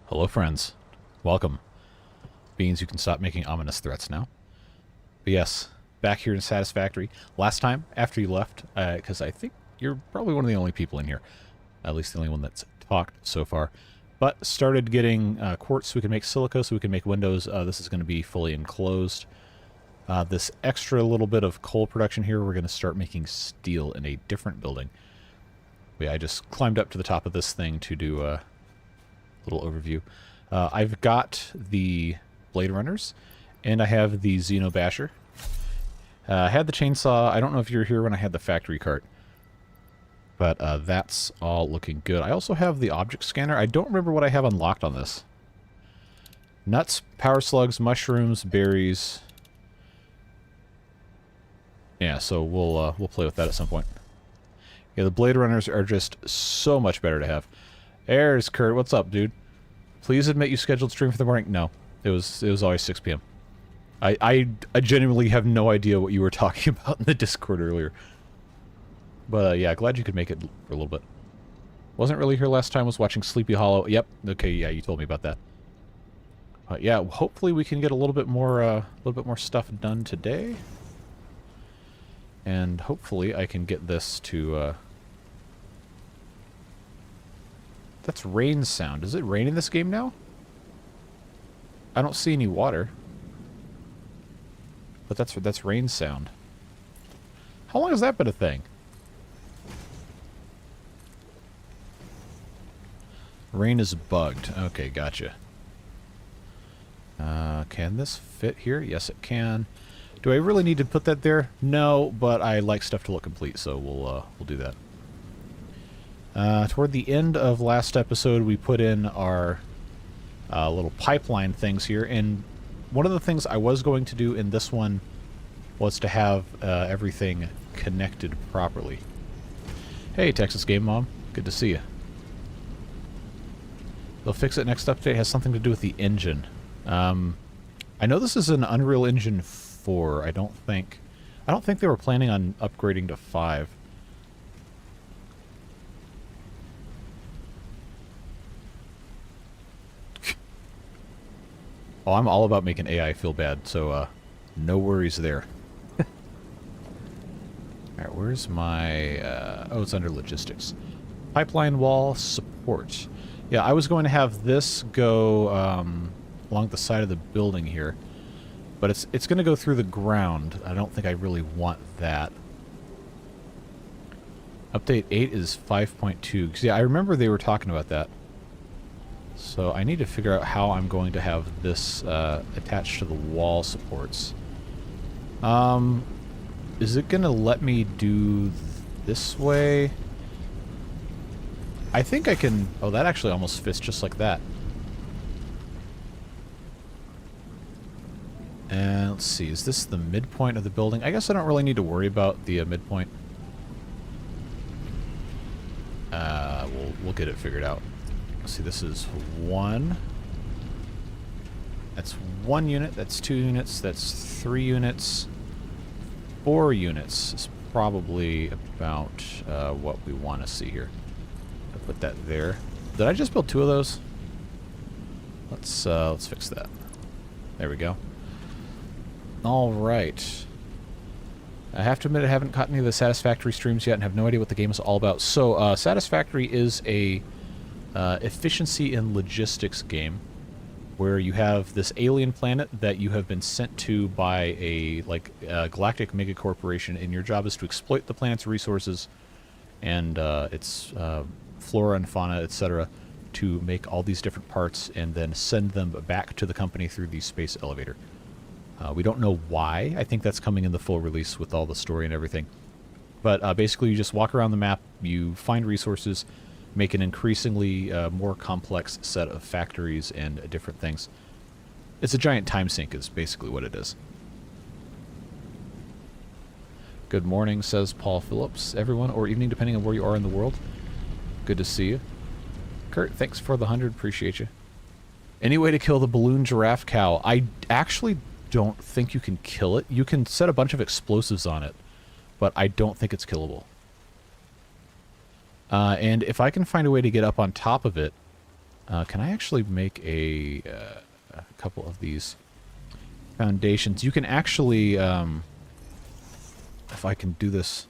Hello, friends. Welcome. Beans, you can stop making ominous threats now. But yes, back here in Satisfactory. Last time, after you left, because I think you're probably one of the only people in here. At least the only one that's talked so far. But started getting quartz so we can make silica, so we can make windows. This is going to be fully enclosed. This extra little bit of coal production here, we're going to start making steel in a different building. Yeah, I just climbed up to the top of this thing to do a little overview. I've got the Blade Runners, and I have the Xeno Basher. I had the chainsaw. I don't know if you were here when I had the factory cart, but that's all looking good. I also have the object scanner. I don't remember what I have unlocked on this. Nuts, power slugs, mushrooms, berries. Yeah, so we'll play with that at some point. Yeah, the Blade Runners are just so much better to have. There's Kurt. What's up, dude? Please admit you scheduled stream for the morning. No, it was always 6 p.m. I genuinely have no idea what you were talking about in the Discord earlier. But yeah, glad you could make it for a little bit. Wasn't really here last time. Was watching Sleepy Hollow. Yep. Okay. Yeah, you told me about that. Yeah. Hopefully we can get a little bit more stuff done today. And hopefully I can get this to. That's rain sound. Does it rain in this game now? I don't see any water. But that's rain sound. How long has that been a thing? Rain is bugged. Okay, gotcha. Can this fit here? Yes, it can. Do I really need to put that there? No, but I like stuff to look complete, so we'll do that. Toward the end of last episode, we put in our little pipeline things here, and one of the things I was going to do in this one was to have everything connected properly. Hey, Texas Game Mom. Good to see you. They'll fix it next update. It has something to do with the engine. I know this is an Unreal Engine 4. I don't think they were planning on upgrading to 5. Oh, I'm all about making AI feel bad, so no worries there. Alright, where's my... oh, it's under logistics. Pipeline wall support. Yeah, I was going to have this go along the side of the building here, but it's going to go through the ground. I don't think I really want that. Update 8 is 5.2. Yeah, I remember they were talking about that. So I need to figure out how I'm going to have this attached to the wall supports. Is it going to let me do this way? I think I can... Oh, that actually almost fits just like that. And let's see, is this the midpoint of the building? I guess I don't really need to worry about the midpoint. We'll get it figured out. See, this is 1. That's 1 unit, that's 2 units, that's 3 units. 4 units is probably about what we want to see here. I'll put that there. Did I just build 2 of those? Let's fix that. There we go. Alright. I have to admit I haven't caught any of the Satisfactory streams yet and have no idea what the game is all about. So, Satisfactory is a efficiency and logistics game where you have this alien planet that you have been sent to by a galactic mega corporation, and your job is to exploit the planet's resources and its flora and fauna, etc., to make all these different parts and then send them back to the company through the space elevator. We don't know why. I think that's coming in the full release with all the story and everything. But basically you just walk around the map, you find resources, make an increasingly more complex set of factories and different things. It's a giant time sink is basically what it is. Good morning, says Paul Phillips, everyone, or evening, depending on where you are in the world. Good to see you. Kurt, thanks for the 100, appreciate you. Any way to kill the balloon giraffe cow? I actually don't think you can kill it. You can set a bunch of explosives on it, but I don't think it's killable. And if I can find a way to get up on top of it, Can I actually make a couple of these foundations? You can actually, if I can do this,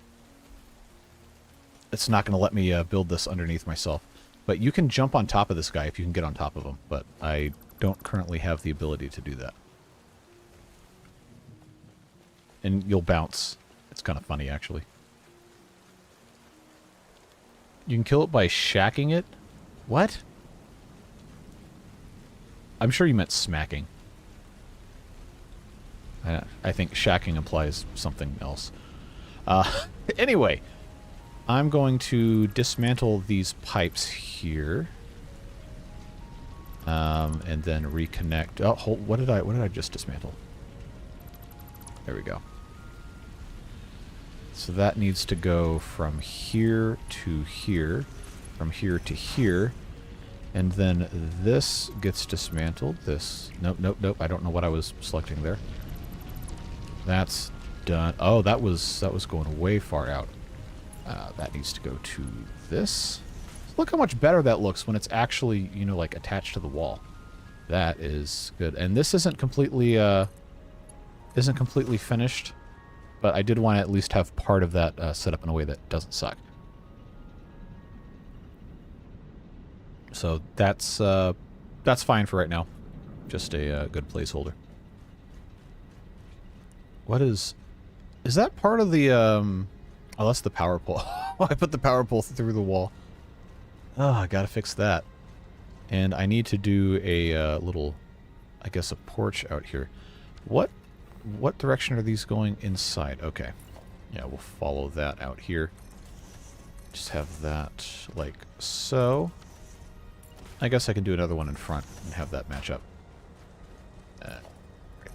it's not going to let me build this underneath myself. But you can jump on top of this guy if you can get on top of him. But I don't currently have the ability to do that. And you'll bounce. It's kind of funny, actually. You can kill it by shacking it? What? I'm sure you meant smacking. I think shacking implies something else. Anyway, I'm going to dismantle these pipes here. And then reconnect. Oh, what did I just dismantle? There we go. So that needs to go from here to here, from here to here, and then this gets dismantled. This, nope. I don't know what I was selecting there. That's done. Oh, that was going way far out. That needs to go to this. Look how much better that looks when it's actually, you know, like attached to the wall. That is good. And this isn't completely finished, but I did want to at least have part of that set up in a way that doesn't suck. So that's fine for right now. Just a good placeholder. What is that part of the oh, that's the power pole. I put the power pole through the wall. Oh, I gotta fix that. And I need to do a little, I guess, a porch out here. What direction are these going inside? Okay. Yeah, we'll follow that out here. Just have that like so. I guess I can do another one in front and have that match up. Right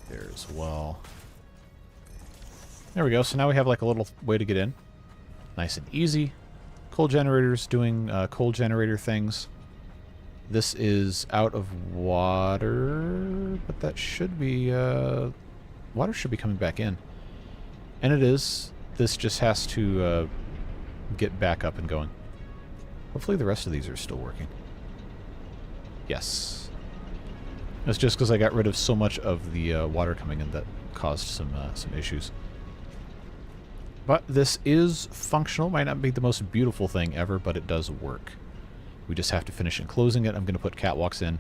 there as well. There we go. So now we have like a little way to get in. Nice and easy. Coal generators doing coal generator things. This is out of water, but that should be... water should be coming back in. And it is. This just has to get back up and going. Hopefully the rest of these are still working. Yes. That's just because I got rid of so much of the water coming in that caused some issues. But this is functional. Might not be the most beautiful thing ever, but it does work. We just have to finish enclosing it. I'm going to put catwalks in.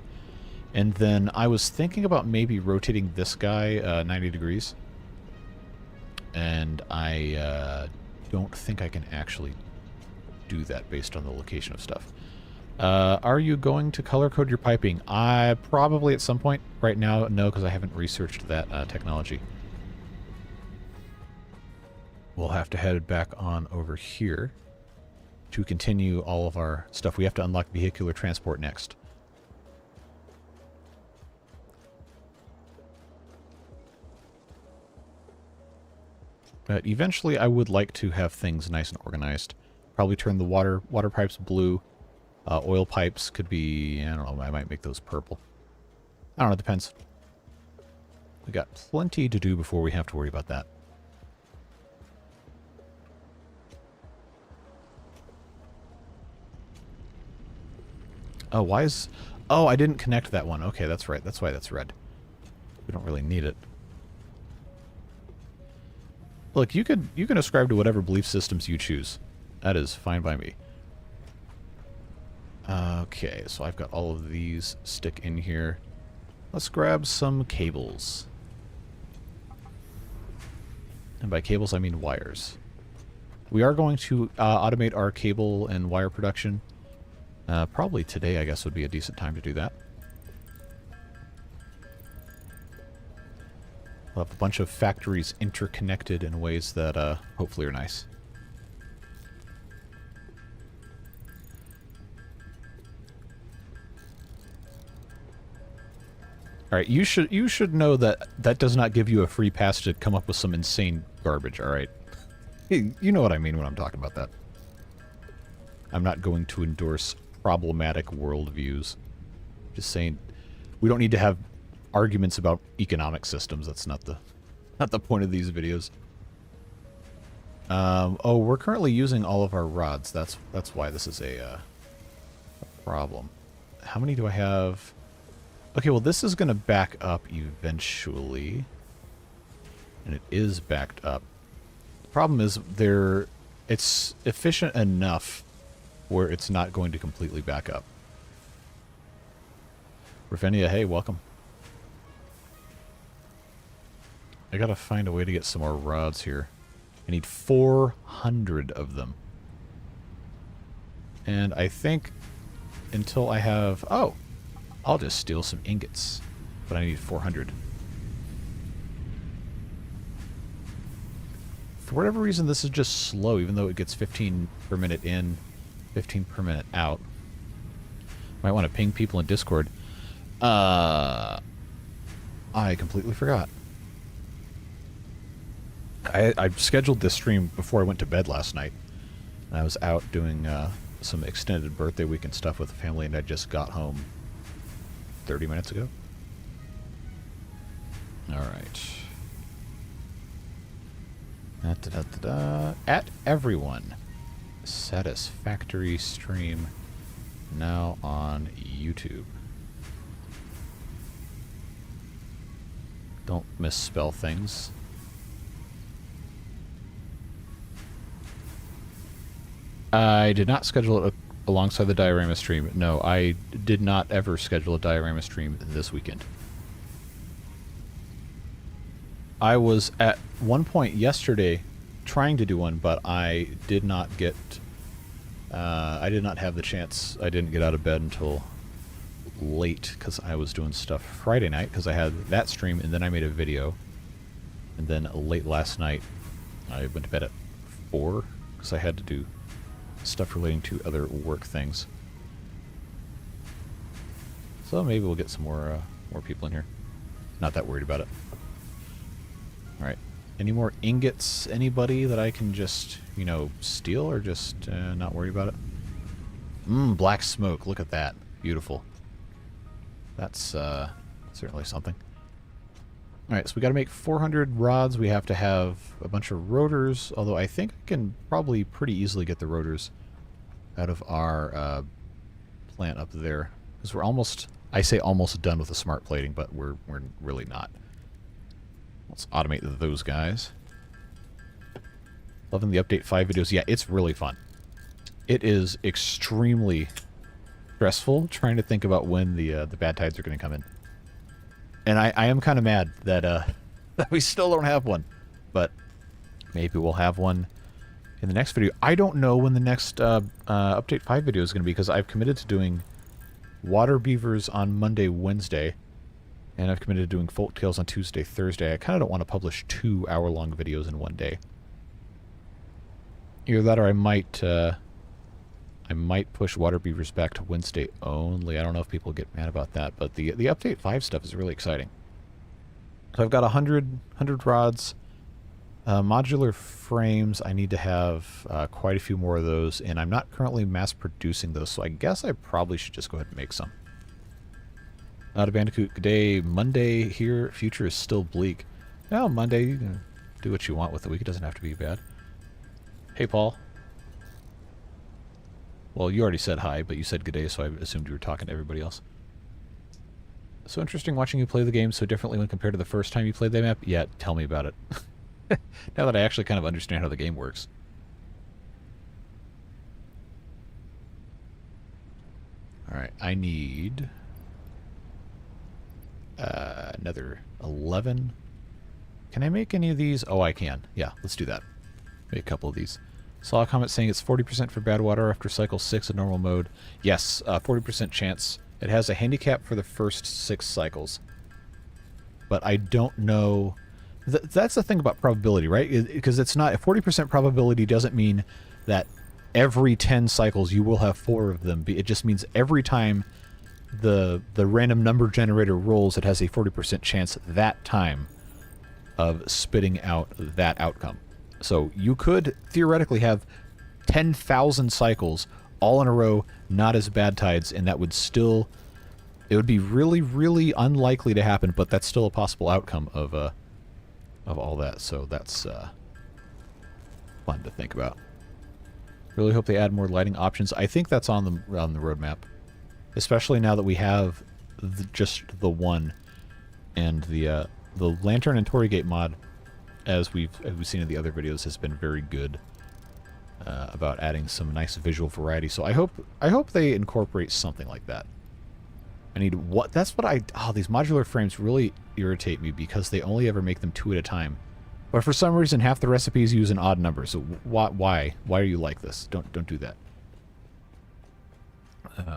And then I was thinking about maybe rotating this guy 90 degrees. And I don't think I can actually do that based on the location of stuff. Are you going to color code your piping? Probably at some point. Right now, no, because I haven't researched that technology. We'll have to head back on over here to continue all of our stuff. We have to unlock vehicular transport next. But eventually I would like to have things nice and organized. Probably turn the water pipes blue. Oil pipes could be, I don't know, I might make those purple. I don't know, it depends. We got plenty to do before we have to worry about that. Oh, why is... Oh, I didn't connect that one. Okay, that's right. That's why that's red. We don't really need it. Look, you can ascribe to whatever belief systems you choose. That is fine by me. Okay, so I've got all of these stick in here. Let's grab some cables. And by cables, I mean wires. We are going to automate our cable and wire production. Probably today, I guess, would be a decent time to do that. We'll have a bunch of factories interconnected in ways that hopefully are nice. All right, you should know that that does not give you a free pass to come up with some insane garbage, all right? You know what I mean when I'm talking about that. I'm not going to endorse problematic worldviews. Just saying, we don't need to have arguments about economic systems. That's not the point of these videos. Oh, we're currently using all of our rods. That's why this is a problem. how many do I have? Okay, well, this is going to back up eventually. And it is backed up. The problem is it's efficient enough where it's not going to completely back up. Ravenia, hey, welcome. I gotta find a way to get some more rods here. I need 400 of them. And I think until I have... Oh! I'll just steal some ingots. But I need 400. For whatever reason, this is just slow, even though it gets 15 per minute in, 15 per minute out. Might want to ping people in Discord. I completely forgot. I scheduled this stream before I went to bed last night. And I was out doing some extended birthday weekend stuff with the family, and I just got home 30 minutes ago. Alright. At everyone. Satisfactory stream now on YouTube. Don't misspell things. I did not schedule it alongside the diorama stream. No, I did not ever schedule a diorama stream this weekend. I was at one point yesterday trying to do one, but I did not get... I did not have the chance. I didn't get out of bed until late because I was doing stuff Friday night because I had that stream, and then I made a video. And then late last night, I went to bed at 4 because I had to do stuff relating to other work things. So maybe we'll get some more people in here. Not that worried about it. Alright. Any more ingots? Anybody that I can just, you know, steal or just not worry about it? Black smoke. Look at that. Beautiful. That's certainly something. Alright, so we got to make 400 rods. We have to have a bunch of rotors, although I think I can probably pretty easily get the rotors out of our plant up there. Because we're almost, I say almost done with the smart plating, but we're really not. Let's automate those guys. Loving the update 5 videos. Yeah, it's really fun. It is extremely stressful trying to think about when the bad tides are going to come in. And I am kind of mad that that we still don't have one. But maybe we'll have one in the next video. I don't know when the next update 5 video is going to be because I've committed to doing water beavers on Monday, Wednesday. And I've committed to doing folk tales on Tuesday, Thursday. I kind of don't want to publish 2 hour-long videos in one day. Either that or I might push water beavers back to Wednesday only. I don't know if people get mad about that, but the update 5 stuff is really exciting. So I've got 100 rods, modular frames. I need to have quite a few more of those, and I'm not currently mass producing those, so I guess I probably should just go ahead and make some. Not a Bandicoot. Good day. Monday here. Future is still bleak. Well, Monday, you can do what you want with the week. It doesn't have to be bad. Hey, Paul. Well, you already said hi, but you said good day, so I assumed you were talking to everybody else. So interesting watching you play the game so differently when compared to the first time you played the map. Yeah, tell me about it. Now that I actually kind of understand how the game works. Alright, I need... another 11. Can I make any of these? Oh, I can. Yeah, let's do that. Make a couple of these. Saw a comment saying it's 40% for bad water after cycle 6 in normal mode. Yes, 40% chance. It has a handicap for the first 6 cycles. But I don't know... that's the thing about probability, right? Because it's not... a 40% probability doesn't mean that every 10 cycles you will have 4 of them. It just means every time the random number generator rolls, it has a 40% chance that time of spitting out that outcome. So you could theoretically have 10,000 cycles all in a row, not as bad tides, and that would still... it would be really, really unlikely to happen, but that's still a possible outcome of all that. So that's fun to think about. Really hope they add more lighting options. I think that's on the roadmap. especially now that we have just the one, and the Lantern and Torii Gate mod, as we've seen in the other videos, has been very good about adding some nice visual variety. So I hope they incorporate something like that. These modular frames really irritate me because they only ever make them 2 at a time. But for some reason, half the recipes use an odd number. So why are you like this? Don't do that.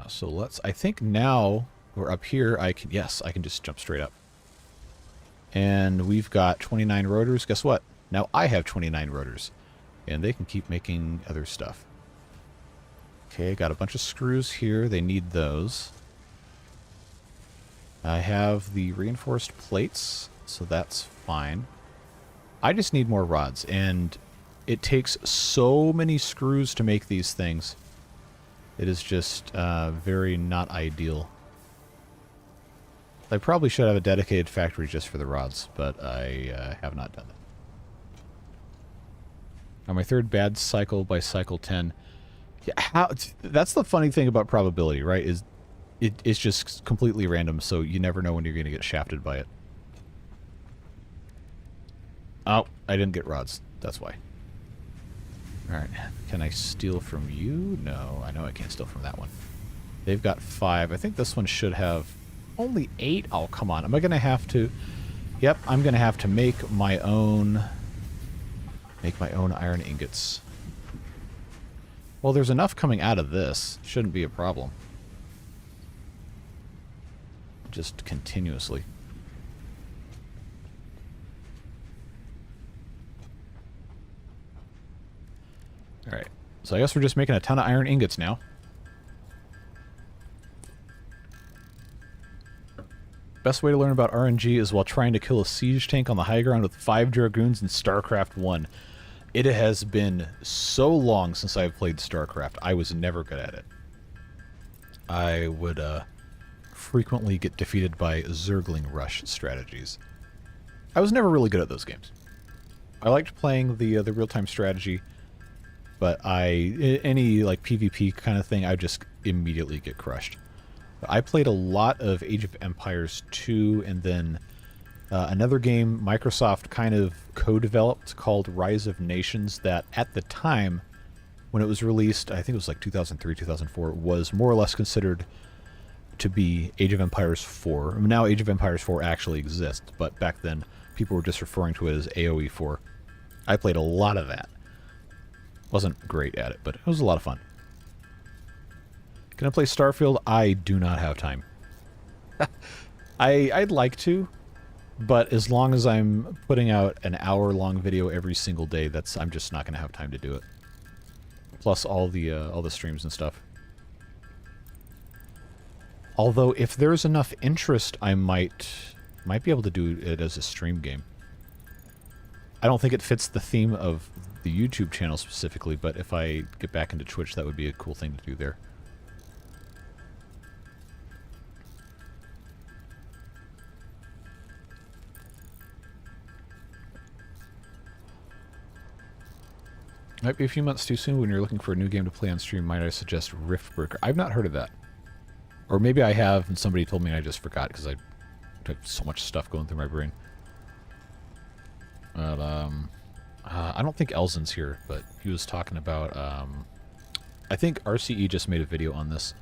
So I think now we're up here. I can just jump straight up. And we've got 29 rotors. Guess what? Now I have 29 rotors. And they can keep making other stuff. Okay, got a bunch of screws here. They need those. I have the reinforced plates, so that's fine. I just need more rods, and it takes so many screws to make these things. It is just very not ideal. I probably should have a dedicated factory just for the rods, but I have not done that. On my third bad cycle by cycle 10. Yeah, that's the funny thing about probability, right? Is it's just completely random, so you never know when you're going to get shafted by it. Oh, I didn't get rods. That's why. Alright, can I steal from you? No, I know I can't steal from that one. They've got 5. I think this one should have only 8. Oh, come on. Am I going to have to... Yep, I'm going to have to make my own iron ingots. Well, there's enough coming out of this. Shouldn't be a problem. Just continuously. Alright, so I guess we're just making a ton of iron ingots now. Best way to learn about RNG is while trying to kill a siege tank on the high ground with 5 Dragoons in StarCraft 1. It has been so long since I've played StarCraft. I was never good at it. I would frequently get defeated by Zergling Rush strategies. I was never really good at those games. I liked playing the real-time strategy, but any like PvP kind of thing, I just immediately get crushed. I played a lot of Age of Empires 2, and then another game Microsoft kind of co-developed called Rise of Nations that at the time, when it was released, I think it was like 2003, 2004, was more or less considered to be Age of Empires 4. Now Age of Empires 4 actually exists, but back then people were just referring to it as AoE 4. I played a lot of that. Wasn't great at it, but it was a lot of fun. Can I play Starfield? I do not have time. I'd like to, but as long as I'm putting out an hour-long video every single day, I'm just not going to have time to do it. Plus all the streams and stuff. Although if there's enough interest, I might be able to do it as a stream game. I don't think it fits the theme of the YouTube channel specifically, but if I get back into Twitch, that would be a cool thing to do there. Might be a few months too soon when you're looking for a new game to play on stream. Might I suggest Riftbreaker? I've not heard of that. Or maybe I have, and somebody told me and I just forgot because I took so much stuff going through my brain. But, I don't think Elzin's here, but he was talking about, I think RCE just made a video on this.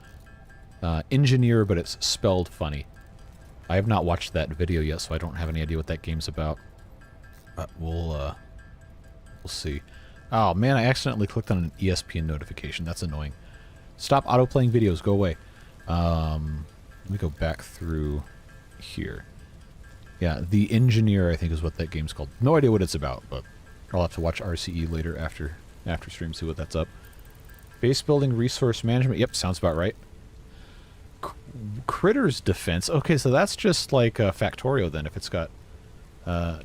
Engineer, but it's spelled funny. I have not watched that video yet, so I don't have any idea what that game's about. But we'll see. Oh, man, I accidentally clicked on an ESPN notification. That's annoying. Stop auto-playing videos. Go away. Let me go back through here. Yeah, The Engineer, I think, is what that game's called. No idea what it's about, but I'll have to watch RCE later after stream, see what that's up. Base building, resource management. Yep, sounds about right. Critters defense. Okay, so that's just like Factorio then, if it's got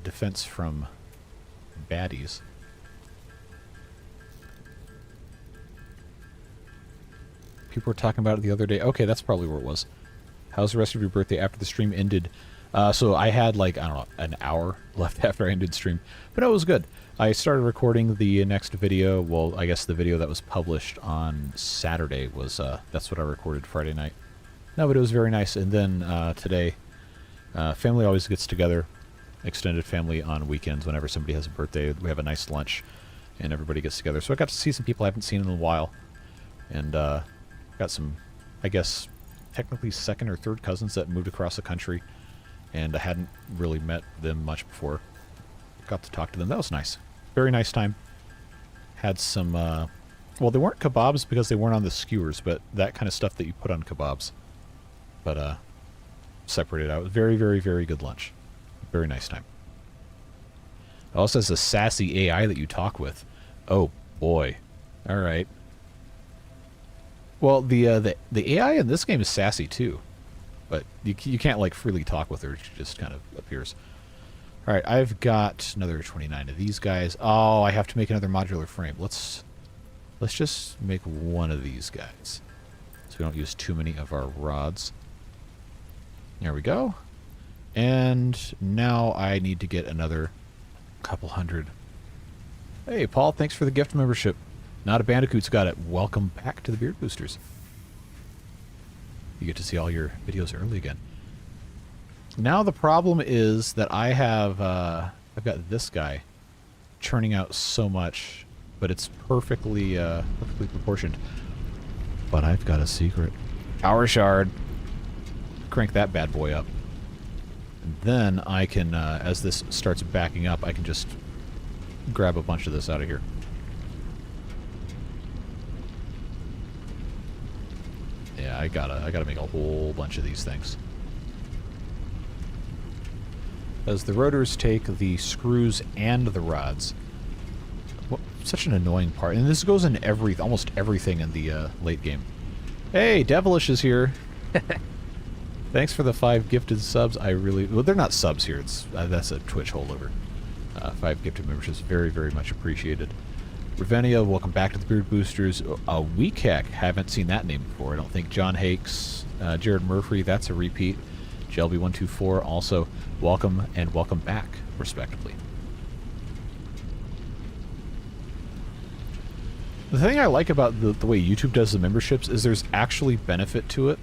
defense from baddies. People were talking about it the other day. Okay, that's probably where it was. How's the rest of your birthday after the stream ended? So I had like, I don't know, an hour left after I ended stream. But no, it was good. I started recording the next video. Well, I guess the video that was published on Saturday was, that's what I recorded Friday night. No, but it was very nice. And then today, family always gets together, extended family on weekends whenever somebody has a birthday. We have a nice lunch, and everybody gets together. So I got to see some people I haven't seen in a while, and got some, I guess, technically second or third cousins that moved across the country, and I hadn't really met them much before. Got to talk to them. That was nice. Very nice time. Had some, well, they weren't kebabs because they weren't on the skewers, but that kind of stuff that you put on kebabs. But separated out. Very, very, very good lunch. Very nice time. It also has a sassy AI that you talk with. Oh, boy. All right. Well, the AI in this game is sassy, too. But you can't, like, freely talk with her. She just kind of appears. All right, I've got another 29 of these guys. Oh, I have to make another modular frame. Let's just make one of these guys, so we don't use too many of our rods. There we go. And now I need to get another couple hundred. Hey, Paul, thanks for the gift membership. Not a Bandicoot's got it. Welcome back to the Beard Boosters. You get to see all your videos early again. Now the problem is that I have, I've got this guy churning out so much, but it's perfectly proportioned. But I've got a secret. Power shard. Crank that bad boy up. And then I can, as this starts backing up, I can just grab a bunch of this out of here. Yeah, I gotta make a whole bunch of these things. As the rotors take the screws and the rods. Well, such an annoying part. And this goes in almost everything in the late game. Hey, Devilish is here. Thanks for the 5 gifted subs. Well, they're not subs here. It's that's a Twitch holdover. 5 gifted memberships, very, very much appreciated. Ravenia, welcome back to the Beard Boosters. Weekheck, haven't seen that name before, I don't think. John Hakes, Jared Murphree, that's a repeat. JLB124, also welcome and welcome back, respectively. The thing I like about the way YouTube does the memberships is there's actually benefit to it,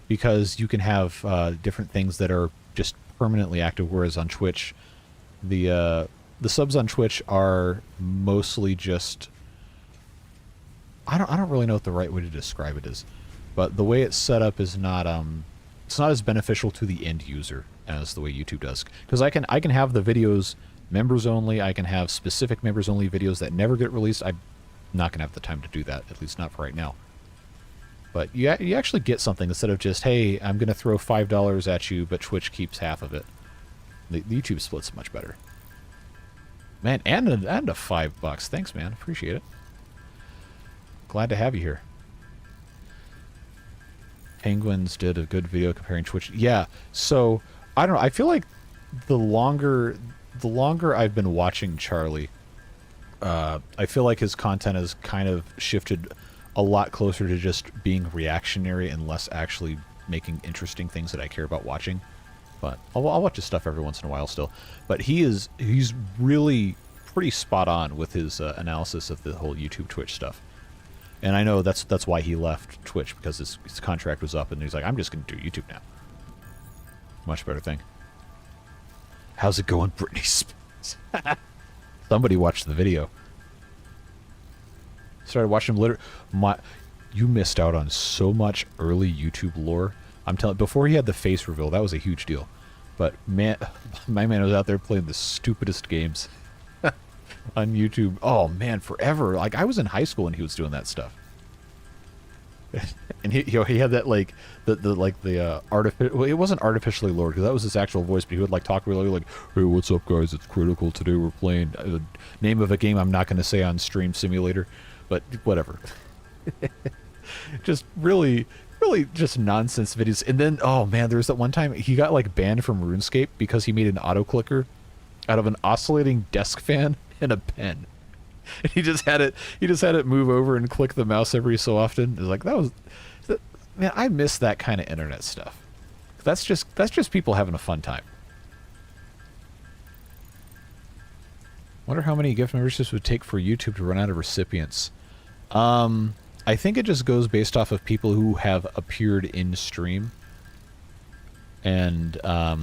because you can have different things that are just permanently active, whereas on Twitch, the subs on Twitch are mostly just... I don't really know what the right way to describe it is, but the way it's set up is not it's not as beneficial to the end user as the way YouTube does. Because I can have the videos members only, I can have specific members only videos that never get released. I'm not going to have the time to do that, at least not for right now. But you actually get something instead of just, hey, I'm going to throw $5 at you, but Twitch keeps half of it. The YouTube split's much better. Man, and a $5. Thanks, man. Appreciate it. Glad to have you here. Penguins did a good video comparing Twitch. Yeah, so, I don't know. I feel like the longer I've been watching Charlie, I feel like his content has kind of shifted a lot closer to just being reactionary and less actually making interesting things that I care about watching. But I'll watch his stuff every once in a while still. But he's really pretty spot on with his analysis of the whole YouTube Twitch stuff. And I know that's why he left Twitch, because his contract was up, and he's like, I'm just going to do YouTube now. Much better thing. How's it going, Britney Spears? Somebody watched the video. Started watching him you missed out on so much early YouTube lore. I'm telling, before he had the face reveal, that was a huge deal. But man, my man was out there playing the stupidest games on YouTube. Oh man, forever. Like, I was in high school when he was doing that stuff. And he had that like artificial. Well, it wasn't artificially lowered because that was his actual voice, but he would like talk really like, "Hey, what's up, guys? It's Critical. Today we're playing the name of a game I'm not going to say on Stream Simulator, but whatever." Just really just nonsense videos. And then, oh man, there was that one time he got like banned from RuneScape because he made an auto clicker out of an oscillating desk fan and a pen. And he just had it move over and click the mouse every so often. It's like, man, I miss that kind of internet stuff. That's just people having a fun time. Wonder how many gift memberships would take for YouTube to run out of recipients. I think it just goes based off of people who have appeared in stream. And, I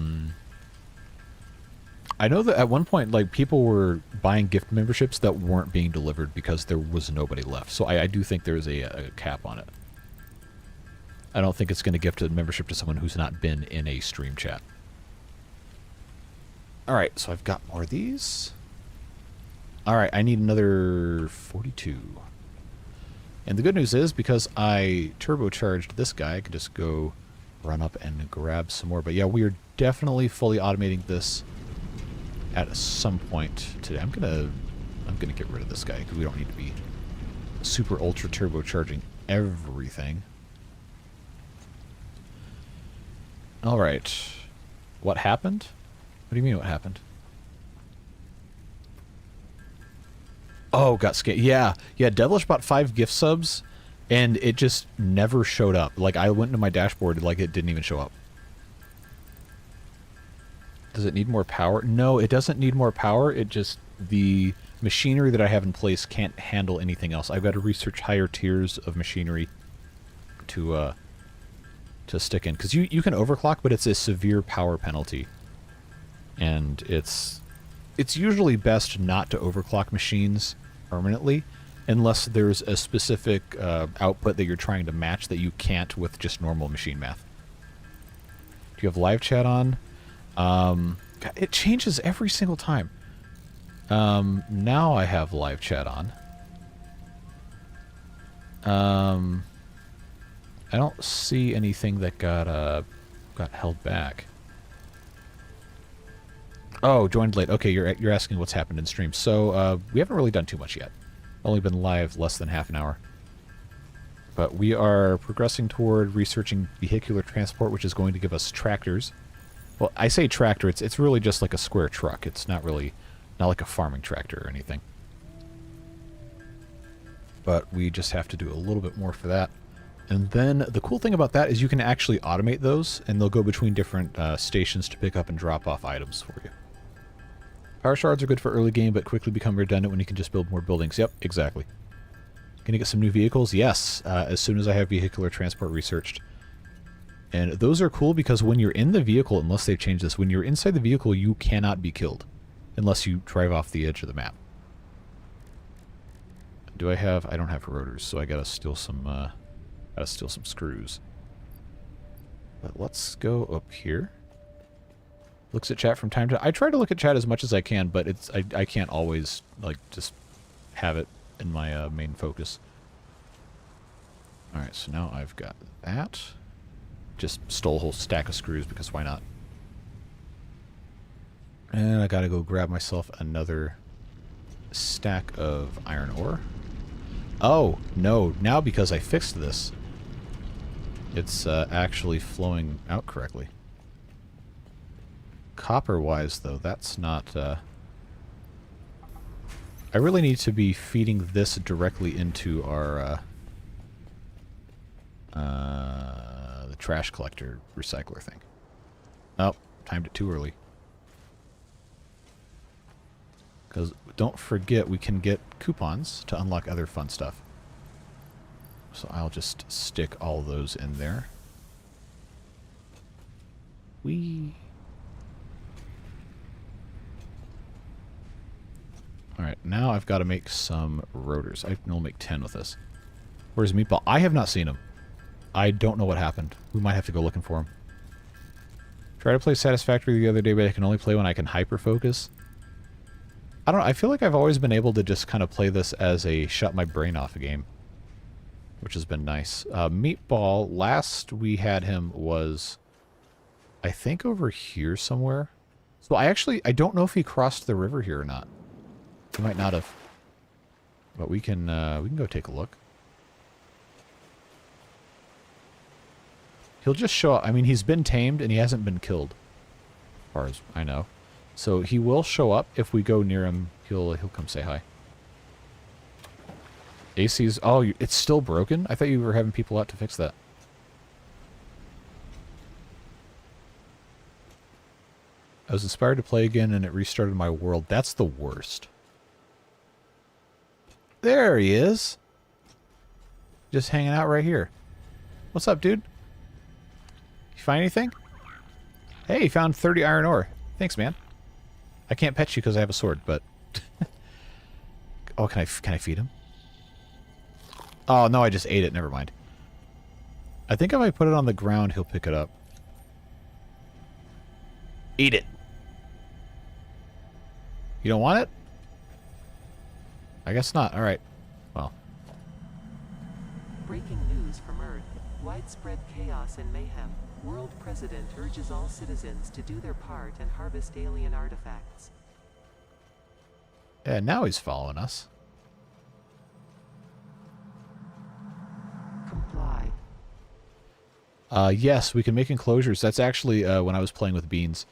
know that at one point, like, people were buying gift memberships that weren't being delivered because there was nobody left. So I do think there's a cap on it. I don't think it's going to gift a membership to someone who's not been in a stream chat. Alright, so I've got more of these. Alright, I need another 42. And the good news is, because I turbocharged this guy, I can just go run up and grab some more. But yeah, we are definitely fully automating this at some point today. I'm gonna get rid of this guy because we don't need to be super ultra turbocharging everything. All right, what happened? What do you mean what happened? Oh, got scammed. Yeah, Devilish bought 5 gift subs, and it just never showed up. Like, I went into my dashboard, like, it didn't even show up. Does it need more power? No, it doesn't need more power. It just, the machinery that I have in place can't handle anything else. I've got to research higher tiers of machinery to stick in. Because you can overclock, but it's a severe power penalty. And it's usually best not to overclock machines permanently unless there's a specific output that you're trying to match that you can't with just normal machine math. Do you have live chat on? God, it changes every single time. Now I have live chat on. I don't see anything that got held back. Oh, joined late. Okay, you're asking what's happened in stream. So, we haven't really done too much yet. Only been live less than half an hour. But we are progressing toward researching vehicular transport, which is going to give us tractors. Well, I say tractor, it's really just like a square truck. It's not like a farming tractor or anything. But we just have to do a little bit more for that. And then the cool thing about that is you can actually automate those, and they'll go between different stations to pick up and drop off items for you. Power shards are good for early game, but quickly become redundant when you can just build more buildings. Yep, exactly. Can you get some new vehicles? Yes, as soon as I have vehicular transport researched. And those are cool because when you're in the vehicle, unless they've changed this, when you're inside the vehicle, you cannot be killed unless you drive off the edge of the map. Do I have... I don't have rotors, so I gotta steal some screws. But let's go up here. Looks at chat from time to time. I try to look at chat as much as I can, but I can't always, like, just have it in my main focus. Alright, so now I've got that. Just stole a whole stack of screws because why not? And I gotta go grab myself another stack of iron ore. Oh, no. Now because I fixed this, it's actually flowing out correctly. Copper-wise, though, that's not... I really need to be feeding this directly into our... the trash collector recycler thing. Oh, timed it too early. Because don't forget we can get coupons to unlock other fun stuff. So I'll just stick all those in there. Alright, now I've got to make some rotors. I can only make 10 with this. Where's Meatball? I have not seen him. I don't know what happened. We might have to go looking for him. Tried to play Satisfactory the other day, but I can only play when I can hyper-focus. I don't know. I feel like I've always been able to just kind of play this as a shut my brain off game, which has been nice. Meatball, last we had him was, I think, over here somewhere. So I don't know if he crossed the river here or not. He might not have. But we can go take a look. He'll just show up. I mean, he's been tamed and he hasn't been killed, as far as I know. So he will show up if we go near him. He'll come say hi. AC's... Oh, it's still broken? I thought you were having people out to fix that. I was inspired to play again and it restarted my world. That's the worst. There he is. Just hanging out right here. What's up, dude? You find anything? Hey, you found 30 iron ore. Thanks, man. I can't pet you because I have a sword, but... Oh, can I feed him? Oh, no, I just ate it. Never mind. I think if I put it on the ground, he'll pick it up. Eat it. You don't want it? I guess not. All right. Well. Breaking news from Earth. Widespread chaos and mayhem. World President urges all citizens to do their part and harvest alien artifacts. Yeah, now he's following us. Comply. Yes, we can make enclosures. That's actually when I was playing with Beans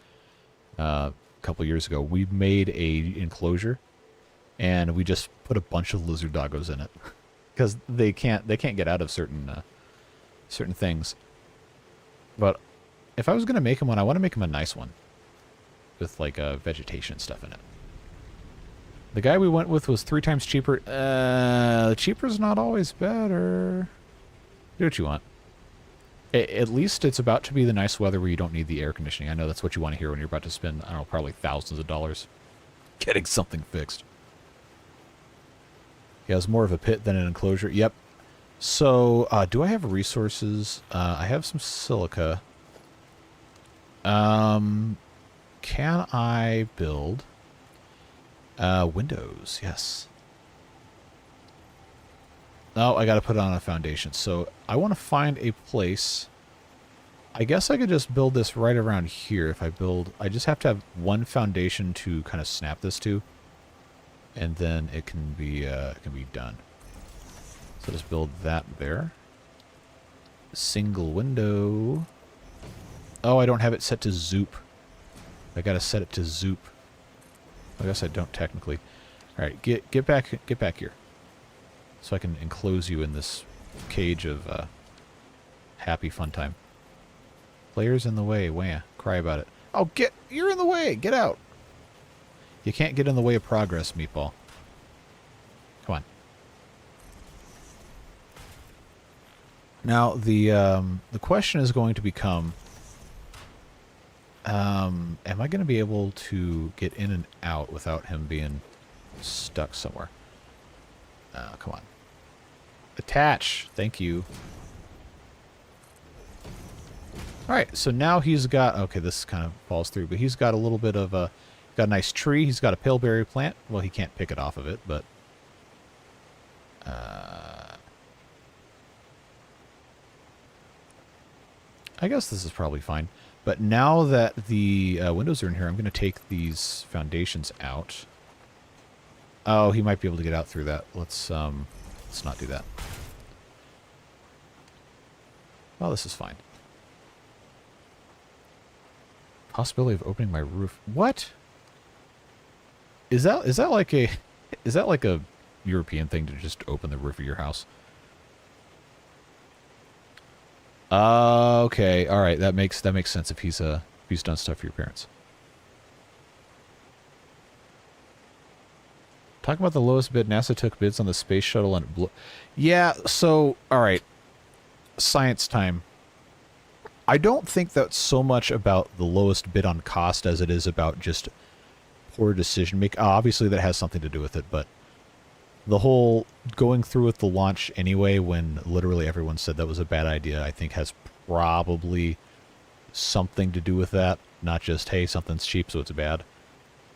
a couple years ago. We made a enclosure, and we just put a bunch of lizard doggos in it because they can't get out of certain things. But if I was gonna make him one, I want to make him a nice one with like vegetation and stuff in it. The guy we went with was 3 times cheaper. Cheaper's not always better. Do what you want. At least it's about to be the nice weather where you don't need the air conditioning. I know that's what you want to hear when you're about to spend, I don't know, probably thousands of dollars getting something fixed. Yeah, it's more of a pit than an enclosure. Yep. So, do I have resources? I have some silica. Can I build... windows, yes. Oh, I gotta put it on a foundation. So, I want to find a place. I guess I could just build this right around here if I build... I just have to have one foundation to kind of snap this to. And then it can be done. So just build that there. Single window. Oh, I don't have it set to zoop. I gotta set it to zoop. I guess I don't technically. All right, get back here, so I can enclose you in this cage of happy fun time. Players in the way, wah, cry about it. Oh, you're in the way. Get out. You can't get in the way of progress, Meatball. Come on. Now the question is going to become. Am I going to be able to get in and out without him being stuck somewhere? Come on. Attach. Thank you. Alright, so now he's got... Okay, this kind of falls through, but he's got a little bit of a... Got a nice tree. He's got a paleberry plant. Well, he can't pick it off of it, but... I guess this is probably fine. But now that the windows are in here, I'm going to take these foundations out. Oh, he might be able to get out through that. Let's not do that. Well, this is fine. Possibility of opening my roof. What? Is that like a European thing to just open the roof of your house? Okay, all right, that makes sense if he's done stuff for your parents. Talking about the lowest bid, NASA took bids on the space shuttle and it blew. Yeah, so all right, science time. I don't think that's so much about the lowest bid on cost as it is about just poor decision making. Obviously, that has something to do with it, but the whole going through with the launch anyway when literally everyone said that was a bad idea, I think has probably something to do with that. Not just, hey, something's cheap, so it's bad.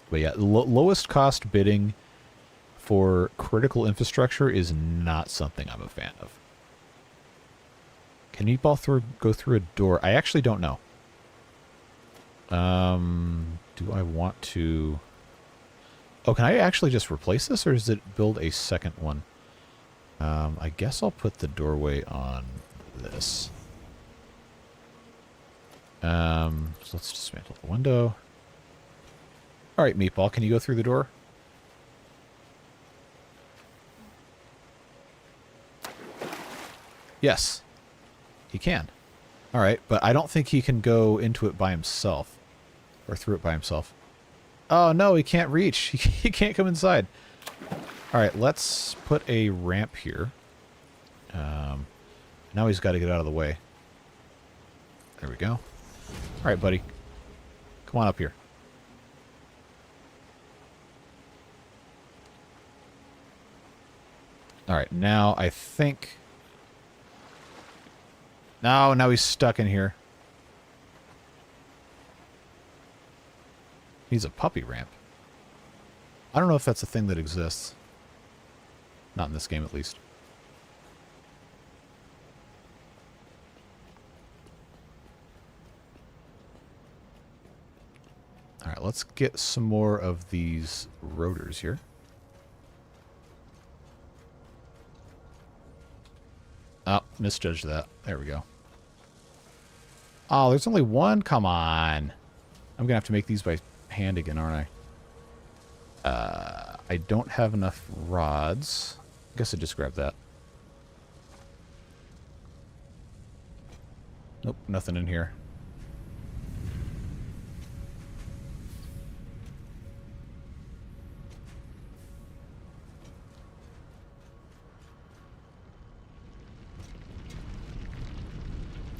But yeah, lowest cost bidding for critical infrastructure is not something I'm a fan of. Can Meatball go through a door? I actually don't know. Do I want to... Oh, can I actually just replace this, or does it build a second one? I guess I'll put the doorway on this. So let's dismantle the window. All right, Meatball, can you go through the door? Yes, he can. All right, but I don't think he can go into it by himself, or through it by himself. Oh, no, he can't reach. He can't come inside. All right, let's put a ramp here. Now he's got to get out of the way. There we go. All right, buddy. Come on up here. All right, now I think... No, now he's stuck in here. He's a puppy ramp. I don't know if that's a thing that exists. Not in this game, at least. All right, let's get some more of these rotors here. Oh, misjudged that. There we go. Oh, there's only one? Come on. I'm going to have to make these by hand again, aren't I? I don't have enough rods. I guess I just grabbed that. Nope, nothing in here.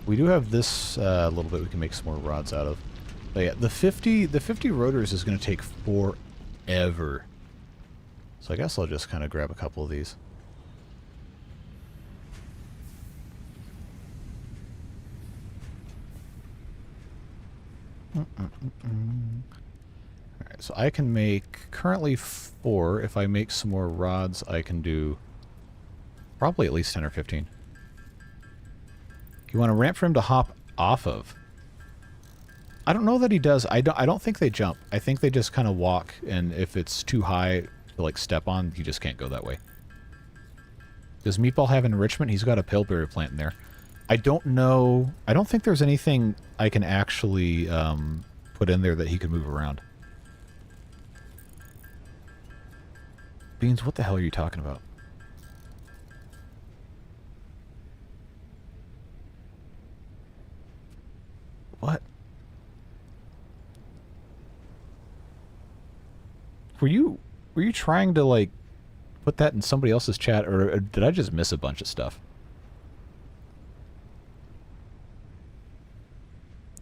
We do have this little bit we can make some more rods out of. But yeah, the 50 rotors is going to take forever. So I guess I'll just kind of grab a couple of these. Alright, so I can make currently 4. If I make some more rods, I can do probably at least 10 or 15. You want a ramp for him to hop off of? I don't know that he does. I don't think they jump. I think they just kind of walk, and if it's too high to like step on, you just can't go that way. Does Meatball have enrichment? He's got a pillberry plant in there. I don't know. I don't think there's anything I can actually put in there that he could move around. Beans, what the hell are you talking about? What? Were you trying to like put that in somebody else's chat, or did I just miss a bunch of stuff?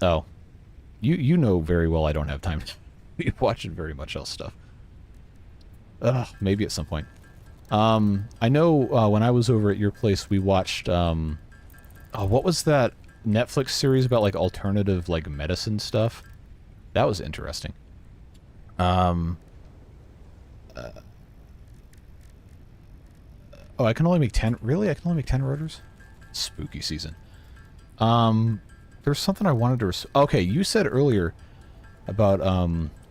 Oh. You know very well I don't have time to be watching very much else stuff. Maybe at some point. I know when I was over at your place we watched what was that Netflix series about like alternative like medicine stuff? That was interesting. Oh, I can only make 10. Really? I can only make 10 rotors? Spooky season. There's something I wanted to... Okay, you said earlier about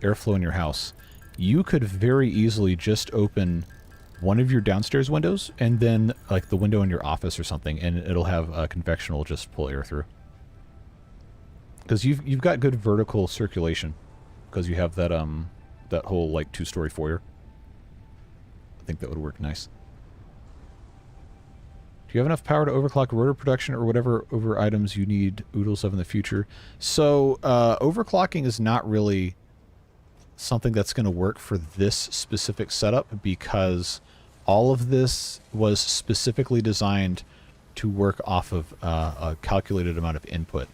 airflow in your house. You could very easily just open one of your downstairs windows and then like the window in your office or something, and it'll have convectional just pull air through. Because you've got good vertical circulation because you have that that whole like 2-story foyer. I think that would work nice. Do you have enough power to overclock rotor production or whatever over items you need oodles of in the future? So overclocking is not really something that's going to work for this specific setup because all of this was specifically designed to work off of a calculated amount of input.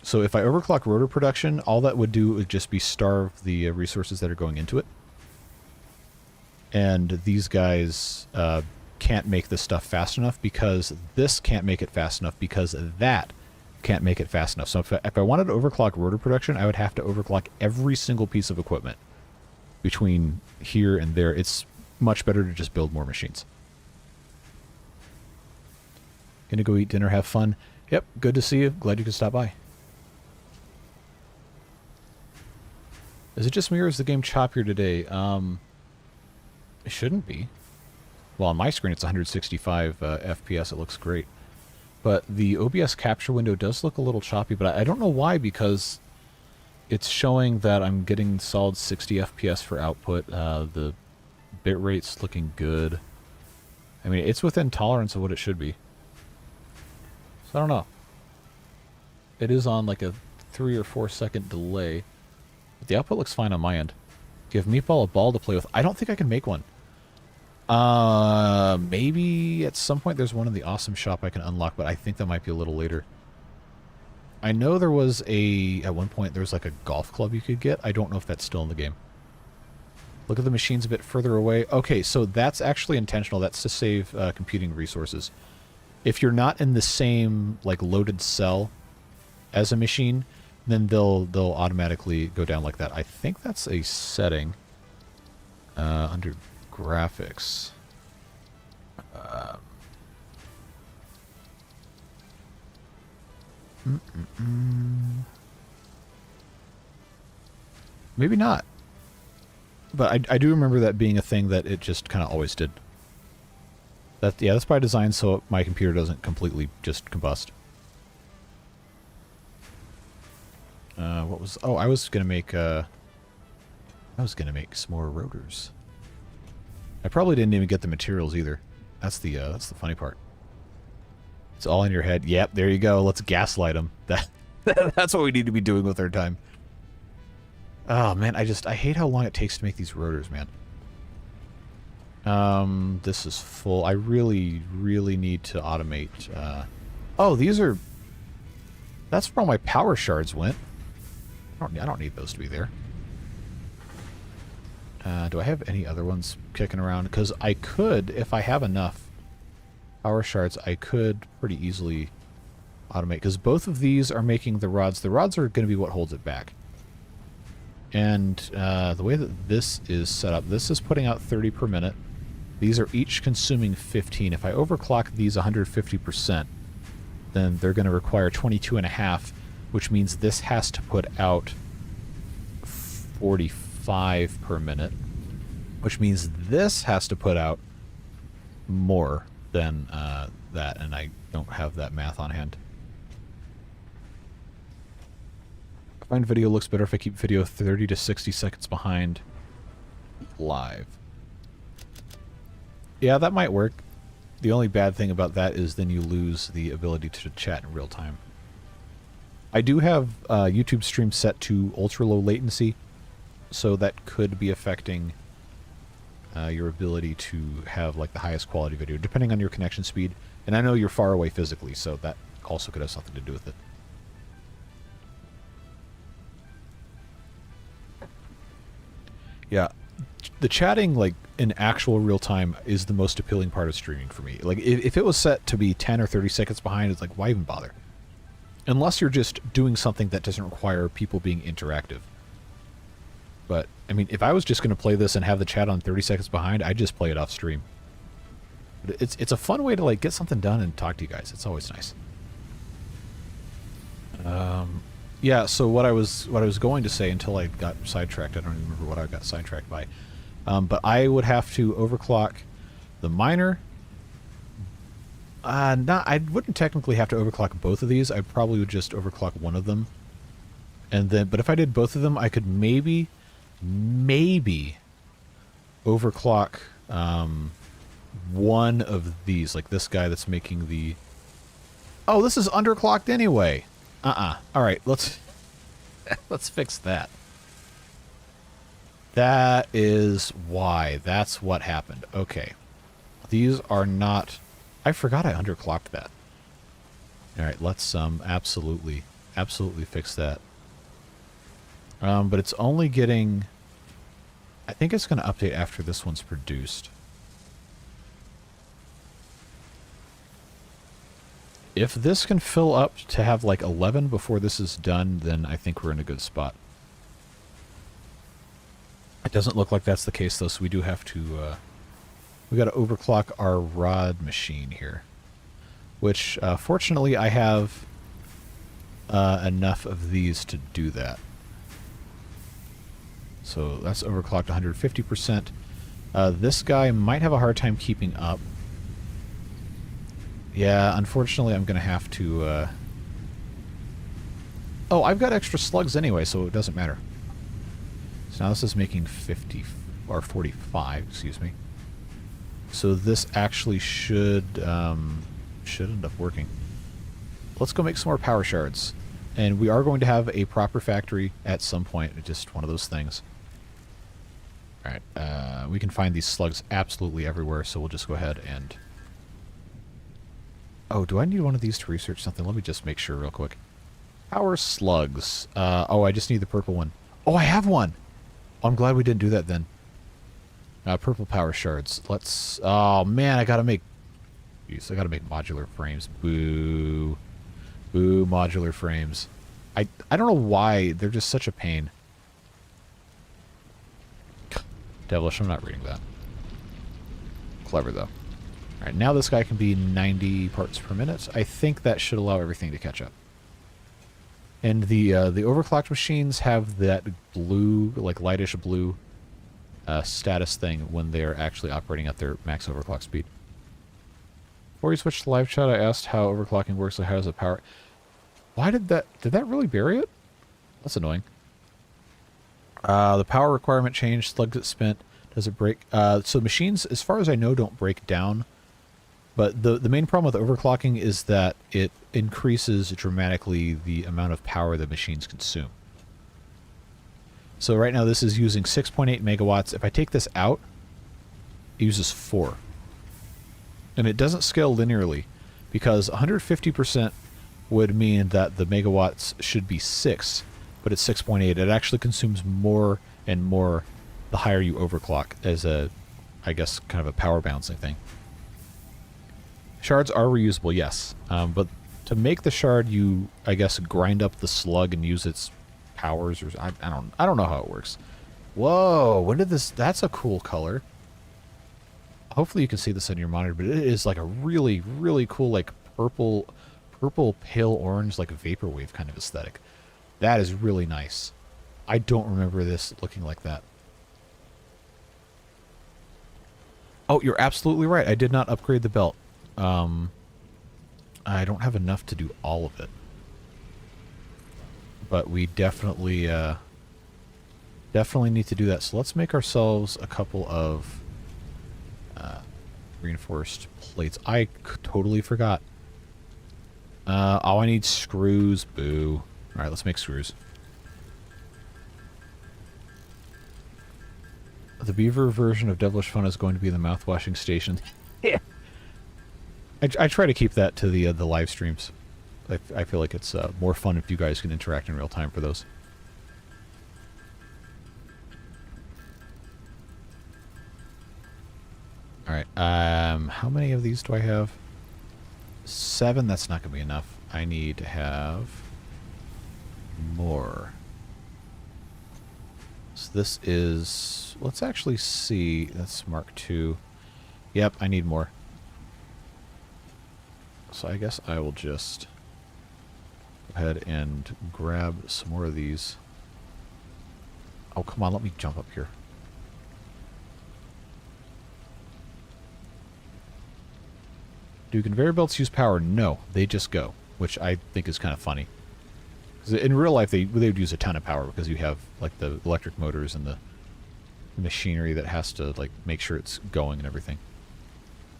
So if I overclock rotor production, all that would do would just be starve the resources that are going into it. And these guys can't make this stuff fast enough because this can't make it fast enough because that can't make it fast enough. So if I wanted to overclock rotor production, I would have to overclock every single piece of equipment between here and there. It's much better to just build more machines. Gonna go eat dinner, have fun. Yep, good to see you. Glad you could stop by. Is it just me or is the game choppier today? It shouldn't be. Well, on my screen it's 165 FPS. It looks great. But the OBS capture window does look a little choppy, but I don't know why, because it's showing that I'm getting solid 60 FPS for output. The bitrate's looking good. I mean, it's within tolerance of what it should be. So I don't know. It is on like a 3 or 4 second delay. But the output looks fine on my end. Give Meatball a ball to play with. I don't think I can make one. Maybe at some point there's one in the awesome shop I can unlock, but I think that might be a little later. I know there was at one point there was like a golf club you could get. I don't know if that's still in the game. Look at the machines a bit further away. Okay, so that's actually intentional. That's to save computing resources. If you're not in the same like loaded cell as a machine, then they'll automatically go down like that. I think that's a setting under graphics. Maybe not. But I do remember that being a thing that it just kind of always did. Yeah, that's by design so my computer doesn't completely just combust. What was... Oh, I was gonna make some more rotors. I probably didn't even get the materials either. That's the funny part. It's all in your head. Yep, there you go. Let's gaslight them. That's what we need to be doing with our time. Oh man, I hate how long it takes to make these rotors, man. This is full. I really need to automate. Oh, these are... That's where all my power shards went. I don't need those to be there. Do I have any other ones kicking around? Because I could, if I have enough power shards, I could pretty easily automate. Because both of these are making the rods. The rods are going to be what holds it back. And the way that this is set up, this is putting out 30 per minute. These are each consuming 15. If I overclock these 150%, then they're going to require 22.5, which means this has to put out 45 per minute, which means this has to put out more than that, and I don't have that math on hand. I find video looks better if I keep video 30 to 60 seconds behind live. Yeah, that might work. The only bad thing about that is then you lose the ability to chat in real time. I do have YouTube stream set to ultra low latency, so that could be affecting your ability to have like the highest quality video, depending on your connection speed. And I know you're far away physically, so that also could have something to do with it. Yeah, the chatting like in actual real time is the most appealing part of streaming for me. Like if it was set to be 10 or 30 seconds behind, it's like, why even bother? Unless you're just doing something that doesn't require people being interactive. But I mean, if I was just going to play this and have the chat on 30 seconds behind, I'd just play it off stream. But it's a fun way to like get something done and talk to you guys. It's always nice. Yeah, so what I was going to say until I got sidetracked, I don't even remember what I got sidetracked by. But I would have to overclock the miner. I wouldn't technically have to overclock both of these. I probably would just overclock one of them. And then, but if I did both of them, I could maybe overclock one of these, like this guy that's making the... Oh, this is underclocked anyway. All right, let's fix that. That is why. That's what happened. Okay. These are not... I forgot I underclocked that. All right, let's absolutely fix that. But it's only getting... I think it's going to update after this one's produced. If this can fill up to have like 11 before this is done, then I think we're in a good spot. It doesn't look like that's the case though, so we do have to... we got to overclock our rod machine here. Which, fortunately, I have enough of these to do that. So that's overclocked 150%. This guy might have a hard time keeping up. Yeah, unfortunately, I'm going to have to... Oh, I've got extra slugs anyway, so it doesn't matter. So now this is making 50, or 45, excuse me. So this actually should end up working. Let's go make some more power shards. And we are going to have a proper factory at some point. It's just one of those things. Alright, we can find these slugs absolutely everywhere, so we'll just go ahead and... Oh, do I need one of these to research something? Let me just make sure real quick. Power slugs. Oh, I just need the purple one. Oh, I have one! Oh, I'm glad we didn't do that then. Purple power shards. Let's... Oh, man, I gotta make... Jeez, I gotta make modular frames. Boo. Boo, modular frames. I don't know why. They're just such a pain. Devilish, I'm not reading that. Clever, though. Alright, now this guy can be 90 parts per minute. I think that should allow everything to catch up. And the overclocked machines have that blue, like lightish blue status thing when they're actually operating at their max overclock speed. Before you switched to live chat, I asked how overclocking works, so how does it power... Why did that really bury it? That's annoying. The power requirement changed, slugs it spent, does it break? So machines, as far as I know, don't break down. But the main problem with overclocking is that it increases dramatically the amount of power the machines consume. So right now this is using 6.8 megawatts. If I take this out, it uses 4. And it doesn't scale linearly, because 150% would mean that the megawatts should be 6, but it's 6.8. It actually consumes more and more the higher you overclock as a, I guess, kind of a power balancing thing. Shards are reusable, yes. But to make the shard, you, I guess, grind up the slug and use its powers, or I don't know how it works. Whoa, when did this... That's a cool color. Hopefully you can see this on your monitor, but it is like a really, really cool, like purple pale orange, like a vaporwave kind of aesthetic. That is really nice. I don't remember this looking like that. Oh, you're absolutely right. I did not upgrade the belt. I don't have enough to do all of it. But we definitely need to do that. So let's make ourselves a couple of reinforced plates. I totally forgot. Oh, I need screws. Boo. Alright, let's make screws. The beaver version of Devilish Fun is going to be the mouthwashing station. Yeah. I try to keep that to the live streams. I feel like it's more fun if you guys can interact in real time for those. Alright, how many of these do I have? 7, that's not going to be enough. I need to have more. So this is... Let's actually see. That's Mark II. Yep, I need more. So I guess I will just go ahead and grab some more of these. Oh, come on, let me jump up here. Do conveyor belts use power? No, they just go, which I think is kind of funny. Because in real life, they would use a ton of power because you have like the electric motors and the machinery that has to like make sure it's going and everything.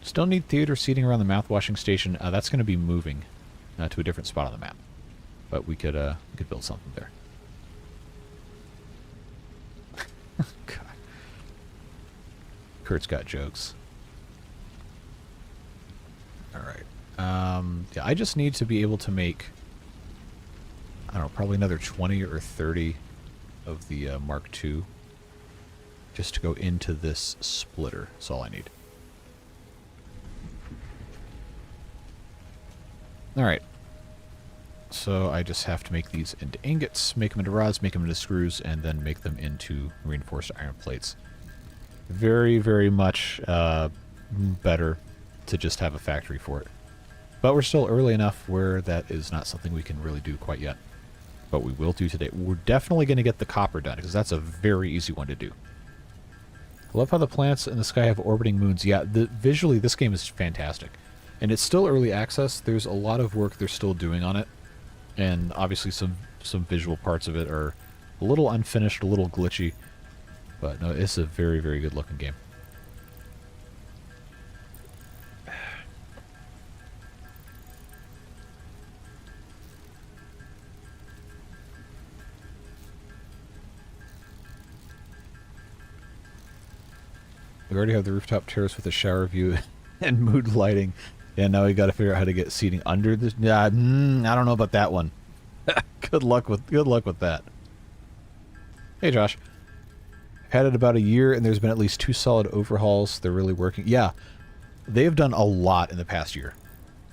Still need theater seating around the mouthwashing station. That's going to be moving to a different spot on the map, but we could build something there. God. Kurt's got jokes. Alright. Yeah, I just need to be able to make, I don't know, probably another 20 or 30 of the Mark II just to go into this splitter. That's all I need. Alright. So I just have to make these into ingots, make them into rods, make them into screws, and then make them into reinforced iron plates. Very, very much better to just have a factory for it. But we're still early enough where that is not something we can really do quite yet. But we will do today. We're definitely going to get the copper done, because that's a very easy one to do. I love how the planets in the sky have orbiting moons. Yeah, visually this game is fantastic. And it's still early access. There's a lot of work they're still doing on it. And obviously some visual parts of it are a little unfinished, a little glitchy. But no, it's a very, very good looking game. We already have the rooftop terrace with a shower view and mood lighting. Yeah, now we got to figure out how to get seating under this. Yeah, I don't know about that one. Good luck with that. Hey, Josh. I've had it about a year, and there's been at least 2 solid overhauls. They're really working. Yeah, they've done a lot in the past year.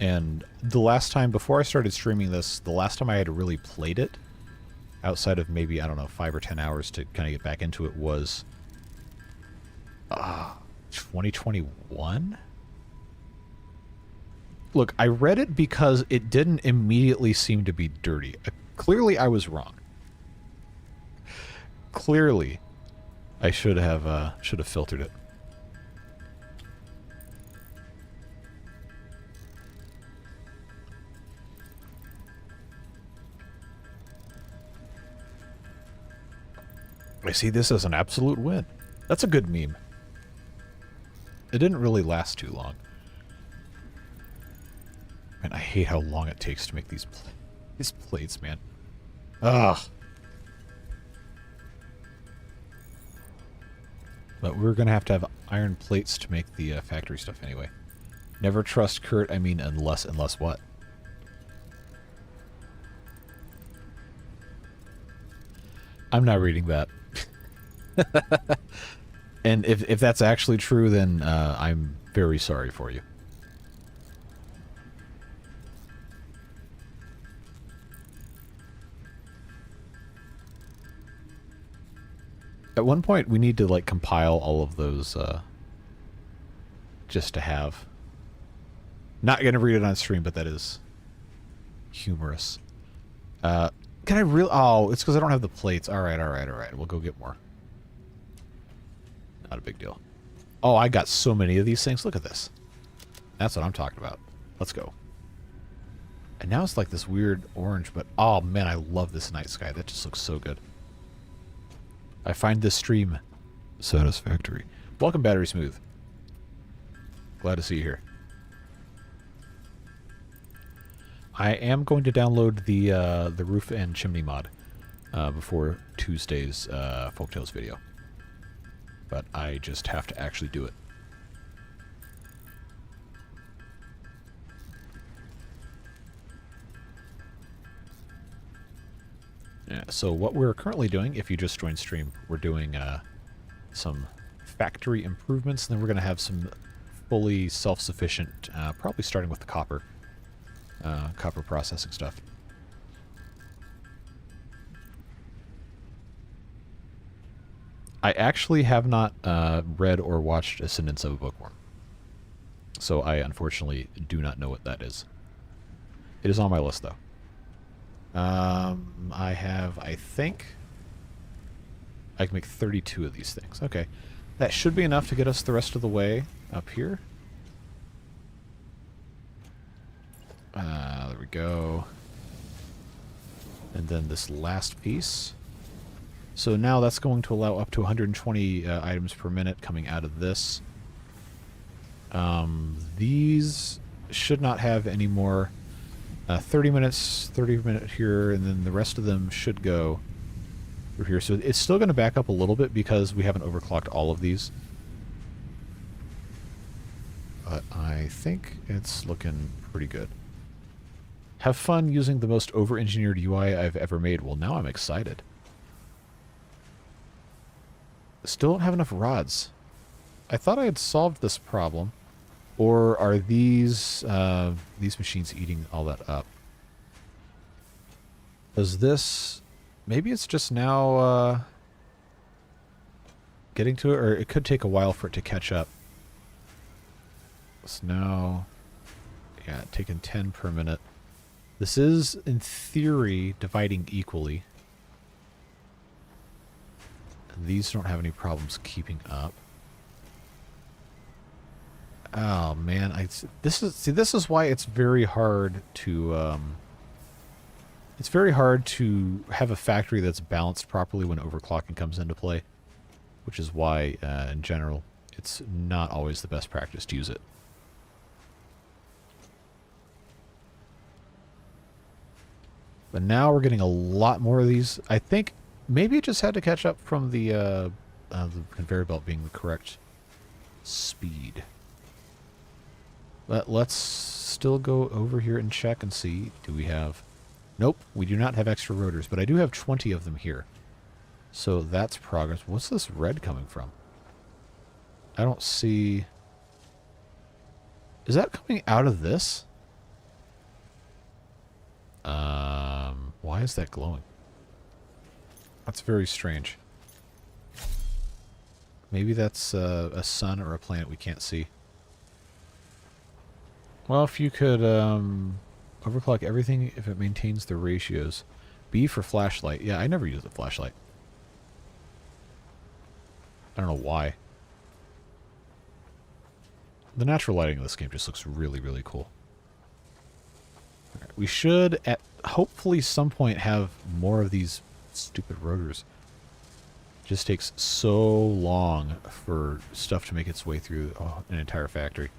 And the last time, before I started streaming this, the last time I had really played it, outside of maybe, I don't know, 5 or 10 hours to kind of get back into it, was 2021? Look, I read it because it didn't immediately seem to be dirty. Clearly, I was wrong. Clearly, I should have filtered it. I see this as an absolute win. That's a good meme. It didn't really last too long. Man, I hate how long it takes to make these plates, man. Ugh. But we're going to have iron plates to make the factory stuff anyway. Never trust Kurt, I mean unless what? I'm not reading that. And if that's actually true, then I'm very sorry for you. At one point, we need to, like, compile all of those, just to have. Not gonna read it on stream, but that is humorous. Can I really? Oh, it's because I don't have the plates. Alright. We'll go get more. Not a big deal. Oh, I got so many of these things. Look at this. That's what I'm talking about. Let's go. And now it's like this weird orange, but oh man, I love this night sky. That just looks so good. I find this stream satisfactory. Welcome, Battery Smooth. Glad to see you here. I am going to download the roof and chimney mod before Tuesday's Folktales video. But I just have to actually do it. Yeah, so what we're currently doing, if you just joined stream, we're doing some factory improvements, and then we're going to have some fully self-sufficient, probably starting with the copper processing stuff. I actually have not read or watched Ascendance of a Bookworm, so I unfortunately do not know what that is. It is on my list, though. I think I can make 32 of these things. Okay. That should be enough to get us the rest of the way up here. There we go. And then this last piece. So now that's going to allow up to 120 items per minute coming out of this. These should not have any more. 30 minutes, 30 minutes here, and then the rest of them should go through here. So it's still going to back up a little bit because we haven't overclocked all of these. But I think it's looking pretty good. Have fun using the most over-engineered UI I've ever made. Well, now I'm excited. Still don't have enough rods. I thought I had solved this problem. Or are these machines eating all that up? Does this... Maybe it's just now getting to it, or it could take a while for it to catch up. It's now... Yeah, taking 10 per minute. This is, in theory, dividing equally. These don't have any problems keeping up. Oh man, this is why it's very hard to have a factory that's balanced properly when overclocking comes into play, which is why in general it's not always the best practice to use it. But now we're getting a lot more of these. I think maybe it just had to catch up from the conveyor belt being the correct speed. But let's still go over here and check and see. Do we have... Nope, we do not have extra rotors, but I do have 20 of them here. So that's progress. What's this red coming from? I don't see... Is that coming out of this? Why is that glowing? That's very strange. Maybe that's a sun or a planet we can't see. Well, if you could overclock everything if it maintains the ratios. B for flashlight. Yeah, I never use the flashlight. I don't know why. The natural lighting of this game just looks really, really cool. Right, we should, at hopefully some point, have more of these stupid rotors. It just takes so long for stuff to make its way through an entire factory.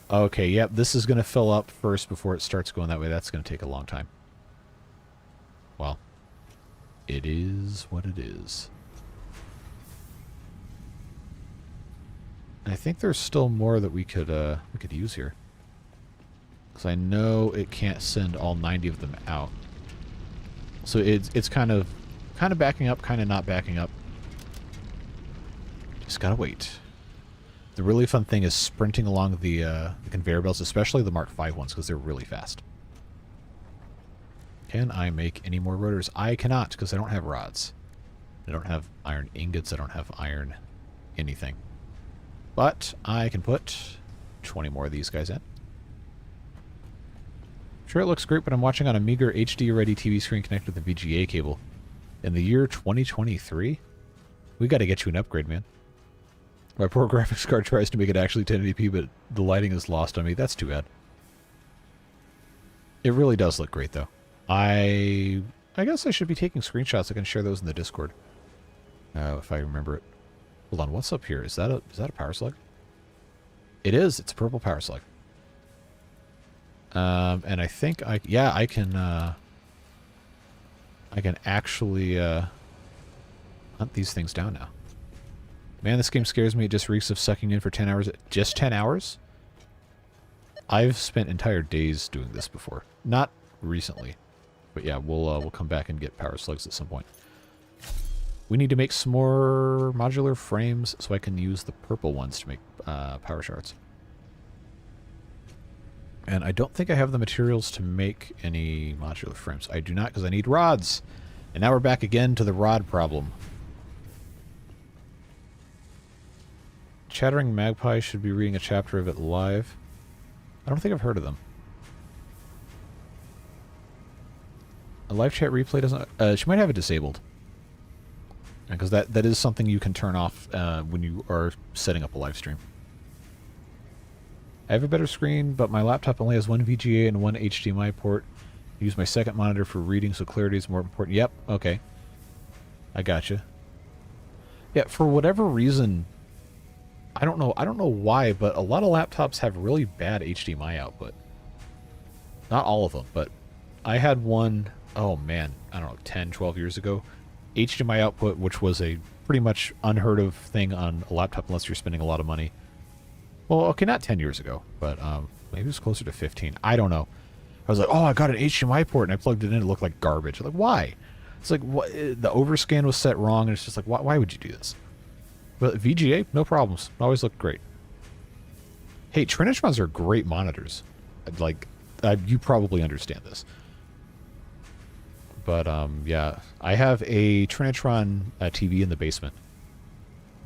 Okay, yep, this is going to fill up first before it starts going that way. That's going to take a long time. Well, it is what it is. I think there's still more that we could use here. Because I know it can't send all 90 of them out. So it's kind of backing up, kind of not backing up. Just gotta wait. The really fun thing is sprinting along the conveyor belts, especially the Mark V ones, because they're really fast. Can I make any more rotors? I cannot, because I don't have rods. I don't have iron ingots. I don't have iron anything. But I can put 20 more of these guys in. Sure, it looks great, but I'm watching on a meager HD-ready TV screen connected with a VGA cable. In the year 2023? We got to get you an upgrade, man. My poor graphics card tries to make it actually 1080p, but the lighting is lost on me. That's too bad. It really does look great, though. I guess I should be taking screenshots. I can share those in the Discord. If I remember it. Hold on, what's up here? Is that a power slug? It is. It's a purple power slug. And I think I can actually hunt these things down now. Man, this game scares me. It just reeks of sucking in for 10 hours. Just 10 hours? I've spent entire days doing this before. Not recently. But yeah, we'll come back and get power slugs at some point. We need to make some more modular frames so I can use the purple ones to make power shards. And I don't think I have the materials to make any modular frames. I do not, because I need rods. And now we're back again to the rod problem. Chattering Magpie should be reading a chapter of it live. I don't think I've heard of them. A live chat replay doesn't... she might have it disabled. Because that is something you can turn off when you are setting up a live stream. I have a better screen, but my laptop only has one VGA and one HDMI port. I use my second monitor for reading, so clarity is more important. Yep, okay. I gotcha. Yeah, for whatever reason, I don't know why, but a lot of laptops have really bad HDMI output. Not all of them, but I had one, oh man, I don't know, 10, 12 years ago. HDMI output, which was a pretty much unheard of thing on a laptop unless you're spending a lot of money. Well, okay, not 10 years ago, but maybe it was closer to 15. I don't know. I was like, oh, I got an HDMI port, and I plugged it in. It looked like garbage. I'm like, why? It's like, what, the overscan was set wrong, and it's just like, why would you do this? But VGA, no problems. Always looked great. Hey, Trinitrons are great monitors. Like, you probably understand this. But, yeah, I have a Trinitron TV in the basement.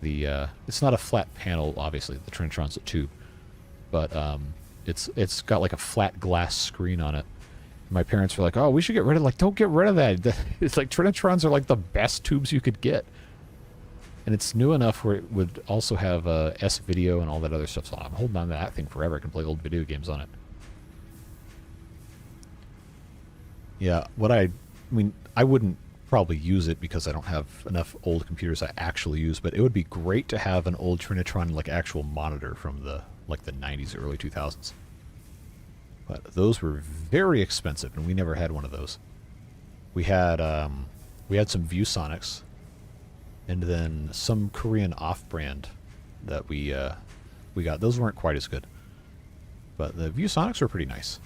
It's not a flat panel, obviously. The Trinitron's a tube. But, it's got like a flat glass screen on it. My parents were like, oh, we should get rid of it. Like, don't get rid of that. It's like Trinitrons are like the best tubes you could get. And it's new enough where it would also have S-video and all that other stuff. So I'm holding on to that thing forever. I can play old video games on it. Yeah, I mean, I wouldn't probably use it because I don't have enough old computers I actually use, but it would be great to have an old Trinitron, like, actual monitor from the 90s, early 2000s. But those were very expensive, and we never had one of those. We had some ViewSonics, and then some Korean off-brand that we got. Those weren't quite as good, but the ViewSonics were pretty nice.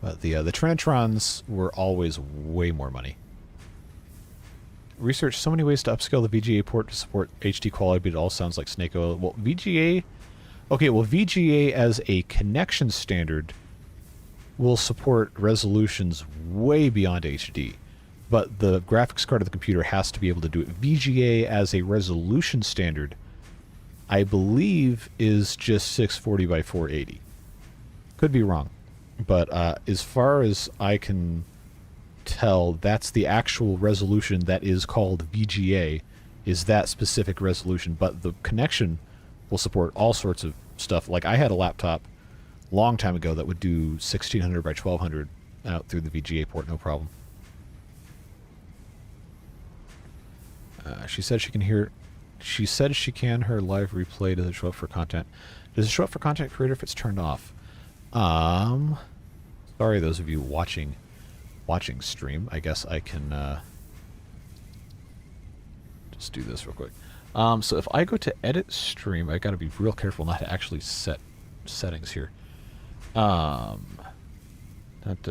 But the Trinitrons were always way more money. Research so many ways to upscale the VGA port to support HD quality, but it all sounds like snake oil. Well, VGA... Okay, well, VGA as a connection standard will support resolutions way beyond HD. But the graphics card of the computer has to be able to do it. VGA as a resolution standard, I believe, is just 640 by 480. Could be wrong. But as far as I can tell, that's the actual resolution that is called VGA, is that specific resolution. But the connection will support all sorts of stuff. Like, I had a laptop a long time ago that would do 1600 by 1200 out through the VGA port, no problem. She said she can hear... She said she can her live replay. Does it show up for content? Does it show up for content creator if it's turned off? Sorry, those of you watching stream. I guess I can just do this real quick. So if I go to edit stream, I got to be real careful not to actually set settings here. I have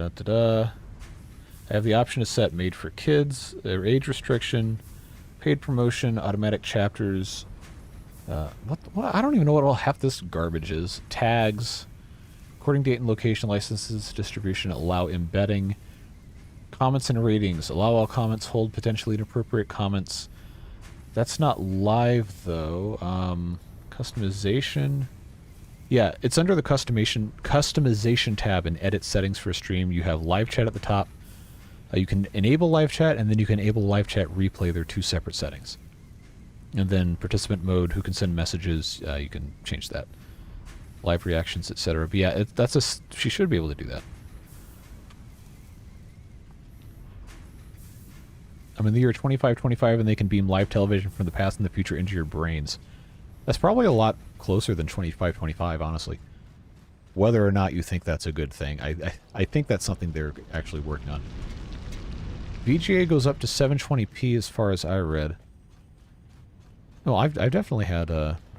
the option to set made for kids, their age restriction, paid promotion, automatic chapters. What? I don't even know what all half this garbage is. Tags, recording date and location, licenses, distribution, allow embedding, comments and ratings, allow all comments, hold potentially inappropriate comments. That's not live though. Customization. Yeah, it's under the customization tab in edit settings for a stream. You have live chat at the top. You can enable live chat, and then you can enable live chat replay. They're two separate settings. And then participant mode, who can send messages, you can change that. Live reactions, etc. But yeah, she should be able to do that. I'm in the year 2525, and they can beam live television from the past and the future into your brains. That's probably a lot closer than 2525, honestly. Whether or not you think that's a good thing, I think that's something they're actually working on. VGA goes up to 720p as far as I read. No, I've definitely had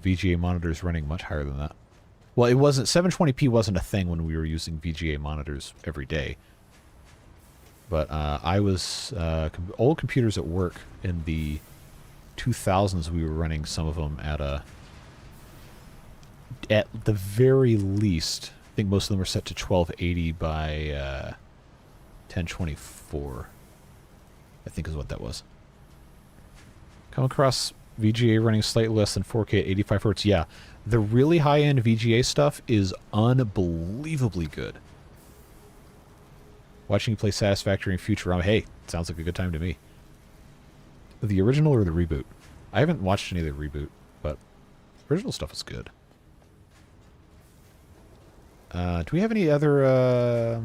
VGA monitors running much higher than that. Well, it wasn't 720p wasn't a thing when we were using VGA monitors every day. But I was old computers at work in the 2000s. We were running some of them at the very least. I think most of them were set to 1280 by 1024. I think is what that was. Come across VGA running slightly less than 4K at 85 Hz. Yeah, the really high-end VGA stuff is unbelievably good. Watching you play Satisfactory and Futurama, hey, sounds like a good time to me. The original or the reboot? I haven't watched any of the reboot, but the original stuff is good. Do we have any other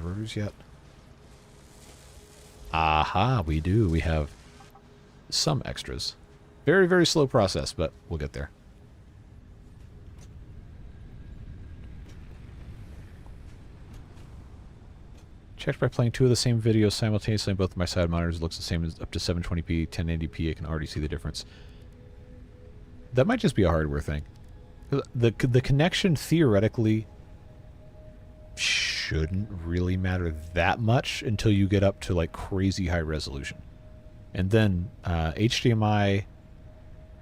reviews yet? Aha, we do. We have some extras. Very, very slow process, but we'll get there. Checked by playing two of the same videos simultaneously on both of my side monitors. It looks the same as up to 720p, 1080p. I can already see the difference. That might just be a hardware thing. The connection theoretically shouldn't really matter that much until you get up to like crazy high resolution. And then HDMI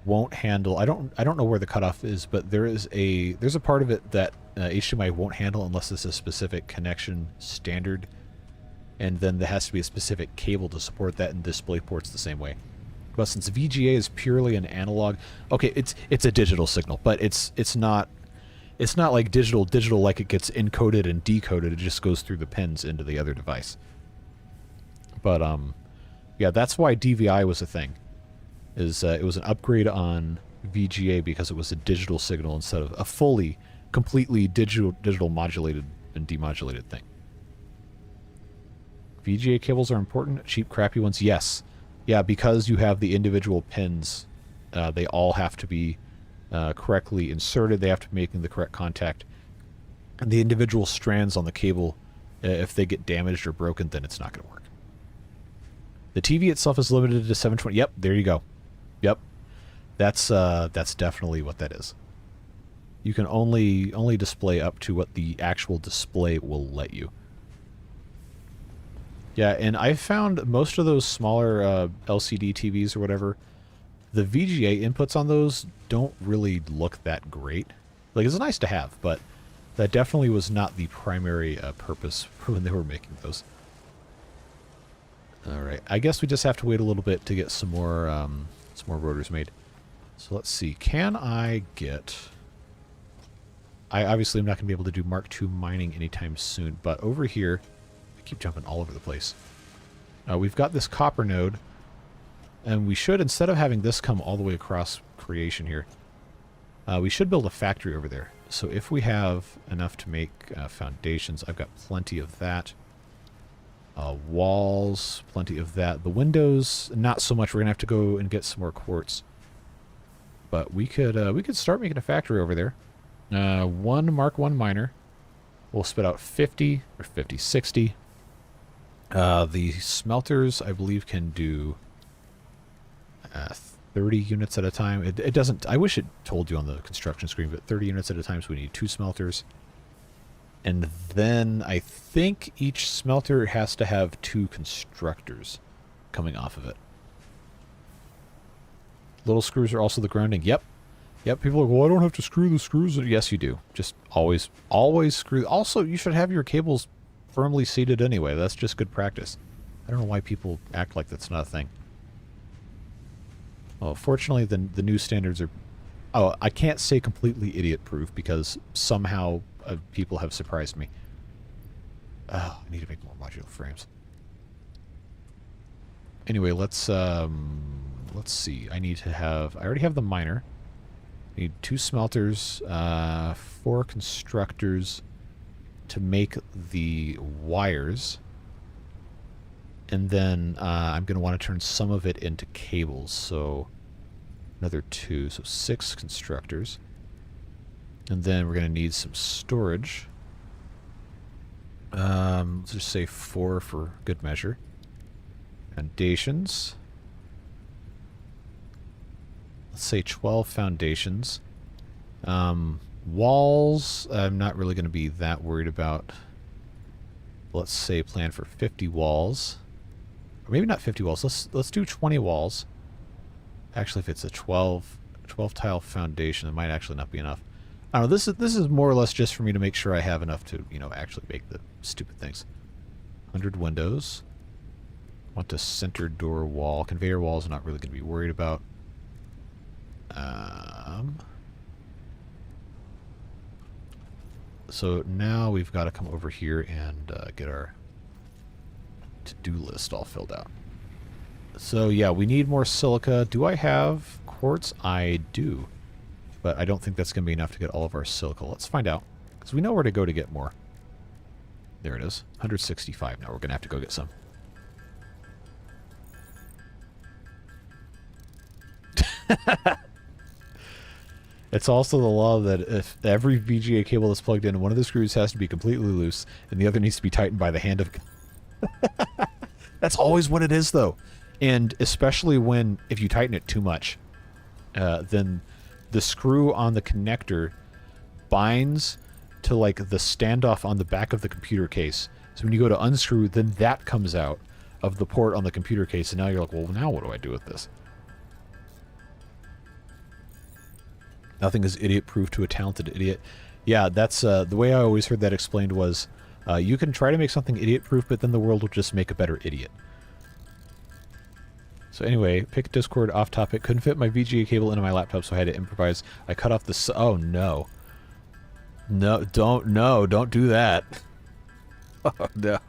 won't handle. I don't know where the cutoff is, but there's a part of it that HDMI won't handle unless it's a specific connection standard. And then there has to be a specific cable to support that, and DisplayPort's the same way. But since VGA is purely an analog, okay, it's a digital signal, but it's not like digital like it gets encoded and decoded. It just goes through the pins into the other device. But yeah, that's why DVI was a thing. It was an upgrade on VGA because it was a digital signal instead of a completely digital modulated and demodulated thing. VGA cables are important. Cheap, crappy ones, yes. Yeah, because you have the individual pins, they all have to be correctly inserted. They have to be making the correct contact. And the individual strands on the cable, if they get damaged or broken, then it's not going to work. The TV itself is limited to 720. Yep, there you go. Yep. That's definitely what that is. You can only display up to what the actual display will let you. Yeah, and I found most of those smaller LCD TVs or whatever, the VGA inputs on those don't really look that great. Like, it's nice to have, but that definitely was not the primary purpose for when they were making those. Alright, I guess we just have to wait a little bit to get some more rotors made. So let's see, can I get... I obviously am not going to be able to do Mark II mining anytime soon, but over here, I keep jumping all over the place. We've got this copper node, and we should, instead of having this come all the way across creation here, we should build a factory over there. So if we have enough to make foundations, I've got plenty of that. Walls, plenty of that. The windows, not so much. We're going to have to go and get some more quartz. But we could start making a factory over there. One Mark I miner will spit out 50 or 50, 60. The smelters, I believe, can do 30 units at a time. It doesn't... I wish it told you on the construction screen, but 30 units at a time, so we need 2 smelters. And then I think each smelter has to have 2 constructors coming off of it. Little screws are also the grounding. Yep. Yep, people are like, well, I don't have to screw the screws. Yes, you do. Just always screw. Also, you should have your cables firmly seated anyway. That's just good practice. I don't know why people act like that's not a thing. Well, fortunately, the new standards are... Oh, I can't say completely idiot-proof because somehow people have surprised me. Oh, I need to make more modular frames. Anyway, let's see. I need to have... I already have the miner. I need 2 smelters, 4 constructors to make the wires. And then I'm going to want to turn some of it into cables. So another 2, so 6 constructors. And then we're going to need some storage. Let's just say 4 for good measure. Foundations. Let's say 12 foundations. Walls, I'm not really going to be that worried about. Let's say plan for 50 walls. Or maybe not 50 walls. Let's do 20 walls. Actually, if it's a 12 tile foundation, it might actually not be enough. I don't know. This is more or less just for me to make sure I have enough to, actually make the stupid things. 100 windows. Want a center door wall. Conveyor walls I'm not really going to be worried about. So now we've got to come over here and get our to-do list all filled out. So yeah, we need more silica. Do I have quartz? I do. But I don't think that's going to be enough to get all of our silica. Let's find out. Because we know where to go to get more. There it is. 165. Now we're going to have to go get some. It's also the law that if every VGA cable that's plugged in, one of the screws has to be completely loose, and the other needs to be tightened by the hand of... That's always what it is, though. And especially if you tighten it too much, then the screw on the connector binds to, like, the standoff on the back of the computer case. So when you go to unscrew, then that comes out of the port on the computer case, and now you're like, well, now what do I do with this? Nothing is idiot-proof to a talented idiot. Yeah, that's the way I always heard that explained was you can try to make something idiot-proof, but then the world will just make a better idiot. So anyway, pick Discord off topic. Couldn't fit my VGA cable into my laptop, so I had to improvise. I cut off the... Oh, no. No, don't do that. Oh, no.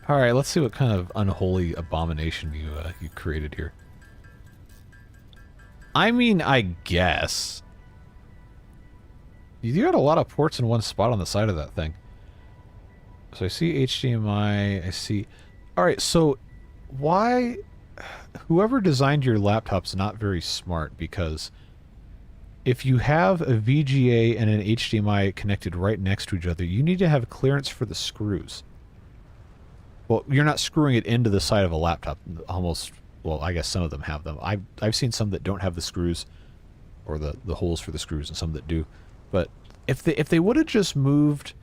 Alright, let's see what kind of unholy abomination you created here. I mean, I guess. You got a lot of ports in one spot on the side of that thing. So I see HDMI, I see... Alright, so why... Whoever designed your laptop's not very smart, because if you have a VGA and an HDMI connected right next to each other, you need to have clearance for the screws. Well, you're not screwing it into the side of a laptop. Almost, well, I guess some of them have them. I've seen some that don't have the screws, or the holes for the screws, and some that do. But if they would have just moved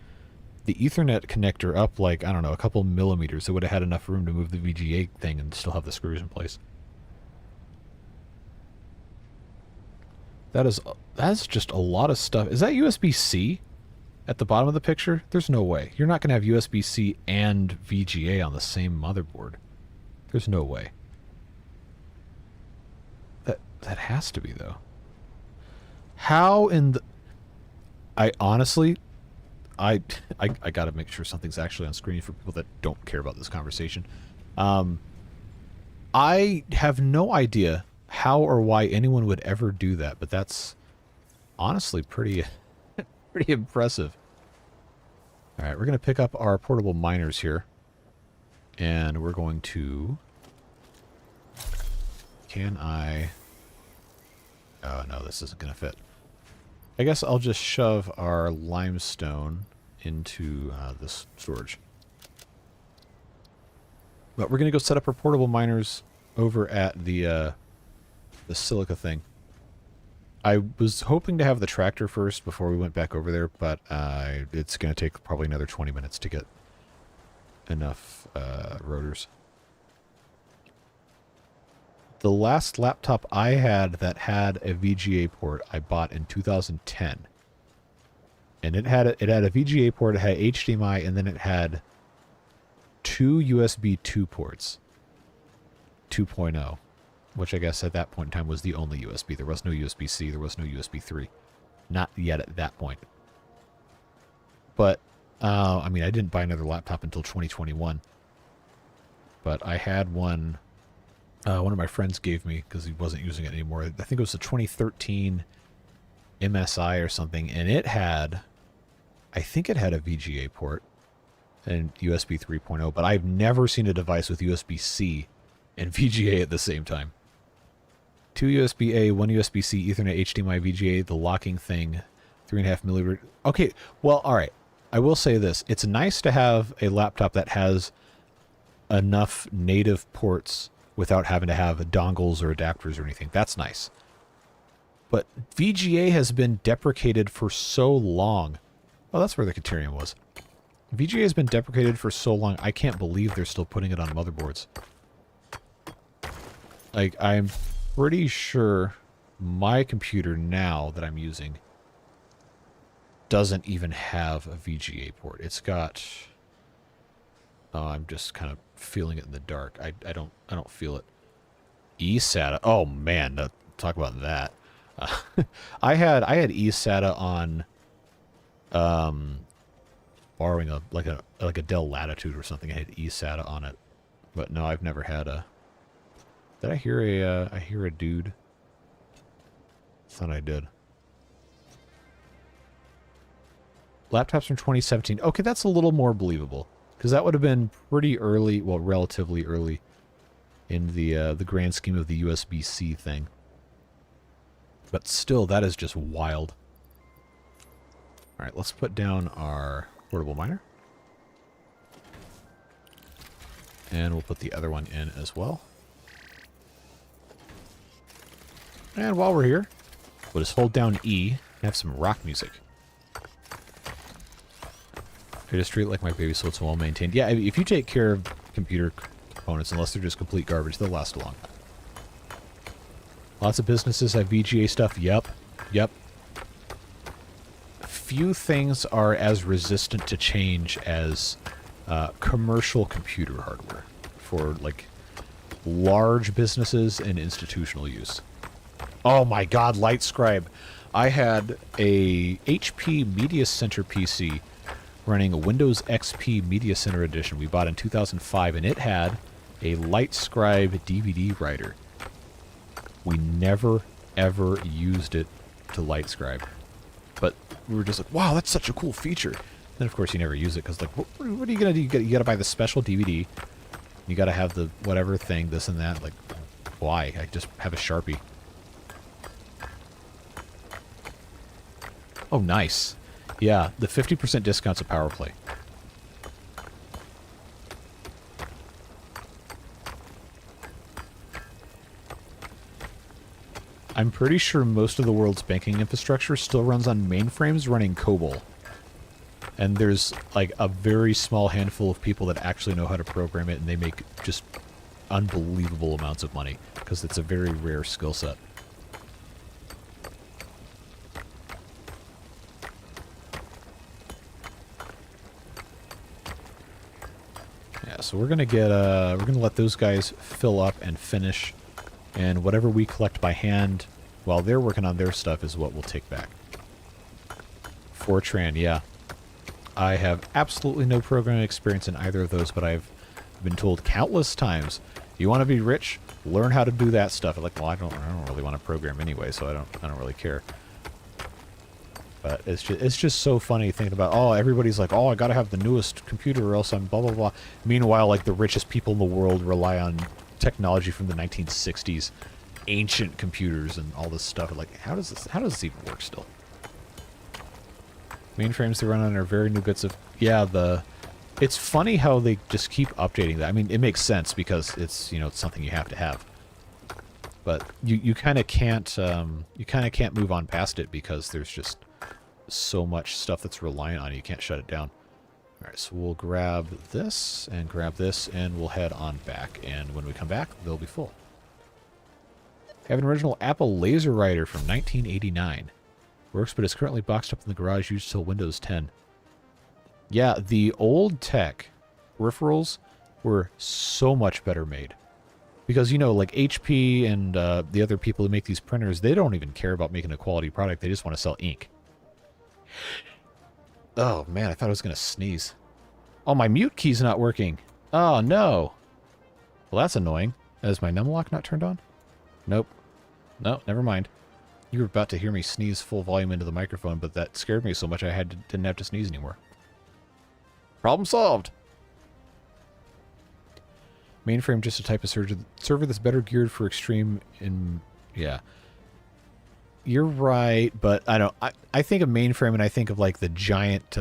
the Ethernet connector up, like, I don't know, a couple millimeters, it would have had enough room to move the VGA thing and still have the screws in place. That's just a lot of stuff. Is that USB-C at the bottom of the picture? There's no way. You're not going to have USB-C and VGA on the same motherboard. There's no way. That has to be, though. How in the... I honestly... I got to make sure something's actually on screen for people that don't care about this conversation. I have no idea how or why anyone would ever do that, but that's honestly pretty pretty impressive. All right, we're going to pick up our portable miners here, and we're going to... Can I... Oh, no, this isn't going to fit. I guess I'll just shove our limestone into this storage. But we're going to go set up our portable miners over at the silica thing. I was hoping to have the tractor first before we went back over there, but it's going to take probably another 20 minutes to get enough rotors. The last laptop I had that had a VGA port I bought in 2010. And it had a VGA port, it had HDMI, and then it had 2 USB 2 ports. 2.0. Which I guess at that point in time was the only USB. There was no USB-C, there was no USB 3. Not yet at that point. But, I mean, I didn't buy another laptop until 2021. But I had one... one of my friends gave me because he wasn't using it anymore. I think it was a 2013 MSI or something, and it had, I think it had a VGA port and USB 3.0, but I've never seen a device with USB-C and VGA at the same time. 2 USB-A, 1 USB-C, Ethernet, HDMI, VGA, the locking thing, 3.5 millimeter. Okay, well, all right. I will say this. It's nice to have a laptop that has enough native ports without having to have dongles or adapters or anything. That's nice. But VGA has been deprecated for so long. Oh, that's where the Caterium was. VGA has been deprecated for so long, I can't believe they're still putting it on motherboards. Like, I'm pretty sure my computer now that I'm using doesn't even have a VGA port. It's got... Oh, I'm just kind of feeling it in the dark. I don't feel it. eSATA. Oh man, talk about that. I had eSATA on borrowing a Dell Latitude or something. I had eSATA on it. But no, I've never had a... Did I hear a dude? Thought I did. Laptops from 2017. Okay, that's a little more believable. Because that would have been pretty early, well, relatively early in the grand scheme of the USB-C thing. But still, that is just wild. All right, let's put down our portable miner. And we'll put the other one in as well. And while we're here, we'll just hold down E and have some rock music. I just treat it like my baby so it's well maintained. Yeah, if you take care of computer components, unless they're just complete garbage, they'll last long. Lots of businesses have VGA stuff. Yep. Few things are as resistant to change as commercial computer hardware for, like, large businesses and institutional use. Oh my god, LightScribe. I had a HP Media Center PC running a Windows XP Media Center Edition we bought in 2005, and it had a LightScribe DVD writer. We never, ever used it to LightScribe. But we were just like, wow, that's such a cool feature. Then, of course, you never use it, because, like, what are you going to do? You got to buy the special DVD. You got to have the whatever thing, this and that. Like, why? I just have a Sharpie. Oh, nice. Yeah, the 50% discount's a power play. I'm pretty sure most of the world's banking infrastructure still runs on mainframes running COBOL. And there's like a very small handful of people that actually know how to program it, and they make just unbelievable amounts of money because it's a very rare skill set. Yeah, so we're gonna let those guys fill up and finish, and whatever we collect by hand while they're working on their stuff is what we'll take back. Fortran, yeah. I have absolutely no programming experience in either of those, but I've been told countless times, you want to be rich, learn how to do that stuff. I'm like, well, I don't really want to program anyway, so I don't really care. But it's just so funny thinking about, oh, everybody's like, oh, I gotta have the newest computer or else I'm blah blah blah. Meanwhile, like the richest people in the world rely on technology from the 1960s, ancient computers and all this stuff. Like, how does this even work still? Mainframes they run on are very new bits of... Yeah, it's funny how they just keep updating that. I mean, it makes sense because it's, you know, it's something you have to have. But you kind of can't move on past it because there's just so much stuff that's reliant on it. You can't shut it down. All right, so we'll grab this, and we'll head on back. And when we come back, they'll be full. I have an original Apple laser writer from 1989. Works, but is currently boxed up in the garage used till Windows 10. Yeah, the old tech peripherals were so much better made. Because, you know, like HP and the other people who make these printers, they don't even care about making a quality product. They just want to sell ink. Oh, man, I thought I was going to sneeze. Oh, my mute key's not working. Oh, no. Well, that's annoying. Is my numlock not turned on? Nope. No, never mind. You were about to hear me sneeze full volume into the microphone, but that scared me so much I didn't have to sneeze anymore. Problem solved! Mainframe just a type of server that's better geared for extreme yeah. You're right, but I think of mainframe and I think of like the giant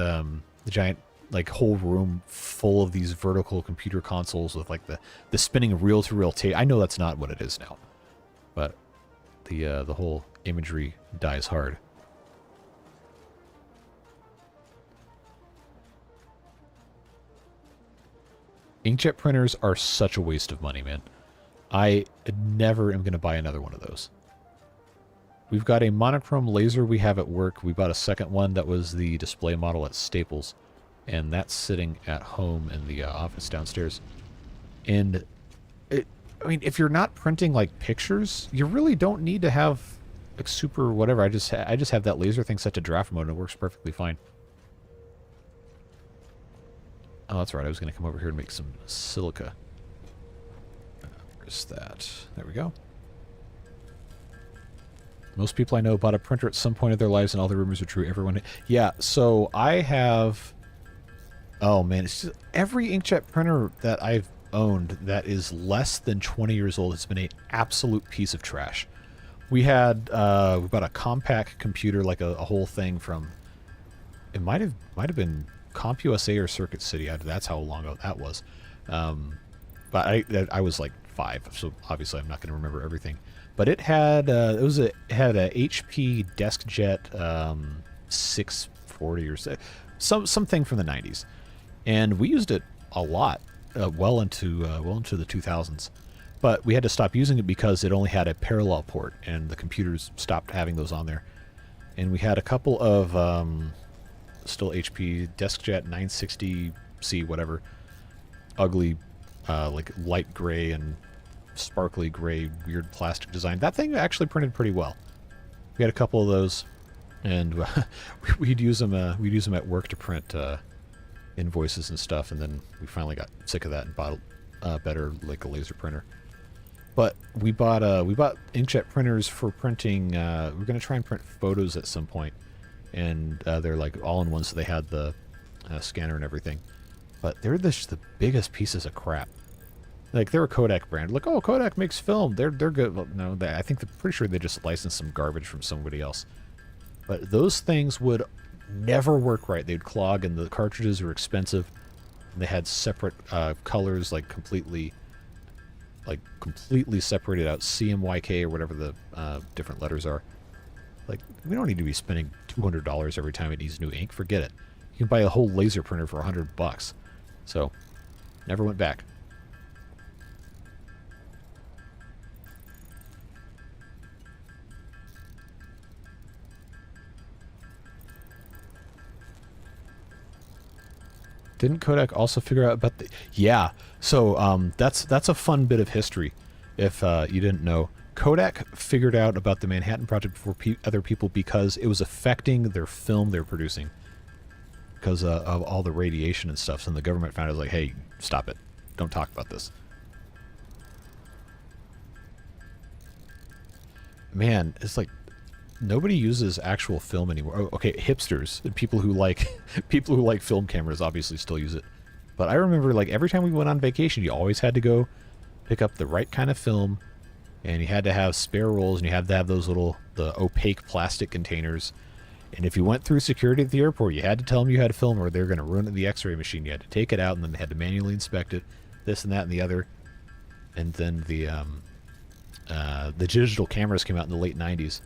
like whole room full of these vertical computer consoles with like the spinning reel-to-reel tape. I know that's not what it is now, but the whole imagery dies hard. Inkjet printers are such a waste of money, man. I never am going to buy another one of those. We've got a monochrome laser we have at work. We bought a second one that was the display model at Staples, and that's sitting at home in the office downstairs. And I mean, if you're not printing like pictures, you really don't need to have like super whatever. I just have that laser thing set to draft mode and it works perfectly fine. Oh, that's right. I was going to come over here and make some silica. Where's that? There we go. Most people I know bought a printer at some point of their lives, and all the rumors are true. Everyone, yeah. So I have. Oh man, it's just every inkjet printer that I've owned that is less than 20 years old has been an absolute piece of trash. We had we bought a compact computer, like a whole thing from. It might have been CompUSA or Circuit City. That's how long ago that was. But I was like 5, so obviously I'm not going to remember everything. But it had a HP DeskJet 640 or something from the 90s, and we used it a lot, well into the 2000s. But we had to stop using it because it only had a parallel port, and the computers stopped having those on there. And we had a couple of still HP DeskJet 960C whatever, ugly, like light gray and sparkly gray weird plastic design. That thing actually printed pretty well. We had a couple of those, and we'd use them at work to print invoices and stuff. And then we finally got sick of that and bought a better, like a laser printer. But we bought inkjet printers for printing. We're gonna try and print photos at some point, and they're like all-in-one, so they had the scanner and everything. But they're just the biggest pieces of crap. Like, they're a Kodak brand. Like, oh, Kodak makes film. They're good. Well, no, I think they're pretty sure they just licensed some garbage from somebody else. But those things would never work right. They'd clog, and the cartridges were expensive. And they had separate colors, like completely, like completely separated out CMYK or whatever the different letters are. Like, we don't need to be spending $200 every time it needs new ink. Forget it. You can buy a whole laser printer for $100. So, never went back. Didn't Kodak also figure out about the... Yeah, so that's a fun bit of history, if you didn't know. Kodak figured out about the Manhattan Project before other people because it was affecting their film they were producing because of all the radiation and stuff. So then the government found it, was like, hey, stop it. Don't talk about this. Man, it's like... Nobody uses actual film anymore. Oh, okay, hipsters and people who like film cameras obviously still use it. But I remember, like, every time we went on vacation, you always had to go pick up the right kind of film, and you had to have spare rolls, and you had to have those the opaque plastic containers. And if you went through security at the airport, you had to tell them you had a film, or they were going to ruin it in the X-ray machine. You had to take it out, and then they had to manually inspect it, this and that and the other. And then the digital cameras came out in the late '90s.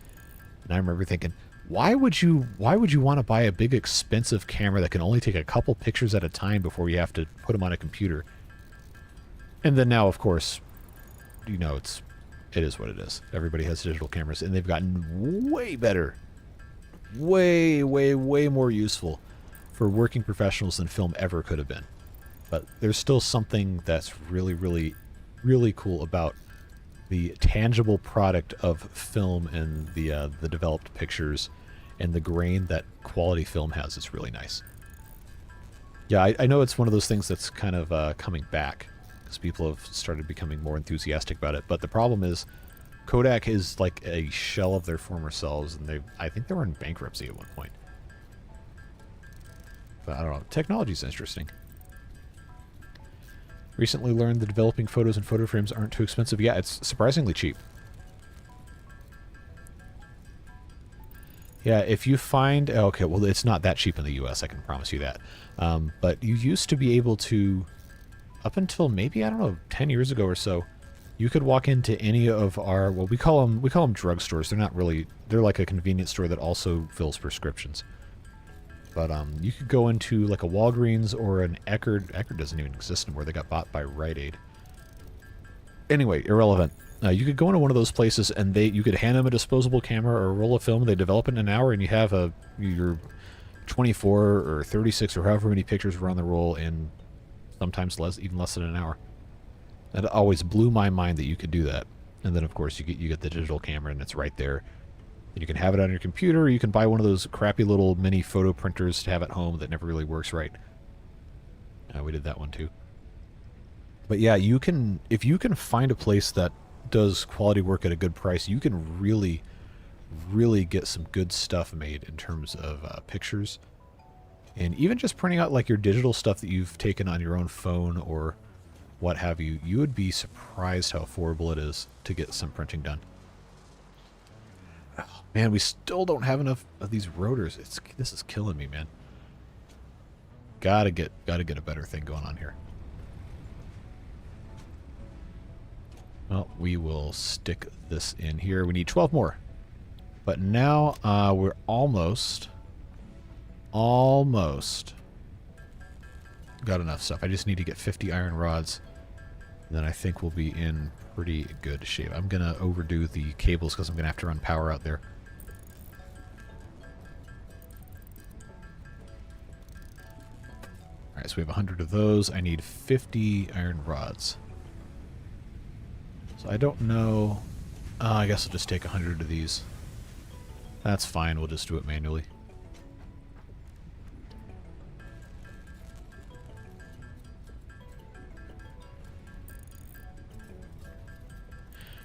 And I remember thinking, why would you want to buy a big expensive camera that can only take a couple pictures at a time before you have to put them on a computer? And then now, of course, you know, it is what it is. Everybody has digital cameras, and they've gotten way better, way more useful for working professionals than film ever could have been. But there's still something that's really cool about the tangible product of film and the developed pictures and the grain that quality film has. It's really nice. Yeah, I know it's one of those things that's kind of coming back because people have started becoming more enthusiastic about it. But the problem is Kodak is like a shell of their former selves, and I think they were in bankruptcy at one point. But I don't know. Technology's interesting. Recently learned that developing photos and photo frames aren't too expensive. Yeah, it's surprisingly cheap. Yeah, if you find... Okay, well, it's not that cheap in the US, I can promise you that. But you used to be able to, up until maybe, I don't know, 10 years ago or so, you could walk into any of our... Well, we call them drugstores. They're not really... They're like a convenience store that also fills prescriptions. But you could go into like a Walgreens or an Eckerd. Eckerd doesn't even exist anymore. They got bought by Rite Aid. Anyway, irrelevant. You could go into one of those places and you could hand them a disposable camera or a roll of film. They develop it in an hour, and you have your 24 or 36 or however many pictures were on the roll in sometimes even less than an hour. That always blew my mind that you could do that. And then of course you get the digital camera, and it's right there. And you can have it on your computer, or you can buy one of those crappy little mini photo printers to have at home that never really works right. We did that one too. But yeah, if you can find a place that does quality work at a good price, you can really get some good stuff made in terms of pictures. And even just printing out like your digital stuff that you've taken on your own phone or what have you, you would be surprised how affordable it is to get some printing done. Oh, man, we still don't have enough of these rotors. This is killing me, man. Gotta get a better thing going on here. Well, we will stick this in here. We need 12 more. But now we're almost got enough stuff. I just need to get 50 iron rods. And then I think we'll be in pretty good shape. I'm going to overdo the cables because I'm going to have to run power out there. Alright, so we have 100 of those. I need 50 iron rods. So I don't know... I guess I'll just take 100 of these. That's fine, we'll just do it manually.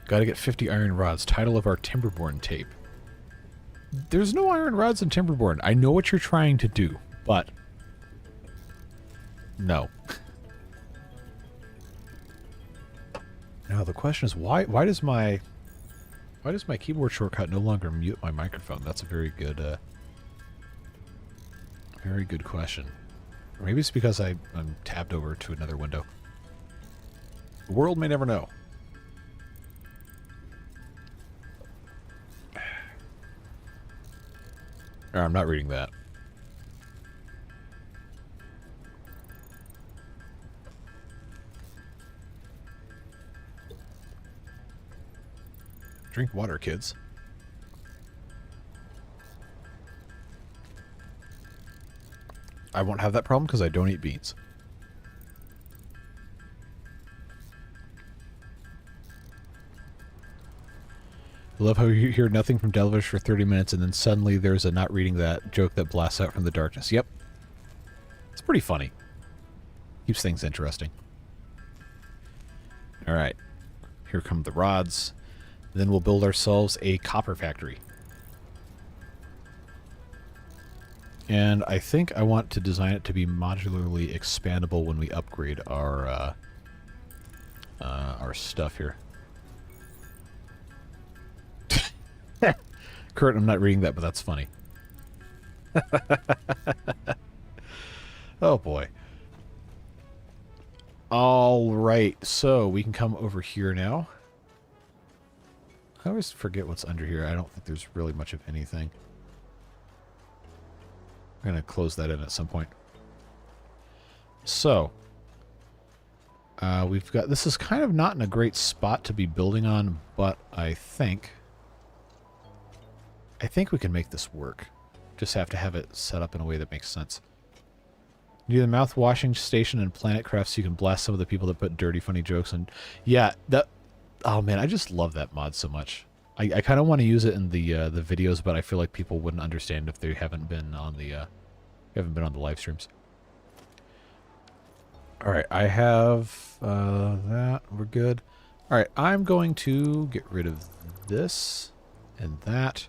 Gotta get 50 iron rods. Title of our Timberborn tape. There's no iron rods in Timberborn. I know what you're trying to do, but... no. Now the question is, why does my keyboard shortcut no longer mute my microphone? That's a very good question. Or maybe it's because I'm tabbed over to another window. The world may never know. Or I'm not reading that. Drink water, kids. I won't have that problem because I don't eat beans. I love how you hear nothing from Devilish for 30 minutes and then suddenly there's a not reading that joke that blasts out from the darkness. Yep. It's pretty funny. Keeps things interesting. Alright. Here come the rods. Then we'll build ourselves a copper factory. And I think I want to design it to be modularly expandable when we upgrade our stuff here. Kurt, I'm not reading that, but that's funny. Oh boy. All right, so we can come over here now. I always forget what's under here. I don't think there's really much of anything. I'm going to close that in at some point. So, we've got... This is kind of not in a great spot to be building on, but I think we can make this work. Just have to have it set up in a way that makes sense. Near the mouth washing station and Planet Craft, so you can blast some of the people that put dirty, funny jokes in. Yeah, that... Oh man, I just love that mod so much. I kind of want to use it in the videos, but I feel like people wouldn't understand if they haven't been on the live streams. All right, I have that. We're good. All right, I'm going to get rid of this and that,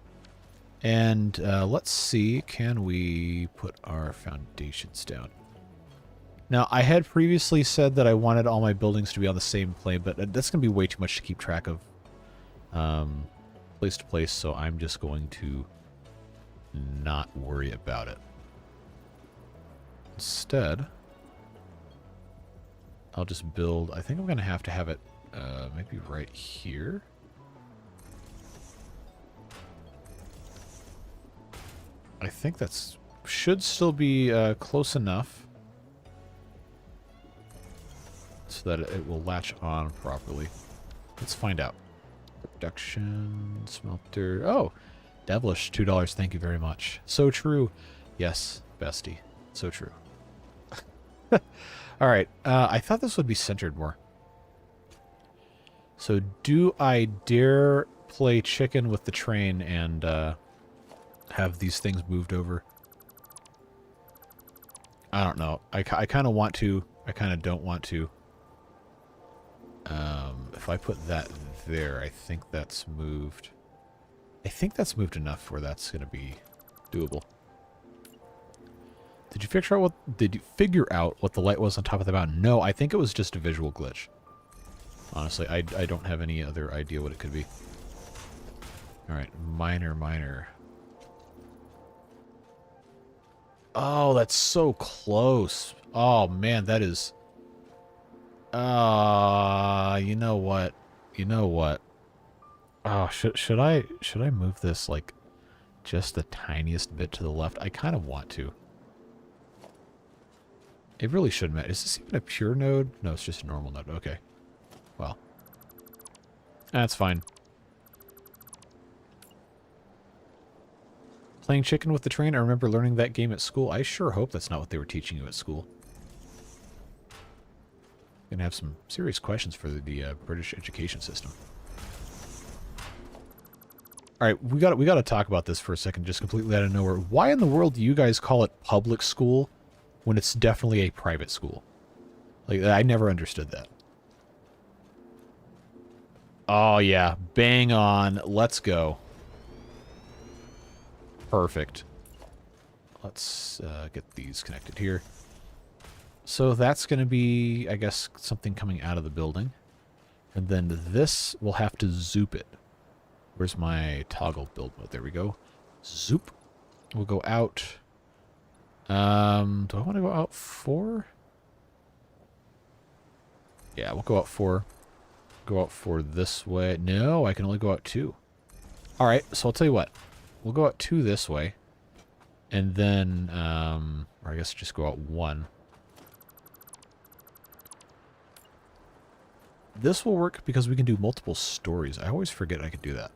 and let's see. Can we put our foundations down? Now, I had previously said that I wanted all my buildings to be on the same plane, but that's going to be way too much to keep track of place to place, so I'm just going to not worry about it. Instead, I'll just build... I think I'm going to have it maybe right here. I think that's... should still be close enough so that it will latch on properly. Let's find out. Production, smelter. Oh, Devilish, $2. Thank you very much. So true. Yes, bestie. So true. All right. I thought this would be centered more. So do I dare play chicken with the train and have these things moved over? I don't know. I kind of want to. I kind of don't want to. If I put that there, I think that's moved. I think that's moved enough where that's going to be doable. Did you figure out what the light was on top of the mountain? No, I think it was just a visual glitch. Honestly, I don't have any other idea what it could be. All right, minor. Oh, that's so close. Oh man, that is. You know what? Oh, should I move this like just the tiniest bit to the left? I kind of want to. It really should matter. Is this even a pure node? No, it's just a normal node. Okay. Well, that's fine. Playing chicken with the train? I remember learning that game at school. I sure hope that's not what they were teaching you at school. Gonna have some serious questions for the British education system. All right, we got to talk about this for a second, just completely out of nowhere. Why in the world do you guys call it public school when it's definitely a private school? Like, I never understood that. Oh yeah, bang on. Let's go. Perfect. Let's get these connected here. So that's going to be, I guess, something coming out of the building. And then this, we'll have to zoop it. Where's my toggle build mode? There we go. Zoop. We'll go out. Do I want to go out 4? Yeah, we'll go out 4. Go out 4 this way. No, I can only go out 2. All right, so I'll tell you what. We'll go out 2 this way. And then, or I guess just go out one. This will work because we can do multiple stories. I always forget I could do that.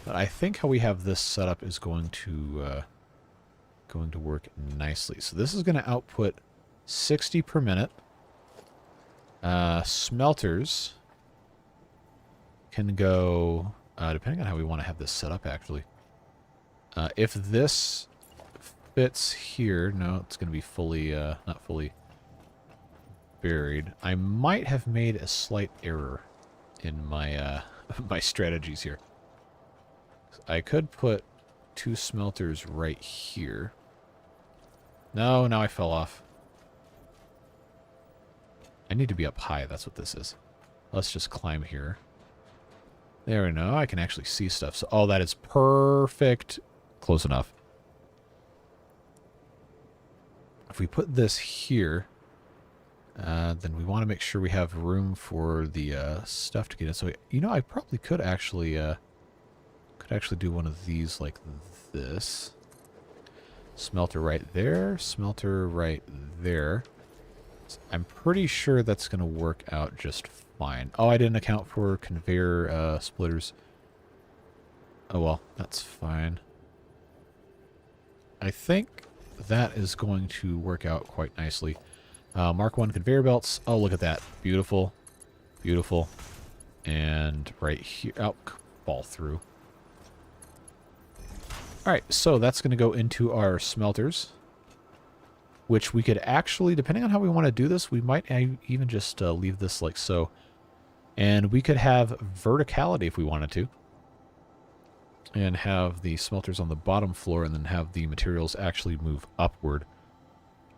But I think how we have this set up is going to work nicely. So this is going to output 60 per minute. Smelters can go, depending on how we want to have this set up, actually. If this fits here, no, it's going to be fully, not fully buried. I might have made a slight error in my my strategies here. I could put 2 smelters right here. No, now I fell off. I need to be up high, that's what this is. Let's just climb here. There we go. I can actually see stuff. So, oh, that is perfect. Close enough. If we put this here, then we want to make sure we have room for the stuff to get in. So, you know, I probably could actually do one of these like this. Smelter right there. Smelter right there. I'm pretty sure that's going to work out just fine. Oh, I didn't account for conveyor splitters. Oh, well, that's fine. I think that is going to work out quite nicely. Mark 1 conveyor belts. Oh, look at that. Beautiful. Beautiful. And right here. Oh, fall through. Alright, so that's going to go into our smelters. Which we could actually, depending on how we want to do this, we might even just leave this like so. And we could have verticality if we wanted to. And have the smelters on the bottom floor and then have the materials actually move upward.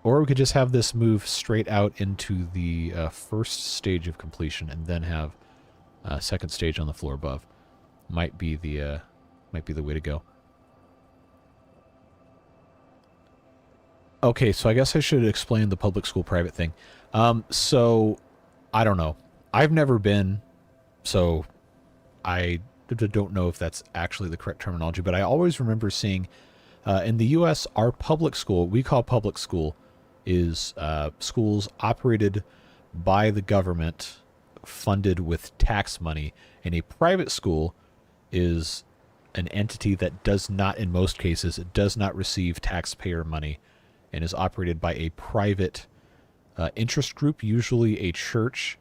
Or we could just have this move straight out into the first stage of completion and then have second stage on the floor above. Might be the way to go. Okay, so I guess I should explain the public school private thing. So, I don't know. I've never been, so I don't know if that's actually the correct terminology, but I always remember seeing, in the U.S., our public school, we call public school, is schools operated by the government, funded with tax money, and a private school is an entity that does not, in most cases, it does not receive taxpayer money, and is operated by a private interest group, usually a church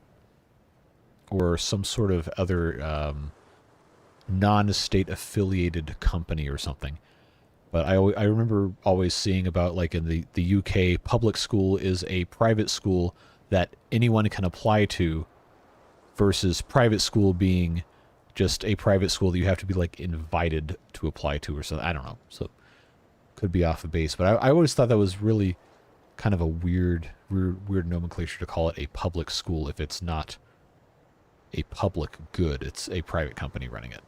or some sort of other non-state affiliated company or something. But I remember always seeing about, like in the UK, public school is a private school that anyone can apply to versus private school being just a private school that you have to be like invited to apply to or something. I don't know. So could be off the base, but I always thought that was really kind of a weird nomenclature to call it a public school if it's not a public good. It's a private company running it.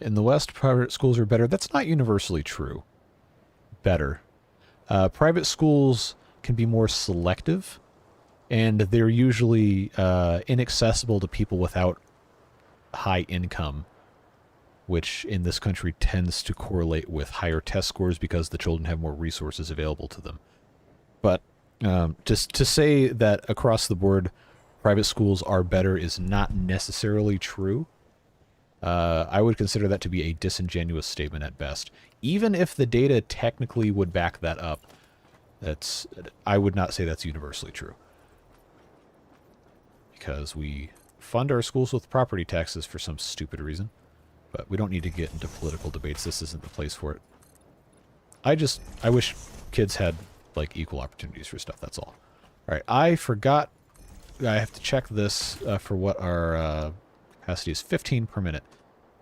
In the West, private schools are better. That's not universally true. Better. Private schools can be more selective, and they're usually inaccessible to people without high income, which in this country tends to correlate with higher test scores because the children have more resources available to them. But just to say that across the board private schools are better is not necessarily true. I would consider that to be a disingenuous statement at best. Even if the data technically would back that up, I would not say that's universally true. Because we fund our schools with property taxes for some stupid reason. But we don't need to get into political debates. This isn't the place for it. I wish kids had, like, equal opportunities for stuff, that's all. Alright, I forgot. I have to check this for what our capacity is. 15 per minute.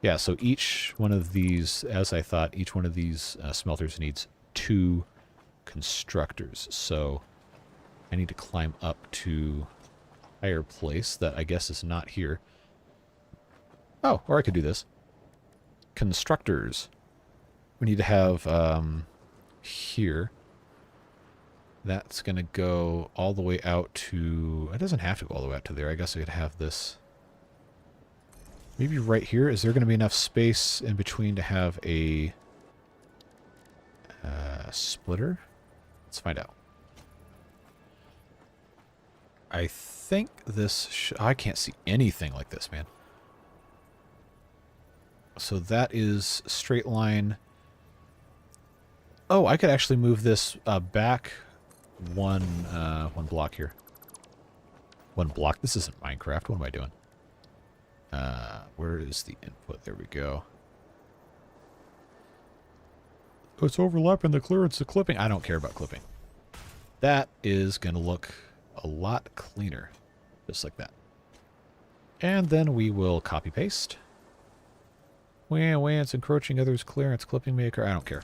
Yeah, so each one of these, as I thought, each one of these smelters needs 2 constructors. So I need to climb up to a higher place that I guess is not here. Oh, or I could do this. Constructors. We need to have here. That's going to go all the way out to... It doesn't have to go all the way out to there. I guess I could have this... Maybe right here. Is there going to be enough space in between to have a splitter? Let's find out. I think this... I can't see anything like this, man. So that is straight line. Oh, I could actually move this back one block here. One block. This isn't Minecraft. What am I doing? Where is the input? There we go. Oh, it's overlapping the clearance, the clipping. I don't care about clipping. That is going to look a lot cleaner. Just like that. And then we will copy paste. Wah, it's encroaching others' clearance, clipping maker. I don't care.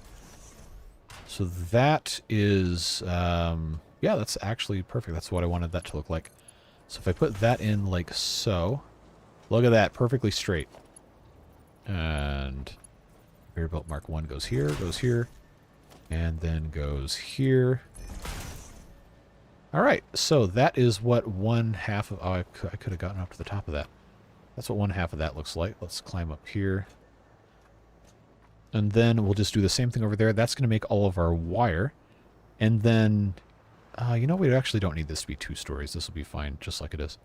So that is, yeah, that's actually perfect. That's what I wanted that to look like. So if I put that in like so, look at that, perfectly straight. And conveyor belt mark 1 goes here, and then goes here. All right, so that is what one half of, oh, I could have gotten up to the top of that. That's what one half of that looks like. Let's climb up here. And then we'll just do the same thing over there. That's going to make all of our wire. And then, you know, we actually don't need this to be 2 stories. This will be fine, just like it is.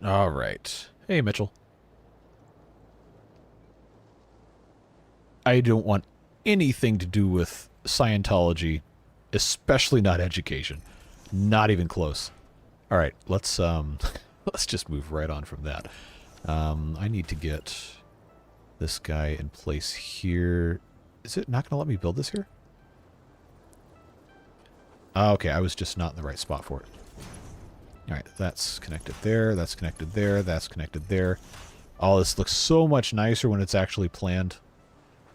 All right. Hey, Mitchell. I don't want anything to do with Scientology, especially not education. Not even close. All right, let's let's just move right on from that. I need to get this guy in place here. Is it not going to let me build this here? Okay, I was just not in the right spot for it. All right, that's connected there, that's connected there, that's connected there. All this looks so much nicer when it's actually planned.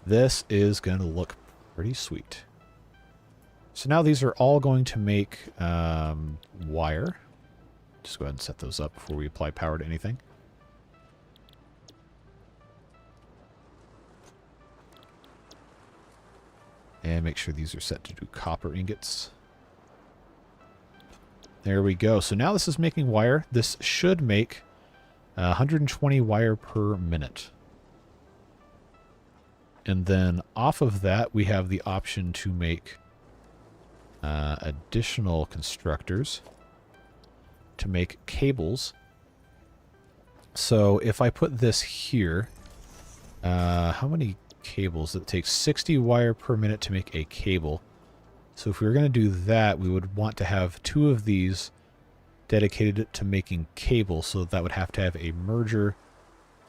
This is going to look pretty sweet. So now these are all going to make wire. Just go ahead and set those up before we apply power to anything. And make sure these are set to do copper ingots. There we go. So now this is making wire. This should make 120 wire per minute. And then off of that, we have the option to make additional constructors to make cables. So if I put this here, how many cables? It takes 60 wire per minute to make a cable. So if we were going to do that, we would want to have 2 of these dedicated to making cables. So that would have to have a merger,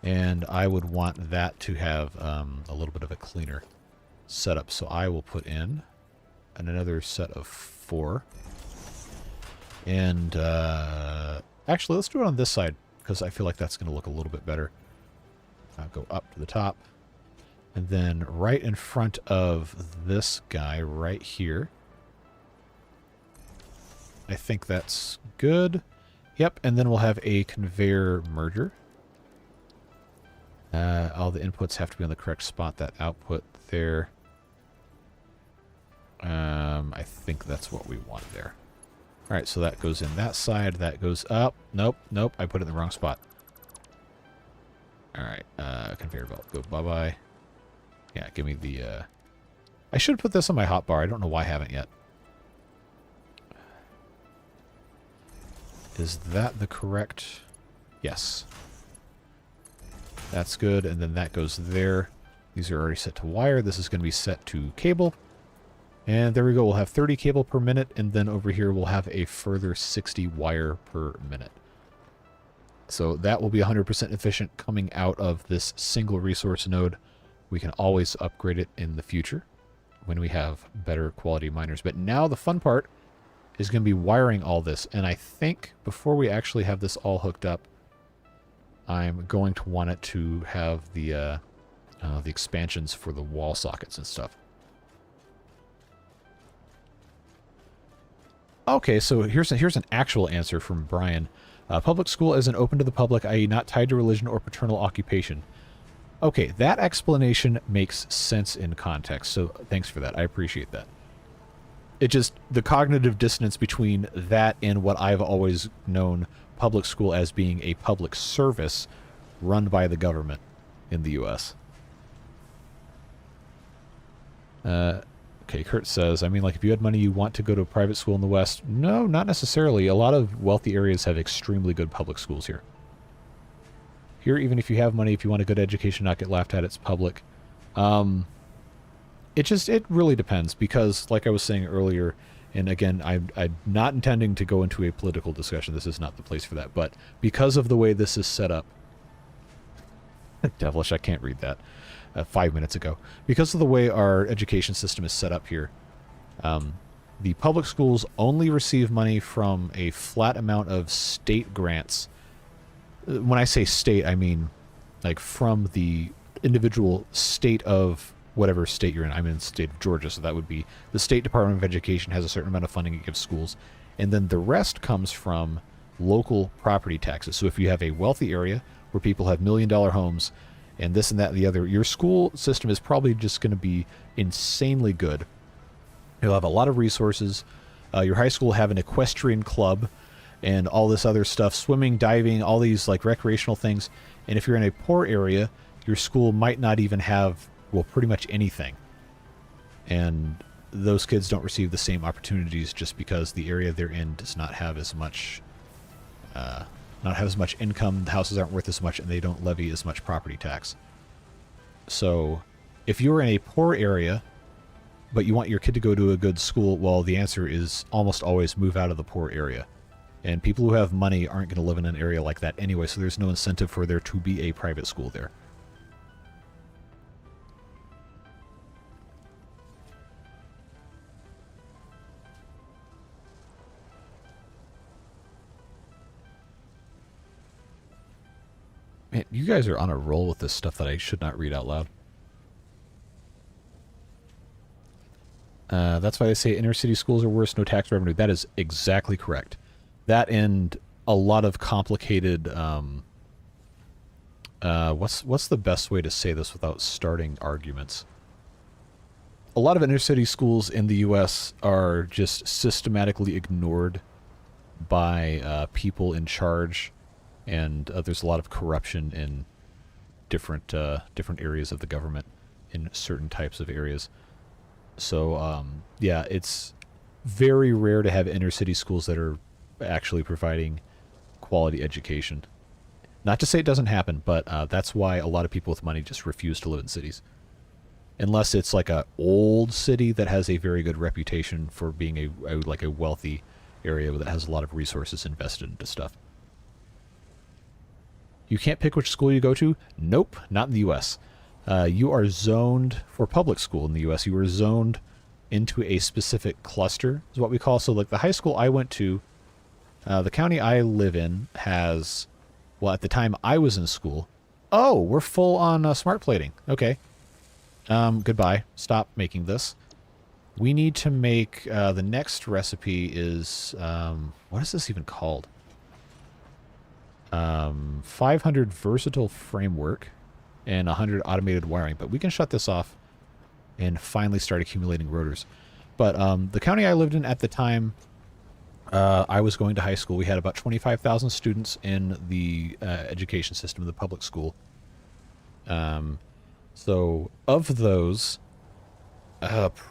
and I would want that to have a little bit of a cleaner setup. So I will put in another set of 4. And actually, let's do it on this side, because I feel like that's going to look a little bit better. I'll go up to the top. And then right in front of this guy right here. I think that's good. Yep, and then we'll have a conveyor merger. All the inputs have to be on the correct spot. That output there. I think that's what we want there. All right, so that goes in that side. That goes up. Nope, nope, I put it in the wrong spot. All right, conveyor belt, go bye-bye. Yeah, give me the... I should put this on my hotbar. I don't know why I haven't yet. Is that the correct... Yes. That's good, and then that goes there. These are already set to wire. This is going to be set to cable. And there we go. We'll have 30 cable per minute, and then over here we'll have a further 60 wire per minute. So that will be 100% efficient coming out of this single resource node. We can always upgrade it in the future when we have better quality miners. But now the fun part is going to be wiring all this. And I think before we actually have this all hooked up, I'm going to want it to have the expansions for the wall sockets and stuff. Okay, so here's an actual answer from Brian. Public school isn't open to the public, i.e. not tied to religion or paternal occupation. Okay, that explanation makes sense in context, so thanks for that. I appreciate that. It just, the cognitive dissonance between that and what I've always known public school as being a public service run by the government in the U.S. Okay, Kurt says, I mean, like, if you had money, you want to go to a private school in the West? No, not necessarily. A lot of wealthy areas have extremely good public schools here. Here, even if you have money, if you want a good education, not get laughed at, it's public. It really depends, because, like I was saying earlier, and again, I'm not intending to go into a political discussion. This is not the place for that. But because of the way this is set up, Devilish, I can't read that. 5 minutes ago. Because of the way our education system is set up here, the public schools only receive money from a flat amount of state grants. When I say state, I mean like from the individual state of whatever state you're in. I'm in the state of Georgia, so that would be the State Department of Education has a certain amount of funding it gives schools. And then the rest comes from local property taxes. So if you have a wealthy area where people have million-dollar homes, and this and that and the other, your school system is probably just going to be insanely good. You'll have a lot of resources. Your high school will have an equestrian club and all this other stuff, swimming, diving, all these like recreational things. And if you're in a poor area, your school might not even have, well, pretty much anything. And those kids don't receive the same opportunities just because the area they're in does not have as much income, the houses aren't worth as much, and they don't levy as much property tax. So if you're in a poor area, but you want your kid to go to a good school, well, the answer is almost always move out of the poor area. And people who have money aren't going to live in an area like that anyway, so there's no incentive for there to be a private school there. Man, you guys are on a roll with this stuff that I should not read out loud. That's why they say inner city schools are worse, no tax revenue. That is exactly correct. That and a lot of complicated... what's the best way to say this without starting arguments? A lot of inner city schools in the U.S. are just systematically ignored by people in charge. And there's a lot of corruption in different areas of the government, in certain types of areas. So, yeah, it's very rare to have inner city schools that are actually providing quality education. Not to say it doesn't happen, but that's why a lot of people with money just refuse to live in cities. Unless it's like a old city that has a very good reputation for being a wealthy area that has a lot of resources invested into stuff. You can't pick which school you go to? Nope, not in the U.S. You are zoned for public school in the U.S. You are zoned into a specific cluster, is what we call. So, like the high school I went to, the county I live in has, well, at the time I was in school, oh, we're full on smart plating. Okay. Goodbye. Stop making this. We need to make, the next recipe is, what is this even called? 500 versatile framework and 100 automated wiring, but we can shut this off and finally start accumulating rotors. But the county I lived in at the time I was going to high school, we had about 25,000 students in the education system, the public school. So of those,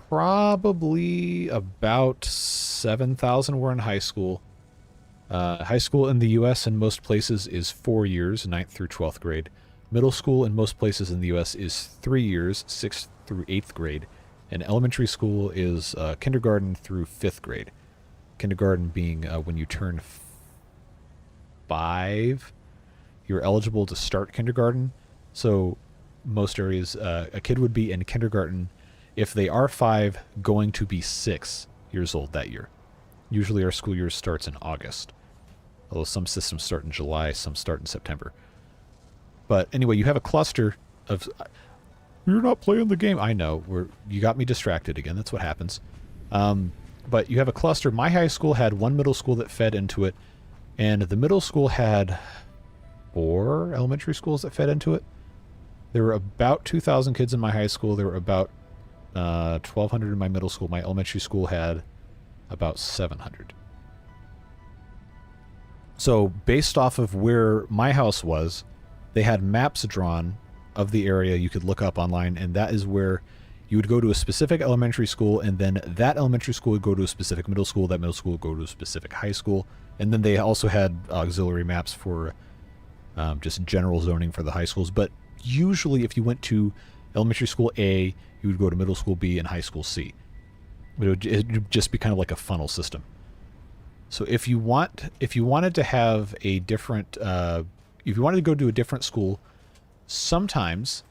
probably about 7,000 were in high school. High school in the U.S. in most places is 4 years, 9th through 12th grade. Middle school in most places in the U.S. is 3 years, 6th through 8th grade. And elementary school is kindergarten through 5th grade. Kindergarten being when you turn 5, you're eligible to start kindergarten. So most areas, a kid would be in kindergarten if they are 5, going to be 6 years old that year. Usually our school year starts in August. Although some systems start in July, some start in September. But anyway, you have a cluster of... You're not playing the game. I know. You got me distracted again. That's what happens. But you have a cluster. My high school had one middle school that fed into it. And the middle school had 4 elementary schools that fed into it. There were about 2,000 kids in my high school. There were about 1,200 in my middle school. My elementary school had about 700. So based off of where my house was, they had maps drawn of the area you could look up online, and that is where you would go to a specific elementary school, and then that elementary school would go to a specific middle school, that middle school would go to a specific high school, and then they also had auxiliary maps for just general zoning for the high schools. But usually if you went to elementary school A, you would go to middle school B and high school C. It would just be kind of like a funnel system. So if you wanted to have a different, if you wanted to go to a different school, sometimes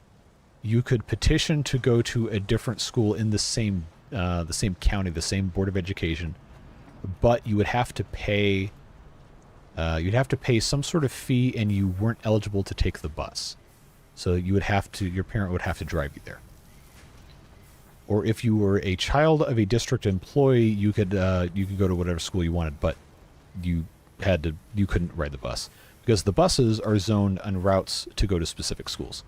you could petition to go to a different school in the same county, the same Board of Education, but you would have to pay. You'd have to pay some sort of fee, and you weren't eligible to take the bus. So you would have to. Your parent would have to drive you there. Or if you were a child of a district employee, you could go to whatever school you wanted, but you couldn't ride the bus because the buses are zoned on routes to go to specific schools.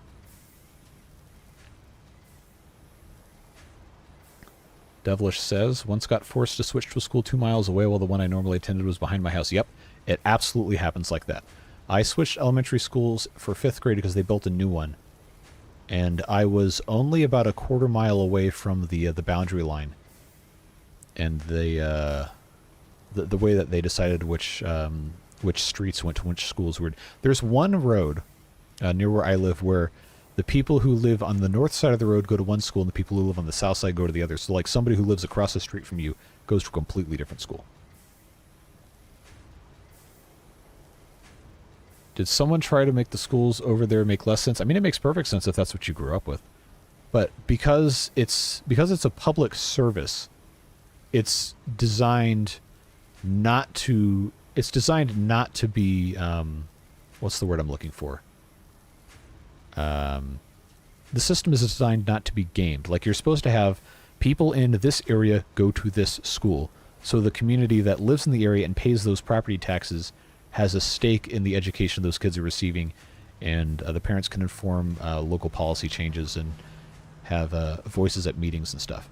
Devilish says, once got forced to switch to a school 2 miles away while the one I normally attended was behind my house. Yep, it absolutely happens like that. I switched elementary schools for 5th grade because they built a new one. And I was only about a quarter mile away from the boundary line. And the way that they decided which streets went to which schools were. There's one road near where I live where the people who live on the north side of the road go to one school, and the people who live on the south side go to the other. So like somebody who lives across the street from you goes to a completely different school. Did someone try to make the schools over there make less sense? I mean, it makes perfect sense if that's what you grew up with. But because it's a public service, it's designed not to be what's the word I'm looking for? The system is designed not to be gamed. Like, you're supposed to have people in this area go to this school, so the community that lives in the area and pays those property taxes has a stake in the education those kids are receiving, and the parents can inform local policy changes and have voices at meetings and stuff.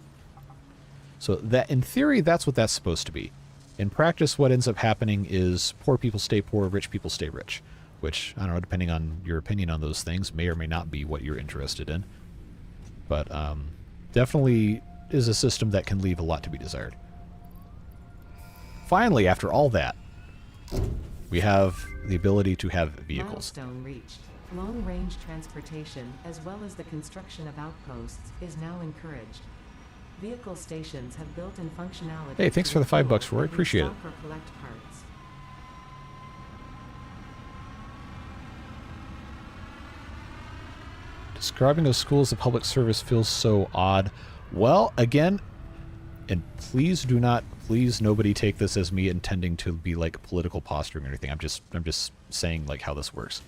So that, in theory, that's what that's supposed to be. In practice, what ends up happening is poor people stay poor, rich people stay rich, which, I don't know, depending on your opinion on those things, may or may not be what you're interested in. But definitely is a system that can leave a lot to be desired. Finally, after all that, we have the ability to have vehicles. Milestone reached. Long-range transportation, as well as the construction of outposts, is now encouraged. Vehicle stations have built-in functionality. Hey, thanks for the $5, Roy. Appreciate it. Collect parts. Describing a school as a public service feels so odd. Well, again, and please nobody take this as me intending to be like political posturing or anything. I'm just saying like how this works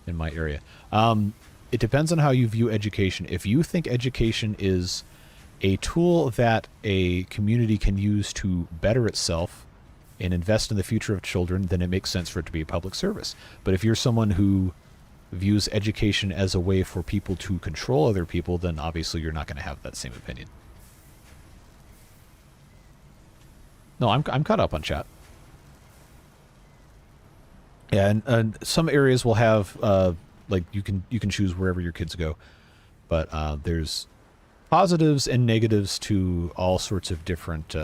in my area. It depends on how you view education. If you think education is a tool that a community can use to better itself and invest in the future of children, then it makes sense for it to be a public service. But if you're someone who views education as a way for people to control other people, then obviously you're not going to have that same opinion. No, I'm caught up on chat. Yeah, and some areas will have like you can choose wherever your kids go, but there's positives and negatives to all sorts of different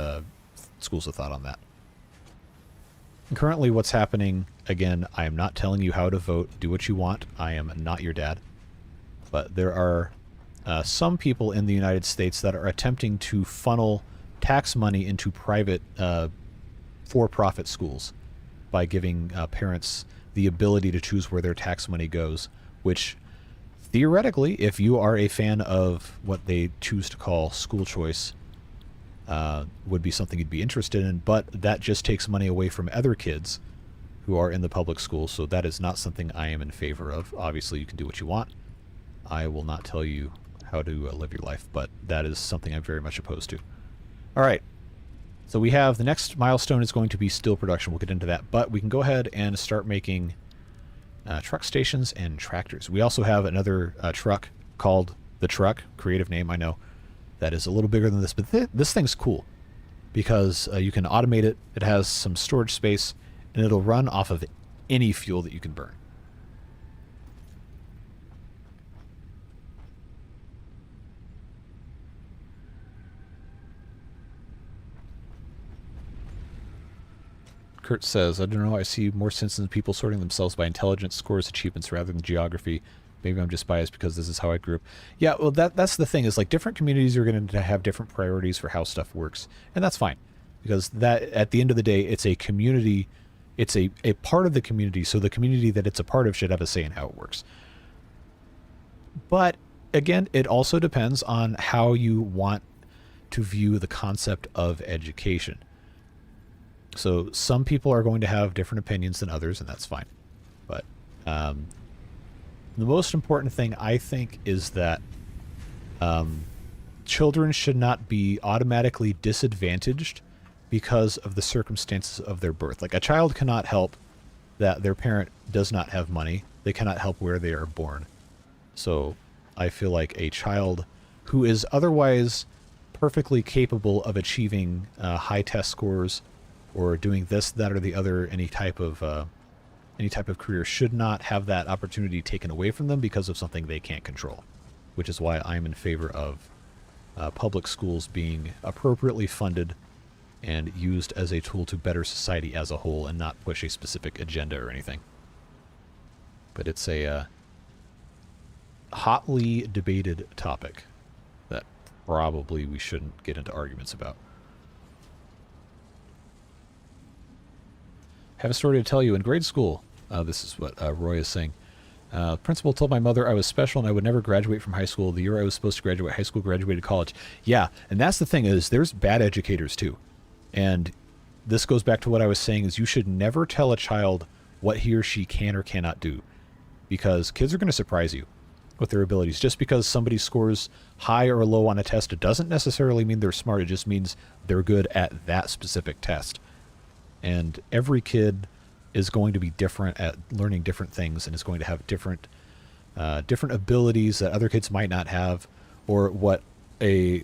schools of thought on that. And currently, what's happening, again, I am not telling you how to vote. Do what you want. I am not your dad. But there are some people in the United States that are attempting to funnel tax money into private for-profit schools by giving parents the ability to choose where their tax money goes, which theoretically, if you are a fan of what they choose to call school choice, would be something you'd be interested in, but that just takes money away from other kids who are in the public school, so that is not something I am in favor of. Obviously, you can do what you want. I will not tell you how to live your life, but that is something I'm very much opposed to. All right, so we have the next milestone is going to be steel production. We'll get into that, but we can go ahead and start making Truck stations and tractors. We also have another truck called the Truck, creative name, I know, that is a little bigger than this, but this thing's cool because you can automate it. It has some storage space, and it'll run off of any fuel that you can burn. Kurt says, I don't know, I see more sense in people sorting themselves by intelligence, scores, achievements, rather than geography. Maybe I'm just biased because this is how I grew up. Yeah, well, that's the thing, is like different communities are going to have different priorities for how stuff works. And that's fine, because that, at the end of the day, it's a community, it's a part of the community, so the community that it's a part of should have a say in how it works. But, again, it also depends on how you want to view the concept of education. So some people are going to have different opinions than others, and that's fine. But the most important thing, I think, is that children should not be automatically disadvantaged because of the circumstances of their birth. Like, a child cannot help that their parent does not have money. They cannot help where they are born. So I feel like a child who is otherwise perfectly capable of achieving high test scores or doing this, that, or the other, any type of career, should not have that opportunity taken away from them because of something they can't control. Which is why I'm in favor of public schools being appropriately funded and used as a tool to better society as a whole, and not push a specific agenda or anything. But it's a hotly debated topic that probably we shouldn't get into arguments about. Have a story to tell you. In grade school, this is what Roy is saying. Principal told my mother I was special and I would never graduate from high school. The year I was supposed to graduate high school, graduated college. Yeah, and that's the thing, is there's bad educators too. And this goes back to what I was saying, is you should never tell a child what he or she can or cannot do, because kids are going to surprise you with their abilities. Just because somebody scores high or low on a test, it doesn't necessarily mean they're smart. It just means they're good at that specific test. And every kid is going to be different at learning different things, and is going to have different abilities that other kids might not have, or what a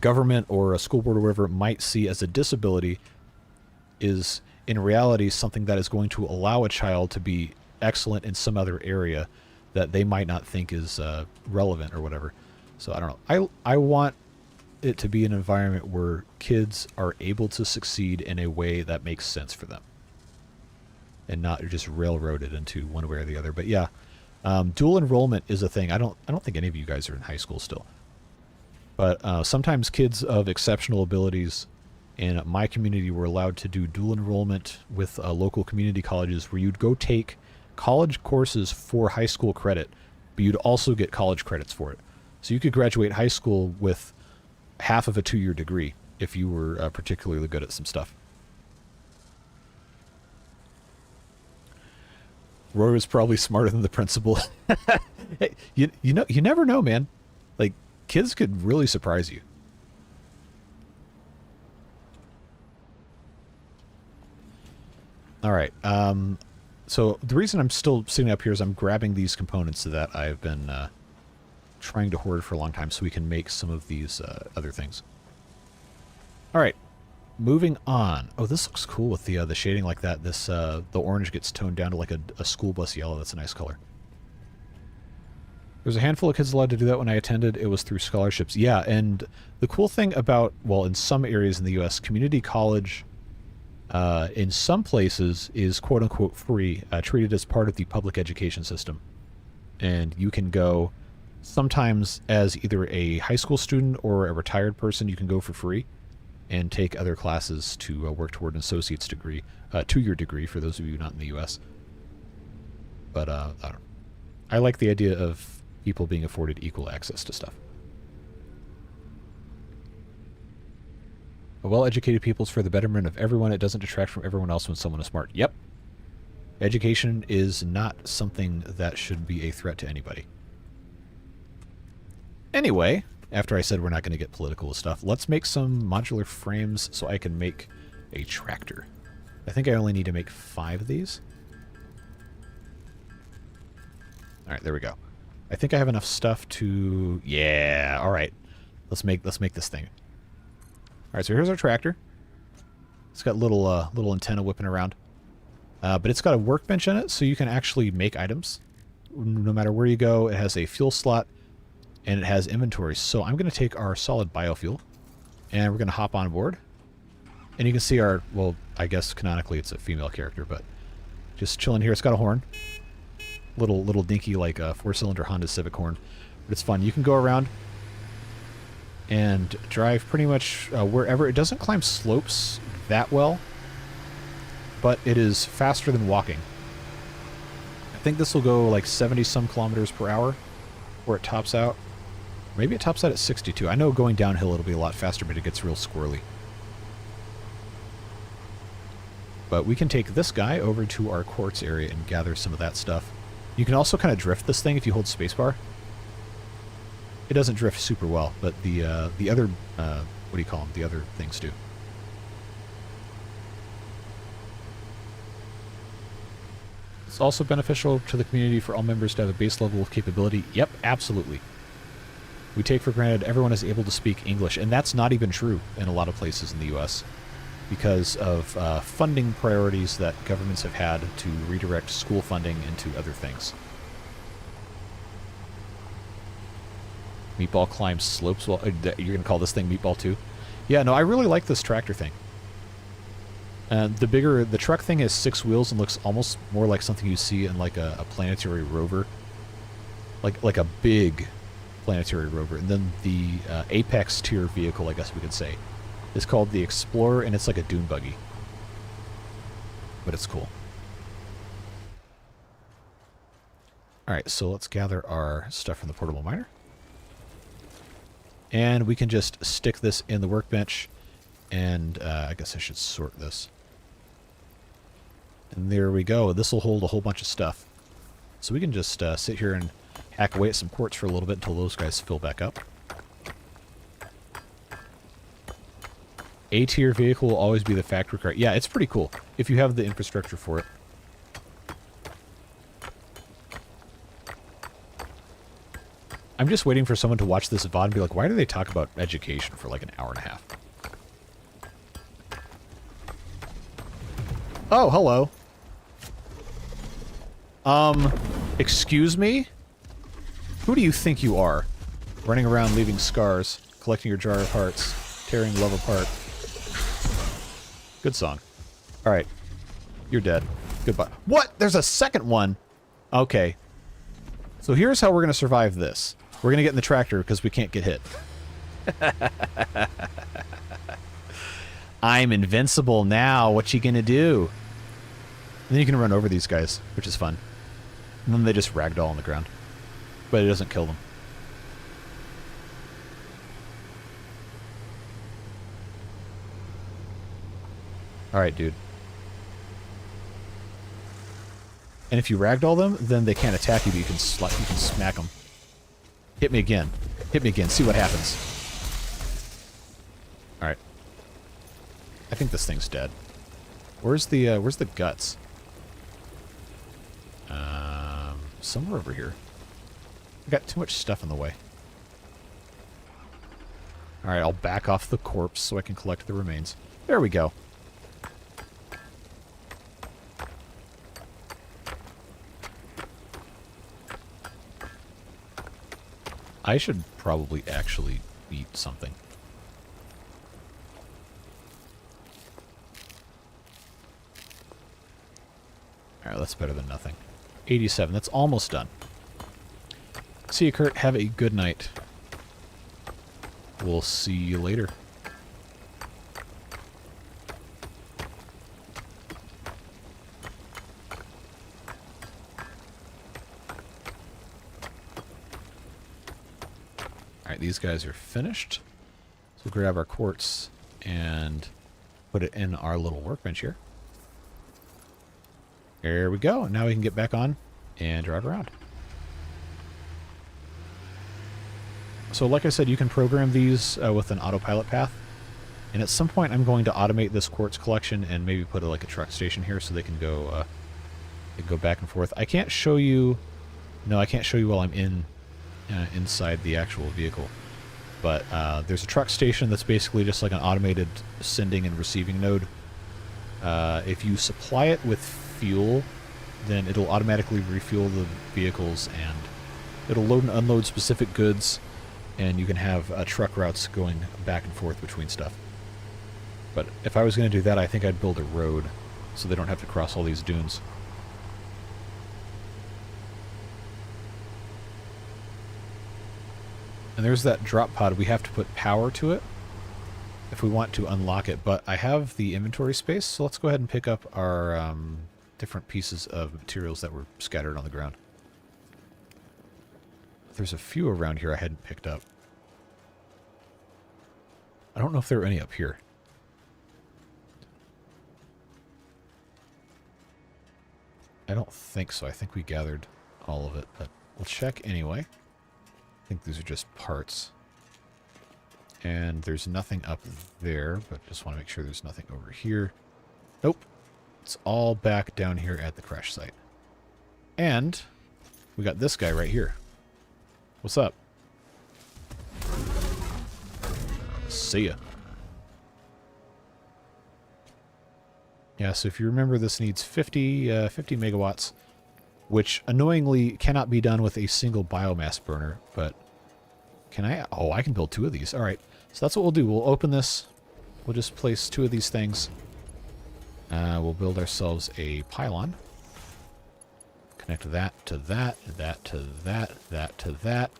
government or a school board or whatever might see as a disability is in reality something that is going to allow a child to be excellent in some other area that they might not think is relevant or whatever. So I don't know. I want it to be an environment where kids are able to succeed in a way that makes sense for them, and not just railroaded into one way or the other. But yeah, dual enrollment is a thing. I don't think any of you guys are in high school still, but sometimes kids of exceptional abilities in my community were allowed to do dual enrollment with local community colleges, where you'd go take college courses for high school credit, but you'd also get college credits for it. So you could graduate high school with half of a 2-year degree if you were particularly good at some stuff. Roy was probably smarter than the principal. Hey, you never know, man. Like, kids could really surprise you. All right. So the reason I'm still sitting up here is I'm grabbing these components that I've been trying to hoard for a long time, so we can make some of these other things. All right, moving on. Oh, this looks cool with the shading like that. This the orange gets toned down to like a school bus yellow. That's a nice color. There's a handful of kids allowed to do that when I attended. It was through scholarships. Yeah, and the cool thing about, well, in some areas in the U.S., community college in some places is quote-unquote free, treated as part of the public education system. And you can go, sometimes as either a high school student or a retired person, you can go for free and take other classes to work toward an associate's degree, 2-year degree for those of you not in the U.S. But I don't know. I like the idea of people being afforded equal access to stuff. A well-educated people is for the betterment of everyone. It doesn't detract from everyone else when someone is smart. Yep. Education is not something that should be a threat to anybody. Anyway, after I said we're not going to get political with stuff, let's make some modular frames so I can make a tractor. I think I only need to make 5 of these. All right, there we go. I think I have enough stuff to... Yeah, all right. Let's make this thing. All right, so here's our tractor. It's got little antenna whipping around. But it's got a workbench in it, so you can actually make items. No matter where you go, it has a fuel slot, and it has inventory. So I'm going to take our solid biofuel, and we're going to hop on board. And you can see our... Well, I guess canonically it's a female character, but just chilling here. It's got a horn. Little dinky, like a 4-cylinder Honda Civic horn. But it's fun. You can go around and drive pretty much wherever. It doesn't climb slopes that well, but it is faster than walking. I think this will go like 70-some kilometers per hour where it tops out. Maybe it tops out at 62. I know going downhill it'll be a lot faster, but it gets real squirrely. But we can take this guy over to our quartz area and gather some of that stuff. You can also kind of drift this thing if you hold spacebar. It doesn't drift super well, but the other, what do you call them? The other things do. It's also beneficial to the community for all members to have a base level of capability. Yep, absolutely. We take for granted everyone is able to speak English, and that's not even true in a lot of places in the U.S. because of funding priorities that governments have had to redirect school funding into other things. Meatball climbs slopes. Well, you're going to call this thing Meatball too? Yeah, no, I really like this tractor thing. The truck thing has 6 wheels and looks almost more like something you see in like a planetary rover. Like a big planetary rover. And then the apex tier vehicle, I guess we could say, is called the Explorer, and it's like a dune buggy. But it's cool. Alright, so let's gather our stuff from the portable miner. And we can just stick this in the workbench, and I guess I should sort this. And there we go. This will hold a whole bunch of stuff. So we can just sit here and hack away at some quartz for a little bit until those guys fill back up. A-tier vehicle will always be the factory car. Yeah, it's pretty cool if you have the infrastructure for it. I'm just waiting for someone to watch this VOD and be like, why do they talk about education for like an hour and a half? Oh, hello. Excuse me? Who do you think you are? Running around leaving scars, collecting your jar of hearts, tearing love apart. Good song. Alright. You're dead. Goodbye. What? There's a second one? Okay. So here's how we're going to survive this. We're going to get in the tractor because we can't get hit. I'm invincible now. What you going to do? And then you can run over these guys, which is fun. And then they just ragdoll on the ground. But it doesn't kill them. Alright, dude. And if you ragdoll them, then they can't attack you, but you can smack them. Hit me again. Hit me again. See what happens. Alright. I think this thing's dead. Where's the guts? Somewhere over here. I got too much stuff in the way. Alright, I'll back off the corpse so I can collect the remains. There we go. I should probably actually eat something. Alright, that's better than nothing. 87, that's almost done. See you, Kurt. Have a good night. We'll see you later. Alright, these guys are finished. So we'll grab our quartz and put it in our little workbench here. There we go. Now we can get back on and drive around. So like I said, you can program these with an autopilot path. And at some point I'm going to automate this quartz collection and maybe put like a truck station here so they can go back and forth. I can't show you No, I can't show you while I'm inside the actual vehicle. But there's a truck station that's basically just like an automated sending and receiving node. If you supply it with fuel, then it'll automatically refuel the vehicles, and it'll load and unload specific goods, and you can have truck routes going back and forth between stuff. But if I was going to do that, I think I'd build a road so they don't have to cross all these dunes. And there's that drop pod. We have to put power to it if we want to unlock it, but I have the inventory space, so let's go ahead and pick up our different pieces of materials that were scattered on the ground. There's a few around here I hadn't picked up. I don't know if there are any up here. I don't think so. I think we gathered all of it, but we'll check anyway. I think these are just parts. And there's nothing up there, but just want to make sure there's nothing over here. Nope. It's all back down here at the crash site. And we got this guy right here. What's up? See ya. Yeah, so if you remember, this needs 50 megawatts, which annoyingly cannot be done with a single biomass burner, but can I? Oh, I can build 2 of these. All right, so that's what we'll do. We'll open this. We'll just place 2 of these things. We'll build ourselves a pylon. Connect that to that, that to that, that to that.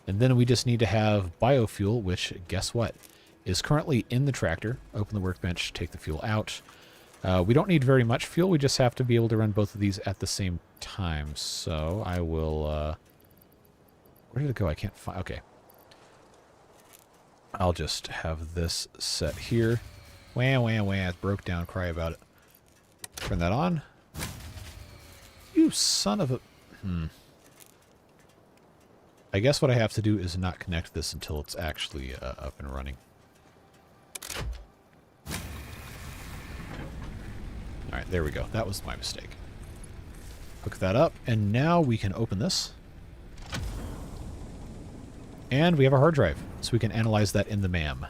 And then we just need to have biofuel, which, guess what, is currently in the tractor. Open the workbench, take the fuel out. We don't need very much fuel. We just have to be able to run both of these at the same time. So I will... where did it go? I can't find... Okay. I'll just have this set here. Wah, wah, wah. It broke down. Cry about it. Turn that on. You son of a... I guess what I have to do is not connect this until it's actually up and running. Alright, there we go. That was my mistake. Hook that up, and now we can open this. And we have a hard drive, so we can analyze that in the MAM.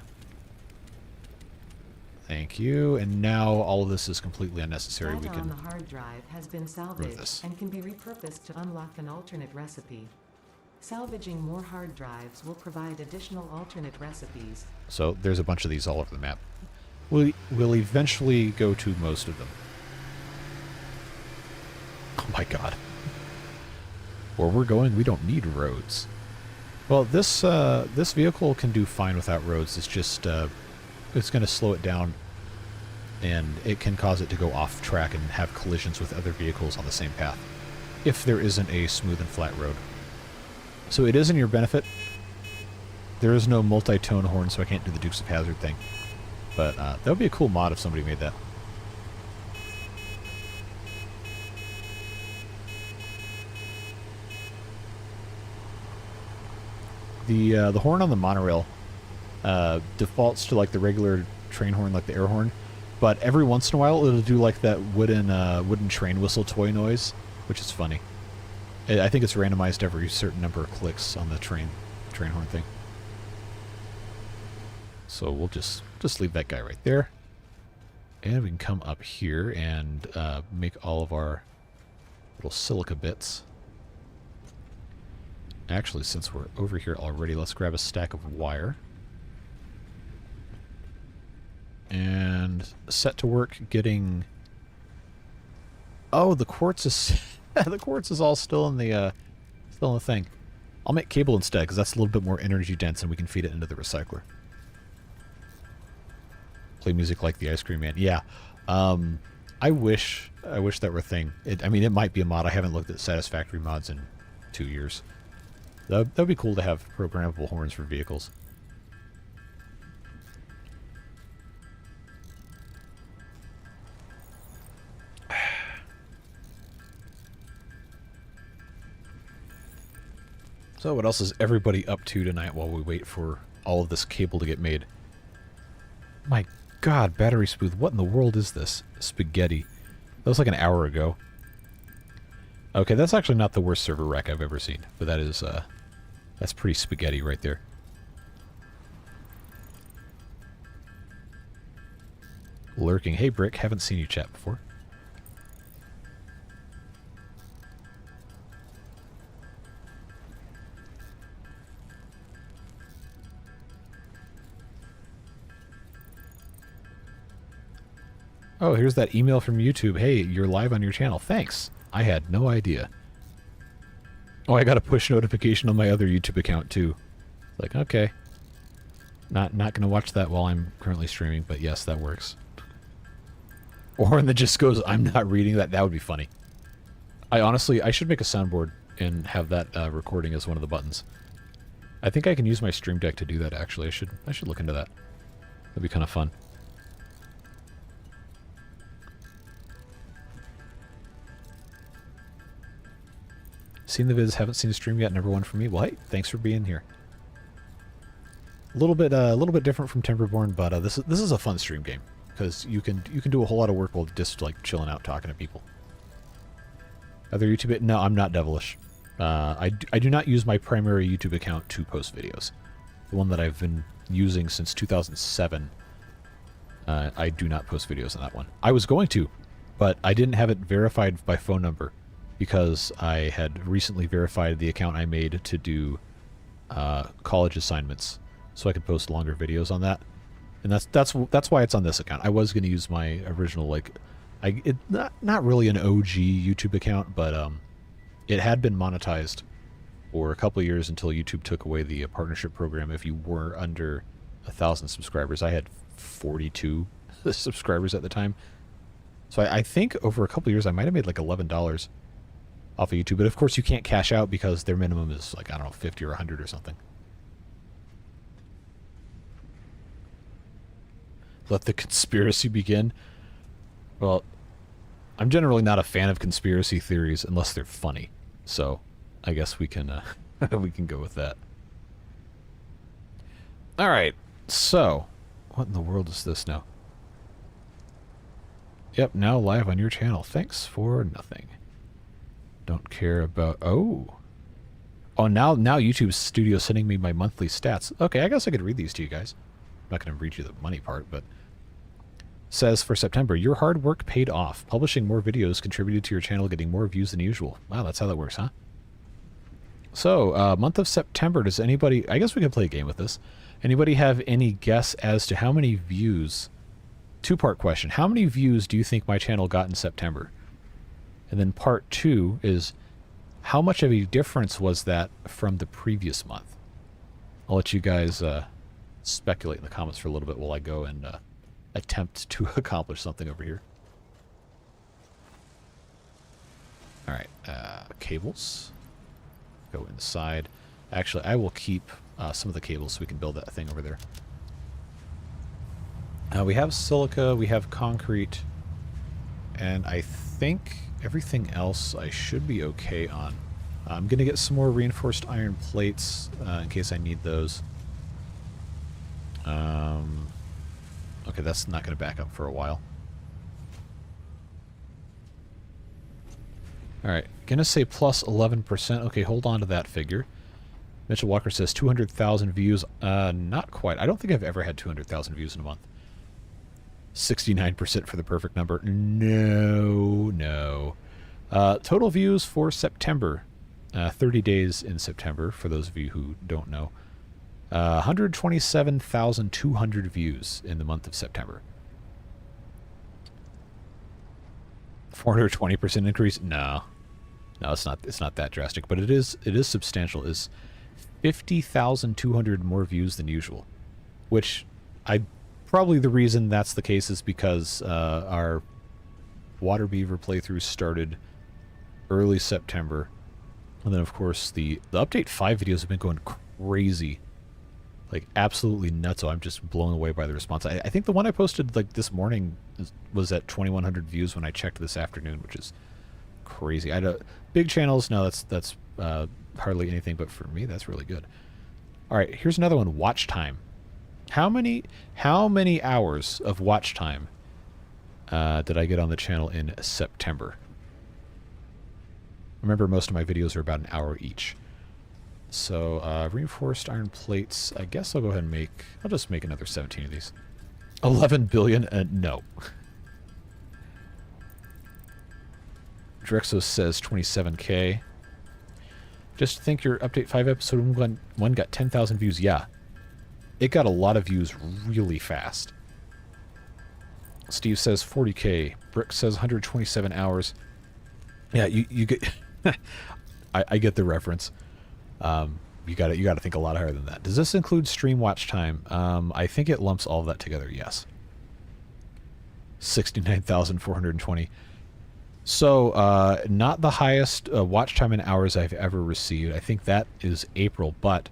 Thank you, and now all of this is completely unnecessary. Data we can on the hard drive has been salvaged and can be repurposed to unlock an alternate recipe. Salvaging more hard drives will provide additional alternate recipes. So there's a bunch of these all over the map. We'll eventually go to most of them. Oh my god. Where we're going, we don't need roads. Well, this vehicle can do fine without roads. It's just it's going to slow it down, and it can cause it to go off track and have collisions with other vehicles on the same path if there isn't a smooth and flat road. So it is in your benefit. There is no multi-tone horn, so I can't do the Dukes of Hazzard thing. But that would be a cool mod if somebody made that. The horn on the monorail defaults to like the regular train horn, like the air horn, but every once in a while it'll do like that wooden train whistle toy noise, which is funny. I think it's randomized every certain number of clicks on the train horn thing. So we'll just leave that guy right there, and we can come up here and make all of our little silica bits. Actually, since we're over here already, let's grab a stack of wire. And set to work getting... Oh, the quartz is... the quartz is all still in the thing. I'll make cable instead, because that's a little bit more energy dense, and we can feed it into the recycler. Play music like the Ice Cream Man. Yeah. I wish that were a thing. I mean, it might be a mod. I haven't looked at Satisfactory mods in 2 years. That would be cool to have programmable horns for vehicles. So what else is everybody up to tonight while we wait for all of this cable to get made? My god, battery smooth. What in the world is this? Spaghetti. That was like an hour ago. Okay, that's actually not the worst server wreck I've ever seen, but that is, that's pretty spaghetti right there. Lurking. Hey, Brick, haven't seen you chat before. Oh, here's that email from YouTube. Hey, you're live on your channel. Thanks. I had no idea. Oh, I got a push notification on my other YouTube account, too. Like, okay. Not gonna watch that while I'm currently streaming, but yes, that works. Or when it just goes, I'm not reading that. That would be funny. I should make a soundboard and have that recording as one of the buttons. I think I can use my Stream Deck to do that, actually. I should look into that. That'd be kind of fun. Seen the vids, haven't seen the stream yet, number one for me. Well, hey, thanks for being here. A little bit different from Timberborn, but this is a fun stream game because you can do a whole lot of work while just like chilling out, talking to people. Other YouTube? No, I'm not Devilish. I do not use my primary YouTube account to post videos. The one that I've been using since 2007. I do not post videos on that one. I was going to, but I didn't have it verified by phone number because I had recently verified the account I made to do college assignments, so I could post longer videos on that. And that's why it's on this account. I was going to use my original, like, not really an OG YouTube account, but it had been monetized for a couple of years until YouTube took away the partnership program if you were under 1,000 subscribers. I had 42 subscribers at the time. So I think over a couple of years I might have made like $11 off of YouTube. But of course you can't cash out because their minimum is like, I don't know, 50 or 100 or something. Let the conspiracy begin. Well, I'm generally not a fan of conspiracy theories unless they're funny. So I guess we can we can go with that. All right. So, what in the world is this now? Yep, now live on your channel. Thanks for nothing. Don't care about... Oh, now YouTube Studio sending me my monthly stats. Okay, I guess I could read these to you guys. I'm not going to read you the money part, but... Says for September, your hard work paid off. Publishing more videos contributed to your channel getting more views than usual. Wow, that's how that works, huh? So, month of September, does anybody... I guess we could play a game with this. Anybody have any guess as to how many views... Two-part question. How many views do you think my channel got in September? And then part two is, how much of a difference was that from the previous month? I'll let you guys speculate in the comments for a little bit while I go and attempt to accomplish something over here. Alright, cables. Go inside. Actually, I will keep some of the cables so we can build that thing over there. We have silica, we have concrete, and I think everything else I should be okay on. I'm going to get some more reinforced iron plates in case I need those. Okay, that's not going to back up for a while. Alright, going to say plus 11%. Okay, hold on to that figure. Mitchell Walker says 200,000 views. Not quite. I don't think I've ever had 200,000 views in a month. 69% for the perfect number. No. Total views for September. 30 days in September, for those of you who don't know. 127,200 views in the month of September. 420% increase? No, it's not that drastic, but it is substantial. It's 50,200 more views than usual, which probably the reason that's the case is because our Water Beaver playthrough started early September, and then of course the update 5 videos have been going crazy, like absolutely nuts. So I'm just blown away by the response. I think the one I posted like this morning was at 2,100 views when I checked this afternoon, which is crazy. Big channels, no, that's hardly anything, but for me that's really good. All right, here's another one. Watch time. How many hours of watch time did I get on the channel in September? Remember, most of my videos are about an hour each. So, reinforced iron plates. I guess I'll go ahead and make... I'll just make another 17 of these. 11 billion? No. Drexo says 27k. Just think your Update 5 episode 1 got 10,000 views. Yeah. It got a lot of views really fast. Steve says 40k. Brick says 127 hours. Yeah, you get... I get the reference. You gotta think a lot higher than that. Does this include stream watch time? I think it lumps all of that together, yes. 69,420. So, not the highest watch time in hours I've ever received. I think that is April, but...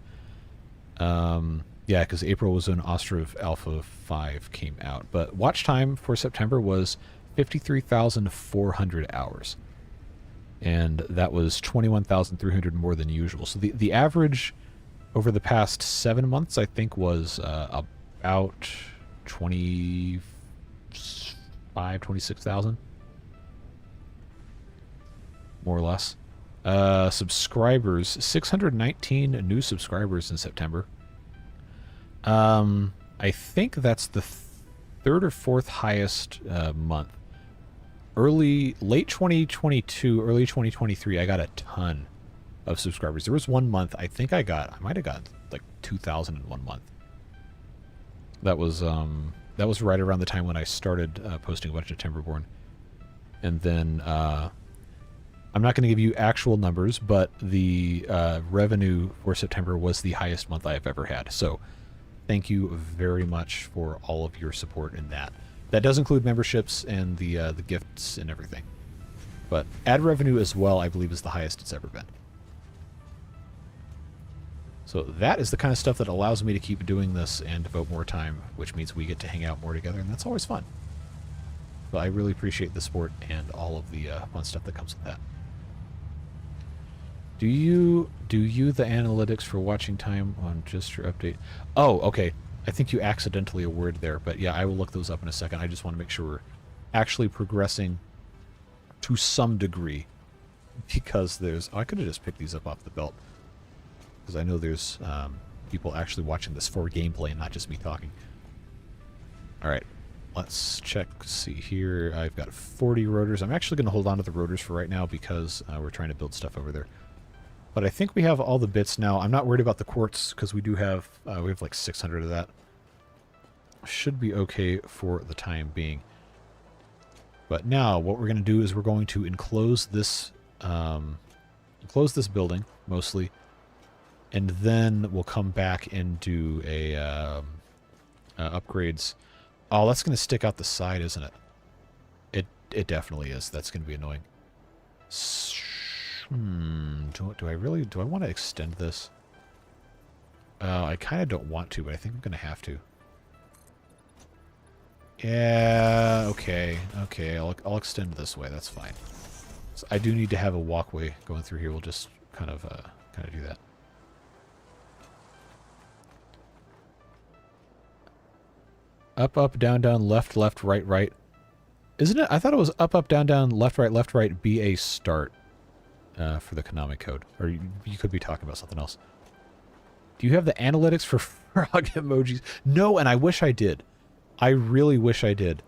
yeah, because April was when Ostrov Alpha 5 came out. But watch time for September was 53,400 hours. And that was 21,300 more than usual. So the average over the past 7 months, I think, was about 26,000. More or less. Subscribers, 619 new subscribers in September. I think that's the third or fourth highest month. Late 2022, early 2023, I got a ton of subscribers. There was 1 month, I might have got like 2,000 in 1 month. That was right around the time when I started posting a bunch of Timberborn. And then, I'm not going to give you actual numbers, but the revenue for September was the highest month I have ever had. So, thank you very much for all of your support in that. That does include memberships and the gifts and everything. But ad revenue as well, I believe, is the highest it's ever been. So that is the kind of stuff that allows me to keep doing this and devote more time, which means we get to hang out more together, and that's always fun. But I really appreciate the support and all of the fun stuff that comes with that. Do you the analytics for watching time on just your update? Oh, okay. I think you accidentally a word there, but yeah, I will look those up in a second. I just want to make sure we're actually progressing to some degree, because there's... Oh, I could have just picked these up off the belt, because I know there's people actually watching this for gameplay and not just me talking. All right, let's check. See here. I've got 40 rotors. I'm actually going to hold on to the rotors for right now because we're trying to build stuff over there. But I think we have all the bits now. I'm not worried about the quartz because we do have we have like 600 of that. Should be okay for the time being. But now what we're going to do is we're going to enclose this building mostly, and then we'll come back and do a upgrades. Oh, that's going to stick out the side, isn't it? It definitely is. That's going to be annoying. Do I want to extend this? I kind of don't want to, but I think I'm going to have to. Yeah, okay. I'll extend this way. That's fine. So I do need to have a walkway going through here. We'll just kind of do that. Up, up, down, down, left, left, right, right. Isn't it? I thought it was up, up, down, down, left, right, be a start. For the Konami code. Or you could be talking about something else. Do you have the analytics for frog emojis? No, and I wish I did. I really wish I did.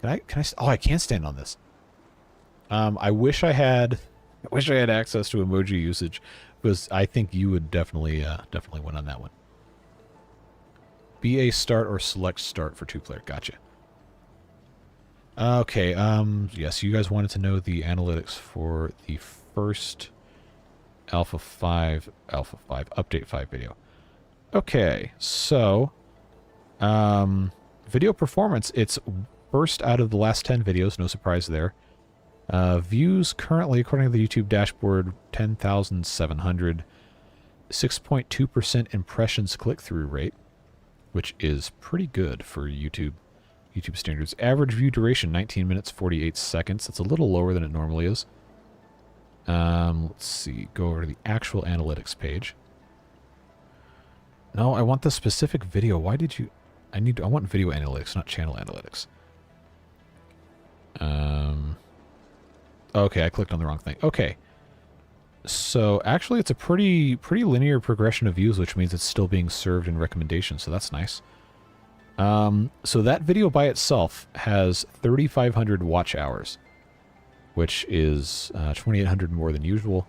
Can I? Oh, I can't stand on this. I wish I had access to emoji usage, because I think you would definitely win on that one. Be a start or select start for 2-player. Gotcha. Okay, yes, you guys wanted to know the analytics for the first Alpha 5 Update 5 video. Okay, so, video performance, it's first out of the last 10 videos, no surprise there. Views currently, according to the YouTube dashboard, 10,700. 6.2% impressions click-through rate, which is pretty good for YouTube standards. Average view duration, 19 minutes, 48 seconds. That's a little lower than it normally is. Let's see. Go over to the actual analytics page. No, I want the specific video. Why did you... I want video analytics, not channel analytics. Okay, I clicked on the wrong thing. Okay. So actually, it's a pretty linear progression of views, which means it's still being served in recommendations. So that's nice. So that video by itself has 3,500 watch hours, which is 2,800 more than usual.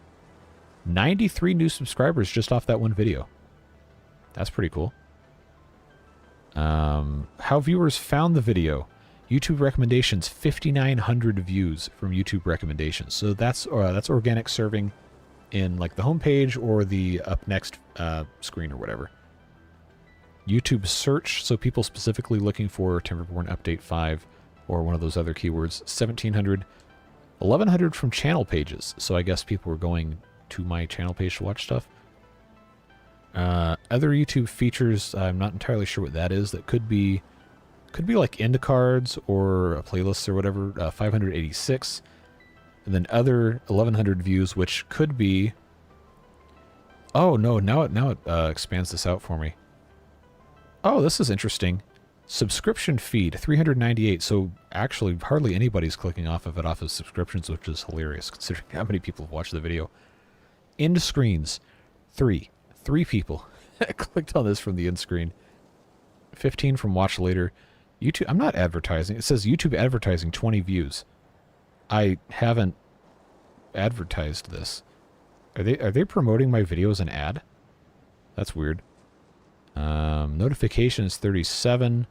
93 new subscribers just off that one video. That's pretty cool. How viewers found the video. YouTube recommendations, 5,900 views from YouTube recommendations. So that's organic serving in like the homepage or the up next screen or whatever. YouTube search, so people specifically looking for Timberborn Update 5 or one of those other keywords, 1,700. 1,100 from channel pages, so I guess people were going to my channel page to watch stuff. Other YouTube features, I'm not entirely sure what that is. That could be like end cards or a playlist or whatever. 586, and then other 1,100 views, which could be. Oh no! Now it expands this out for me. Oh, this is interesting. Subscription feed 398. So actually, hardly anybody's clicking off of subscriptions, which is hilarious considering how many people have watched the video. End screens, 3 people clicked on this from the end screen. 15 from watch later. YouTube. I'm not advertising. It says YouTube advertising 20 views. I haven't advertised this. Are they promoting my video as an ad? That's weird. Notifications 37.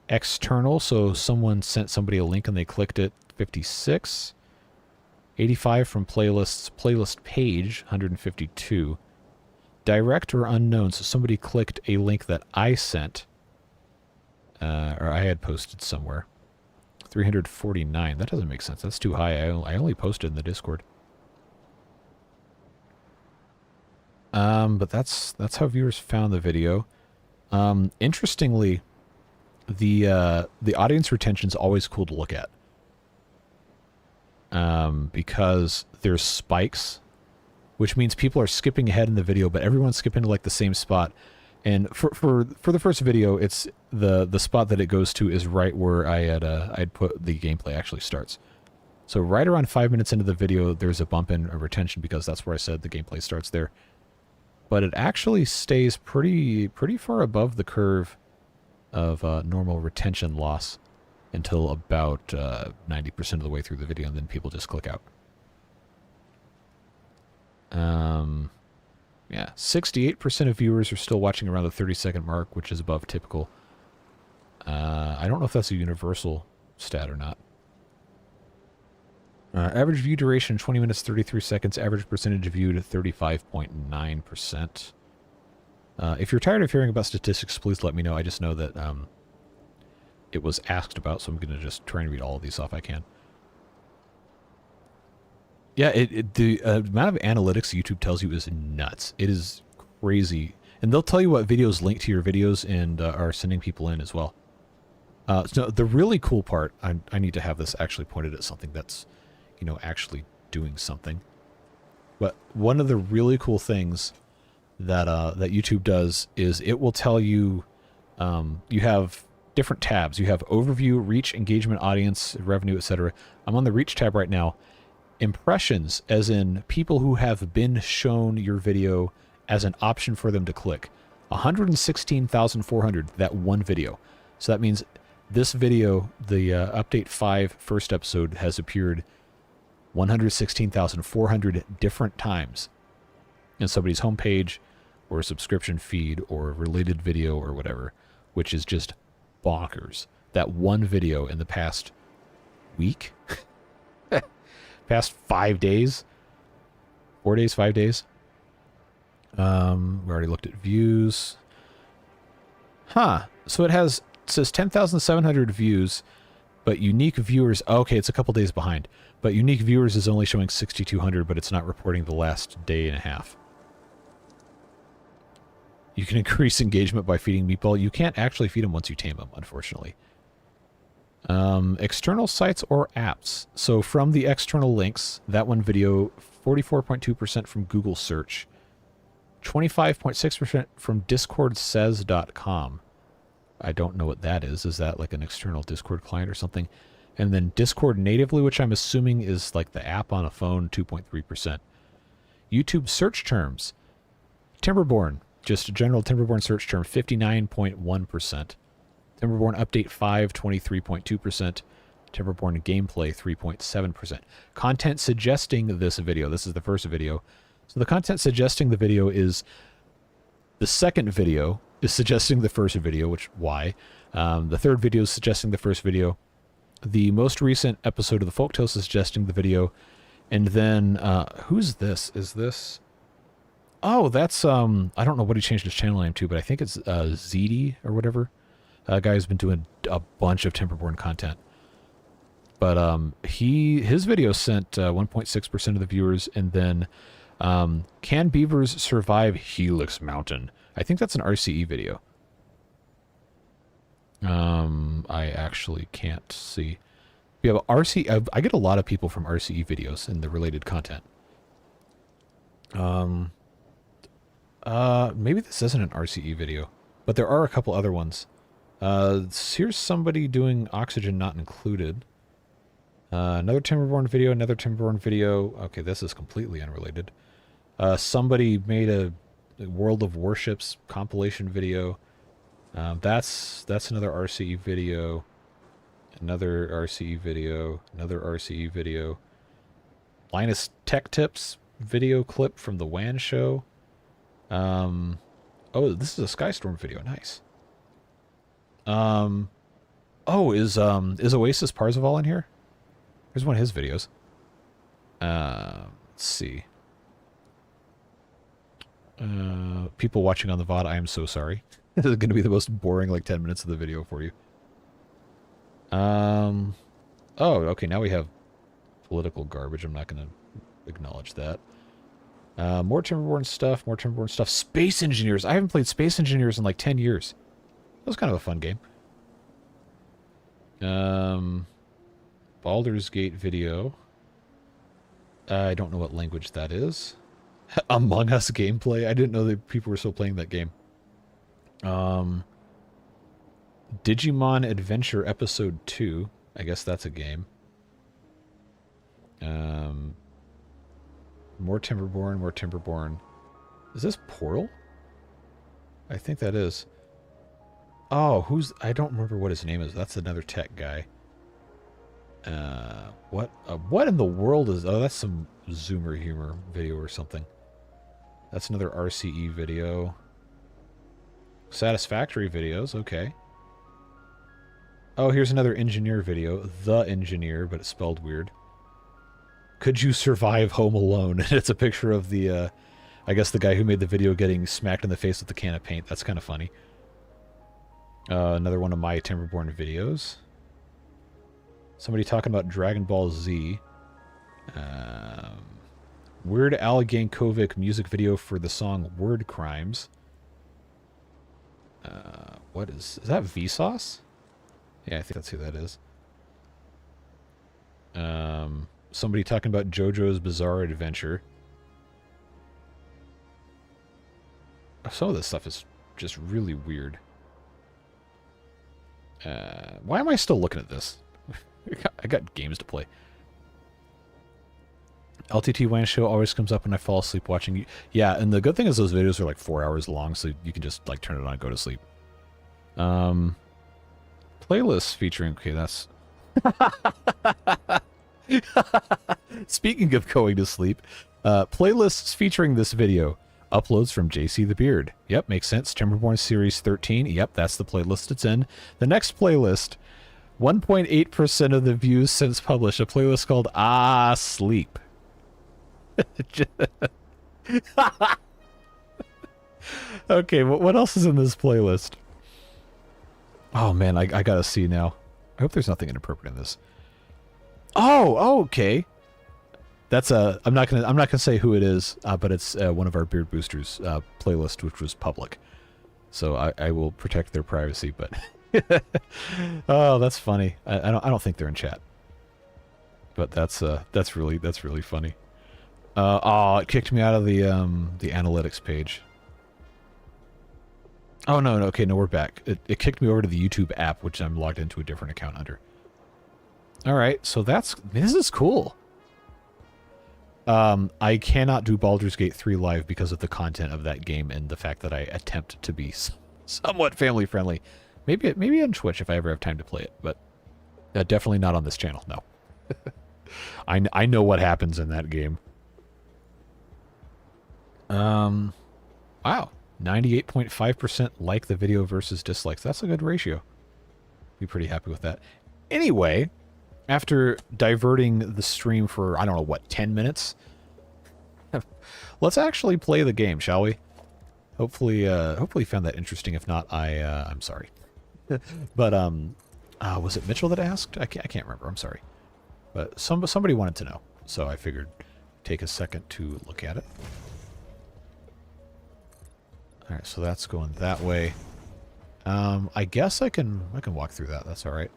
External, so someone sent somebody a link and they clicked it, 56. 85 from playlists, playlist page, 152. Direct or unknown, so somebody clicked a link that I sent, or I had posted somewhere. 349, that doesn't make sense, that's too high. I only posted in the Discord. But that's how viewers found the video. Interestingly, the audience retention is always cool to look at, because there's spikes, which means people are skipping ahead in the video, but everyone's skipping to like the same spot. And for the first video, it's the spot that it goes to is right where I'd put the gameplay actually starts. So right around 5 minutes into the video, there's a bump in retention because that's where I said the gameplay starts there. But it actually stays pretty far above the curve of normal retention loss until about 90% of the way through the video, and then people just click out. Yeah, 68% of viewers are still watching around the 30-second mark, which is above typical. I don't know if that's a universal stat or not. Average view duration, 20 minutes, 33 seconds. Average percentage viewed, 35.9%. If you're tired of hearing about statistics, please let me know. I just know that it was asked about, so I'm going to just try and read all of these off I can. Yeah, the amount of analytics YouTube tells you is nuts. It is crazy. And they'll tell you what videos link to your videos and are sending people in as well. So the really cool part, I need to have this actually pointed at something that's, you know, actually doing something. But one of the really cool things that that YouTube does is it will tell you, you have different tabs. You have overview, reach, engagement, audience, revenue, etc. I'm on the reach tab right now. Impressions, as in people who have been shown your video as an option for them to click. 116,400, that one video. So that means this video, the Update 5 first episode, has appeared 116,400 different times in somebody's homepage or a subscription feed or a related video or whatever, which is just bonkers. That one video in the past week, past 5 days, 4 days, 5 days. We already looked at views. Huh. So it says 10,700 views, but unique viewers, okay, it's a couple days behind. But unique viewers is only showing 6,200, but it's not reporting the last day and a half. You can increase engagement by feeding Meatball. You can't actually feed him once you tame him, unfortunately. External sites or apps. So from the external links, that one video, 44.2% from Google search, 25.6% from discordsays.com. I don't know what that is. Is that like an external Discord client or something? And then Discord natively, which I'm assuming is like the app on a phone, 2.3%. YouTube search terms. Timberborn, just a general Timberborn search term, 59.1%. Timberborn Update 5, 23.2%. Timberborn Gameplay, 3.7%. Content suggesting this video. This is the first video. So the content suggesting the video is the second video is suggesting the first video, which, why? The third video is suggesting the first video. The most recent episode of the Folktales is suggesting the video. And then, who's this? Is this... Oh, that's, I don't know what he changed his channel name to, but I think it's ZD or whatever. A guy who's been doing a bunch of Timberborn content. But his video sent 1.6% of the viewers, and then Can Beavers Survive Helix Mountain? I think that's an RCE video. I actually can't see. Yeah, but RCE, I get a lot of people from RCE videos and the related content. Maybe this isn't an RCE video, but there are a couple other ones. Here's somebody doing Oxygen Not Included. Another Timberborn video, another Timberborn video. Okay, this is completely unrelated. Somebody made a World of Warships compilation video. That's another RCE video. Another RCE video. Another RCE video. Linus Tech Tips video clip from the WAN show. Oh, this is a Skystorm video. Nice. Oh, is Oasis Parzival in here? Here's one of his videos. Let's see. People watching on the VOD, I am so sorry. This is going to be the most boring, like, 10 minutes of the video for you. Oh, okay, now we have political garbage. I'm not going to acknowledge that. More Timberborn stuff, more Timberborn stuff. Space Engineers. I haven't played Space Engineers in, like, 10 years. That was kind of a fun game. Baldur's Gate video. I don't know what language that is. Among Us gameplay. I didn't know that people were still playing that game. Digimon Adventure Episode 2. I guess that's a game. More Timberborn, more Timberborn. Is this Portal? I think that is. Oh, I don't remember what his name is. That's another tech guy. What in the world is... Oh, that's some Zoomer humor video or something. That's another RCE video. Satisfactory videos, okay. Oh, here's another engineer video. The Engineer, but it's spelled weird. Could you survive Home Alone? And it's a picture of the, I guess the guy who made the video getting smacked in the face with a can of paint. That's kind of funny. Another one of my Timberborn videos. Somebody talking about Dragon Ball Z. Weird Al Yankovic music video for the song Word Crimes. What is that Vsauce? Yeah, I think that's who that is. Somebody talking about JoJo's Bizarre Adventure. Some of this stuff is just really weird. Why am I still looking at this? I got games to play. LTT WAN show always comes up when I fall asleep watching you. Yeah, and the good thing is those videos are like 4 hours long, so you can just like turn it on and go to sleep. Playlists featuring... Okay, that's... Speaking of going to sleep, playlists featuring this video. Uploads from JC the Beard. Yep, makes sense. Timberborn Series 13. Yep, that's the playlist it's in. The next playlist, 1.8% of the views since published. A playlist called Ah Sleep. Okay, what else is in this playlist? Oh man, I gotta see now. I hope there's nothing inappropriate in this. Oh, okay. That's I'm not gonna say who it is, but it's one of our Beard Boosters playlist, which was public. So I will protect their privacy, but oh, that's funny. I don't think they're in chat, but that's really funny. Oh, it kicked me out of the analytics page. Oh no, okay, no, we're back. It kicked me over to the YouTube app, which I'm logged into a different account under. All right, so this is cool. I cannot do Baldur's Gate 3 live because of the content of that game and the fact that I attempt to be somewhat family friendly. Maybe on Twitch if I ever have time to play it, but definitely not on this channel. No. I know what happens in that game. Wow, 98.5% like the video versus dislikes. That's a good ratio. Be pretty happy with that. Anyway, after diverting the stream for, I don't know, what, 10 minutes? Let's actually play the game, shall we? Hopefully you found that interesting. If not, I'm sorry. But, was it Mitchell that asked? I can't remember. I'm sorry. But somebody wanted to know, so I figured take a second to look at it. All right, so that's going that way. I guess I can walk through that. That's all right.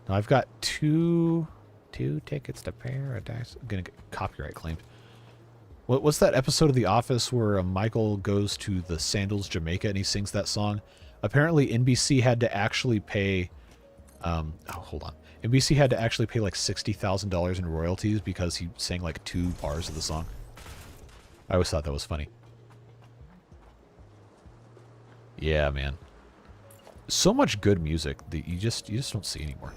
Now I've got two tickets to paradise. I'm gonna get copyright claimed. What's that episode of The Office where Michael goes to the Sandals, Jamaica, and he sings that song? Apparently, NBC had to actually pay. Oh, hold on. NBC had to actually pay like $60,000 in royalties because he sang like 2 bars of the song. I always thought that was funny. Yeah, man. So much good music that you just don't see anymore.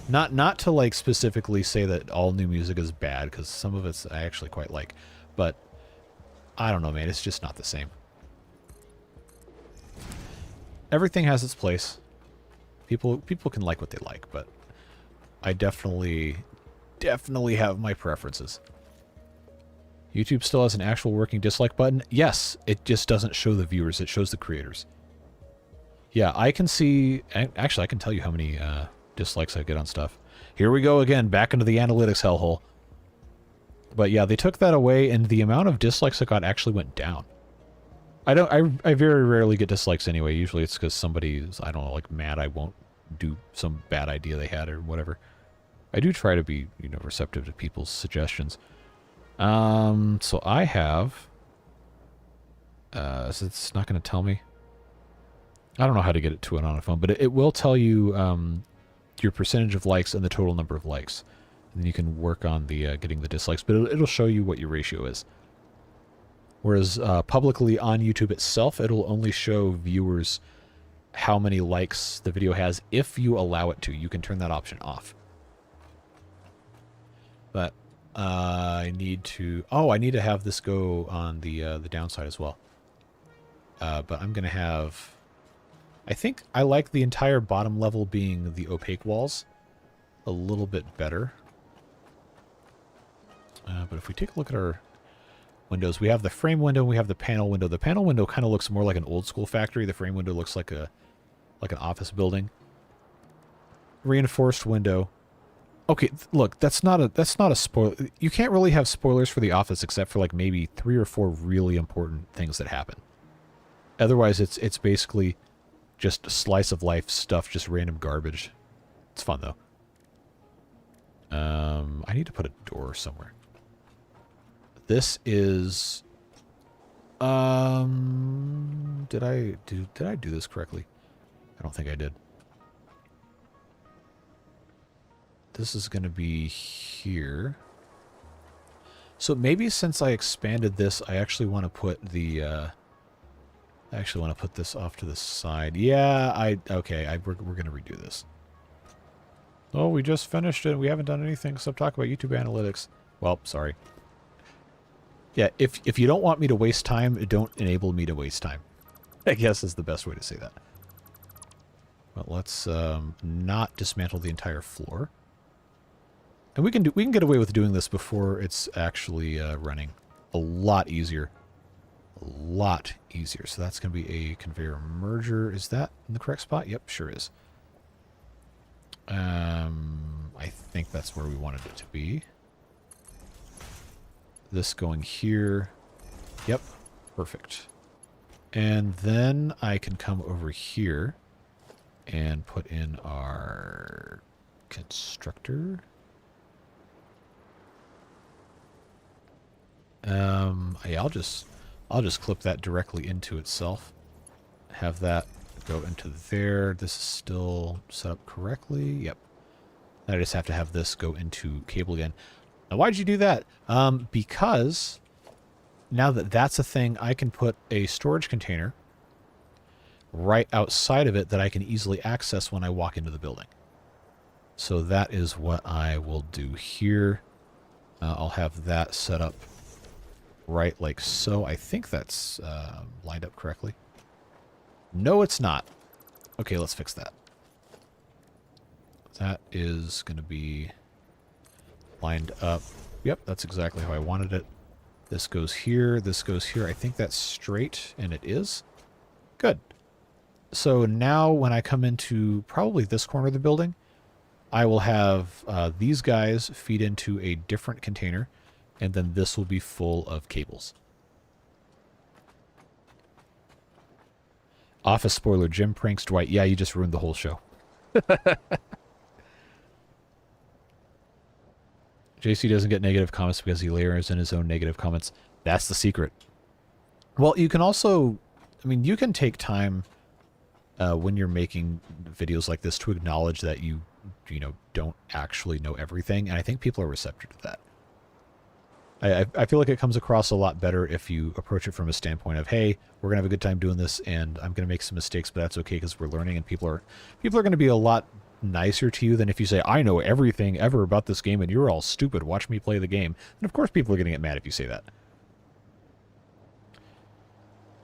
Not to like specifically say that all new music is bad, because some of it's I actually quite like, but I don't know, man. It's just not the same. Everything has its place. People can like what they like, but I definitely have my preferences. YouTube still has an actual working dislike button. Yes, it just doesn't show the viewers. It shows the creators. Yeah, I can see... Actually, I can tell you how many dislikes I get on stuff. Here we go again, back into the analytics hellhole. But yeah, they took that away, and the amount of dislikes I got actually went down. I very rarely get dislikes anyway. Usually it's because somebody's, I don't know, like mad I won't do some bad idea they had or whatever. I do try to be, you know, receptive to people's suggestions. So I have... so it's not going to tell me. I don't know how to get it to it on a phone, but it will tell you your percentage of likes and the total number of likes. And then you can work on the getting the dislikes, but it'll show you what your ratio is. Whereas publicly on YouTube itself, it'll only show viewers how many likes the video has if you allow it to. You can turn that option off. But I need to... Oh, I need to have this go on the downside as well. But I'm going to have... I think I like the entire bottom level being the opaque walls a little bit better. But if we take a look at our windows, we have the frame window and we have the panel window. The panel window kind of looks more like an old school factory. The frame window looks like an office building. Reinforced window. Okay, look, that's not a spoiler. You can't really have spoilers for The Office except for like maybe 3 or 4 really important things that happen. Otherwise, it's basically just a slice of life stuff, just random garbage. It's fun though. I need to put a door somewhere. This is... did I do this correctly? I don't think I did. This is going to be here. So maybe since I expanded this, I actually want to put the... I actually want to put this off to the side. Yeah, okay, we're going to redo this. Oh, we just finished it. We haven't done anything except talk about YouTube analytics. Well, sorry. Yeah, if you don't want me to waste time, don't enable me to waste time. I guess is the best way to say that. But let's not dismantle the entire floor. And we can get away with doing this before it's actually running. A lot easier. A lot easier. So that's going to be a conveyor merger. Is that in the correct spot? Yep, sure is. I think that's where we wanted it to be. This going here. Yep, perfect. And then I can come over here and put in our constructor. Yeah, I'll just clip that directly into itself. Have that go into there. This is still set up correctly. Yep. I just have to have this go into cable again. Now, why'd you do that? Because now that that's a thing, I can put a storage container right outside of it that I can easily access when I walk into the building. So that is what I will do here. I'll have that set up right like so. I think that's lined up correctly. No, it's not. Okay, let's fix that. That is going to be lined up. Yep, that's exactly how I wanted it. This goes here. This goes here. I think that's straight, and it is. Good. So now when I come into probably this corner of the building, I will have these guys feed into a different container, and then this will be full of cables. Office spoiler, Jim pranks Dwight. Yeah, you just ruined the whole show. JC doesn't get negative comments because he layers in his own negative comments. That's the secret. Well, you can also, I mean, you can take time when you're making videos like this to acknowledge that you know, don't actually know everything, and I think people are receptive to that. I feel like it comes across a lot better if you approach it from a standpoint of, hey, we're gonna have a good time doing this, and I'm gonna make some mistakes, but that's okay because we're learning, and people are gonna be a lot nicer to you than if you say, I know everything ever about this game and you're all stupid, watch me play the game. And of course people are gonna get mad if you say that.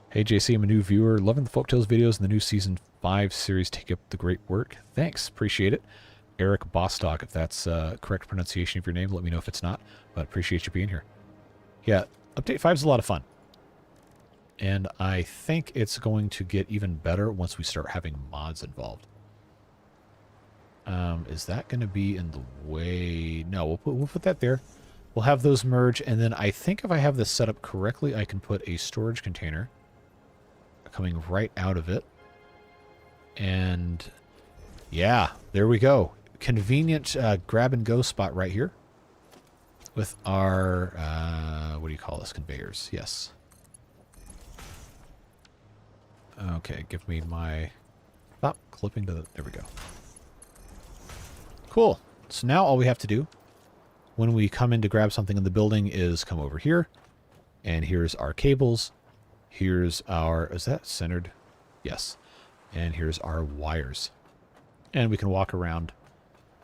Hey JC, I'm a new viewer, loving the Folktales videos and the new season 5 series. Take up the great work. Thanks, appreciate it. Eric Bostock, if that's correct pronunciation of your name, let me know if it's not, but appreciate you being here. Yeah, update 5 is a lot of fun. And I think it's going to get even better once we start having mods involved. Is that going to be in the way? No, we'll put that there. We'll have those merge, and then I think if I have this set up correctly, I can put a storage container coming right out of it. And yeah, there we go. Convenient grab-and-go spot right here with our, what do you call this? Conveyors. Yes. Okay, give me my... Stop clipping to the... There we go. Cool. So now all we have to do when we come in to grab something in the building is come over here. And here's our cables. Here's our... Is that centered? Yes. And here's our wires. And we can walk around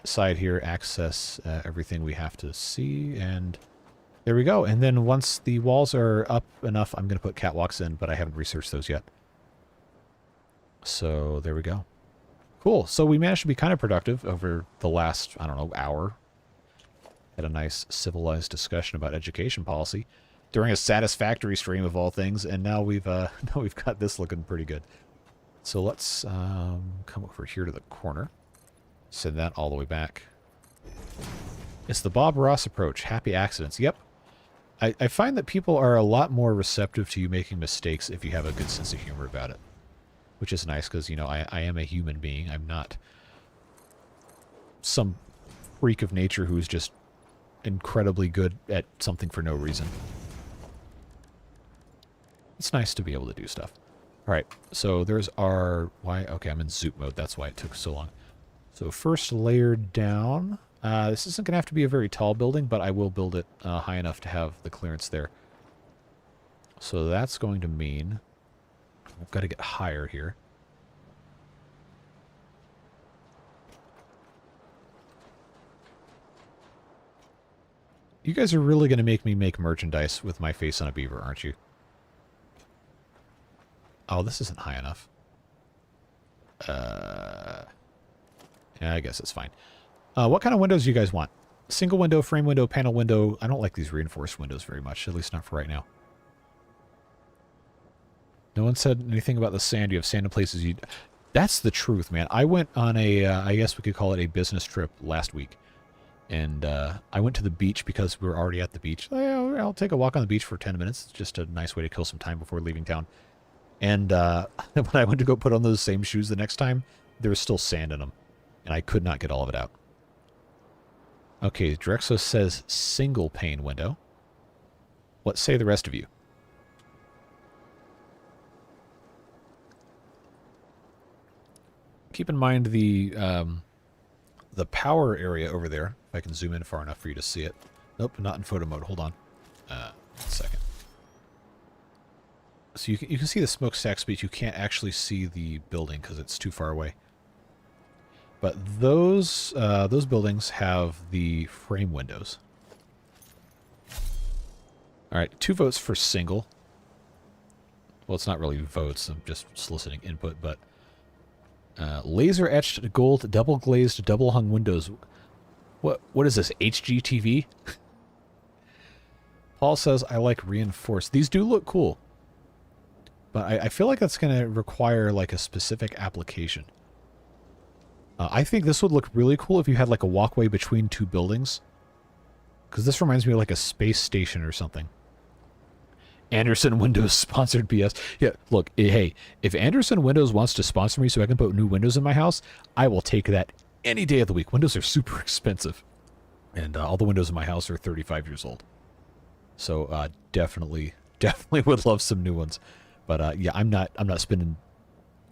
the side here, access everything we have to see, and there we go. And then once the walls are up enough, I'm going to put catwalks in, but I haven't researched those yet. So there we go. Cool. So we managed to be kind of productive over the last, I don't know, hour. Had a nice civilized discussion about education policy during a Satisfactory stream of all things, and now we've got this looking pretty good. So let's come over here to the corner. Send that all the way back. It's the Bob Ross approach. Happy accidents. Yep. I find that people are a lot more receptive to you making mistakes if you have a good sense of humor about it. Which is nice because, you know, I am a human being. I'm not some freak of nature who's just incredibly good at something for no reason. It's nice to be able to do stuff. Alright, so there's our... Why? Okay, I'm in zoop mode. That's why it took so long. So first layer down. This isn't going to have to be a very tall building, but I will build it high enough to have the clearance there. So that's going to mean... I've got to get higher here. You guys are really going to make me make merchandise with my face on a beaver, aren't you? Oh, this isn't high enough. Yeah, I guess it's fine. What kind of windows do you guys want? Single window, frame window, panel window. I don't like these reinforced windows very much, at least not for right now. No one said anything about the sand. You have sand in places you... That's the truth, man. I went on a, I guess we could call it a business trip last week. And I went to the beach because we were already at the beach. I'll take a walk on the beach for 10 minutes. It's just a nice way to kill some time before leaving town. And when I went to go put on those same shoes the next time, there was still sand in them. And I could not get all of it out. Okay, Drexo says single pane window. What say the rest of you? Keep in mind the power area over there. If I can zoom in far enough for you to see it. Nope, not in photo mode. Hold on. 1 second. So you can see the smokestacks, but you can't actually see the building because it's too far away. But those buildings have the frame windows. All right, 2 votes for single. Well, it's not really votes. I'm just soliciting input. But laser etched gold, double glazed, double hung windows. What is this? HGTV? Paul says I like reinforced. These do look cool. But I feel like that's going to require like a specific application. I think this would look really cool if you had like a walkway between 2 buildings. Because this reminds me of like a space station or something. Anderson Windows sponsored BS. Yeah, look, hey, if Anderson Windows wants to sponsor me so I can put new windows in my house, I will take that any day of the week. Windows are super expensive. And all the windows in my house are 35 years old. So definitely would love some new ones. But yeah, I'm not spending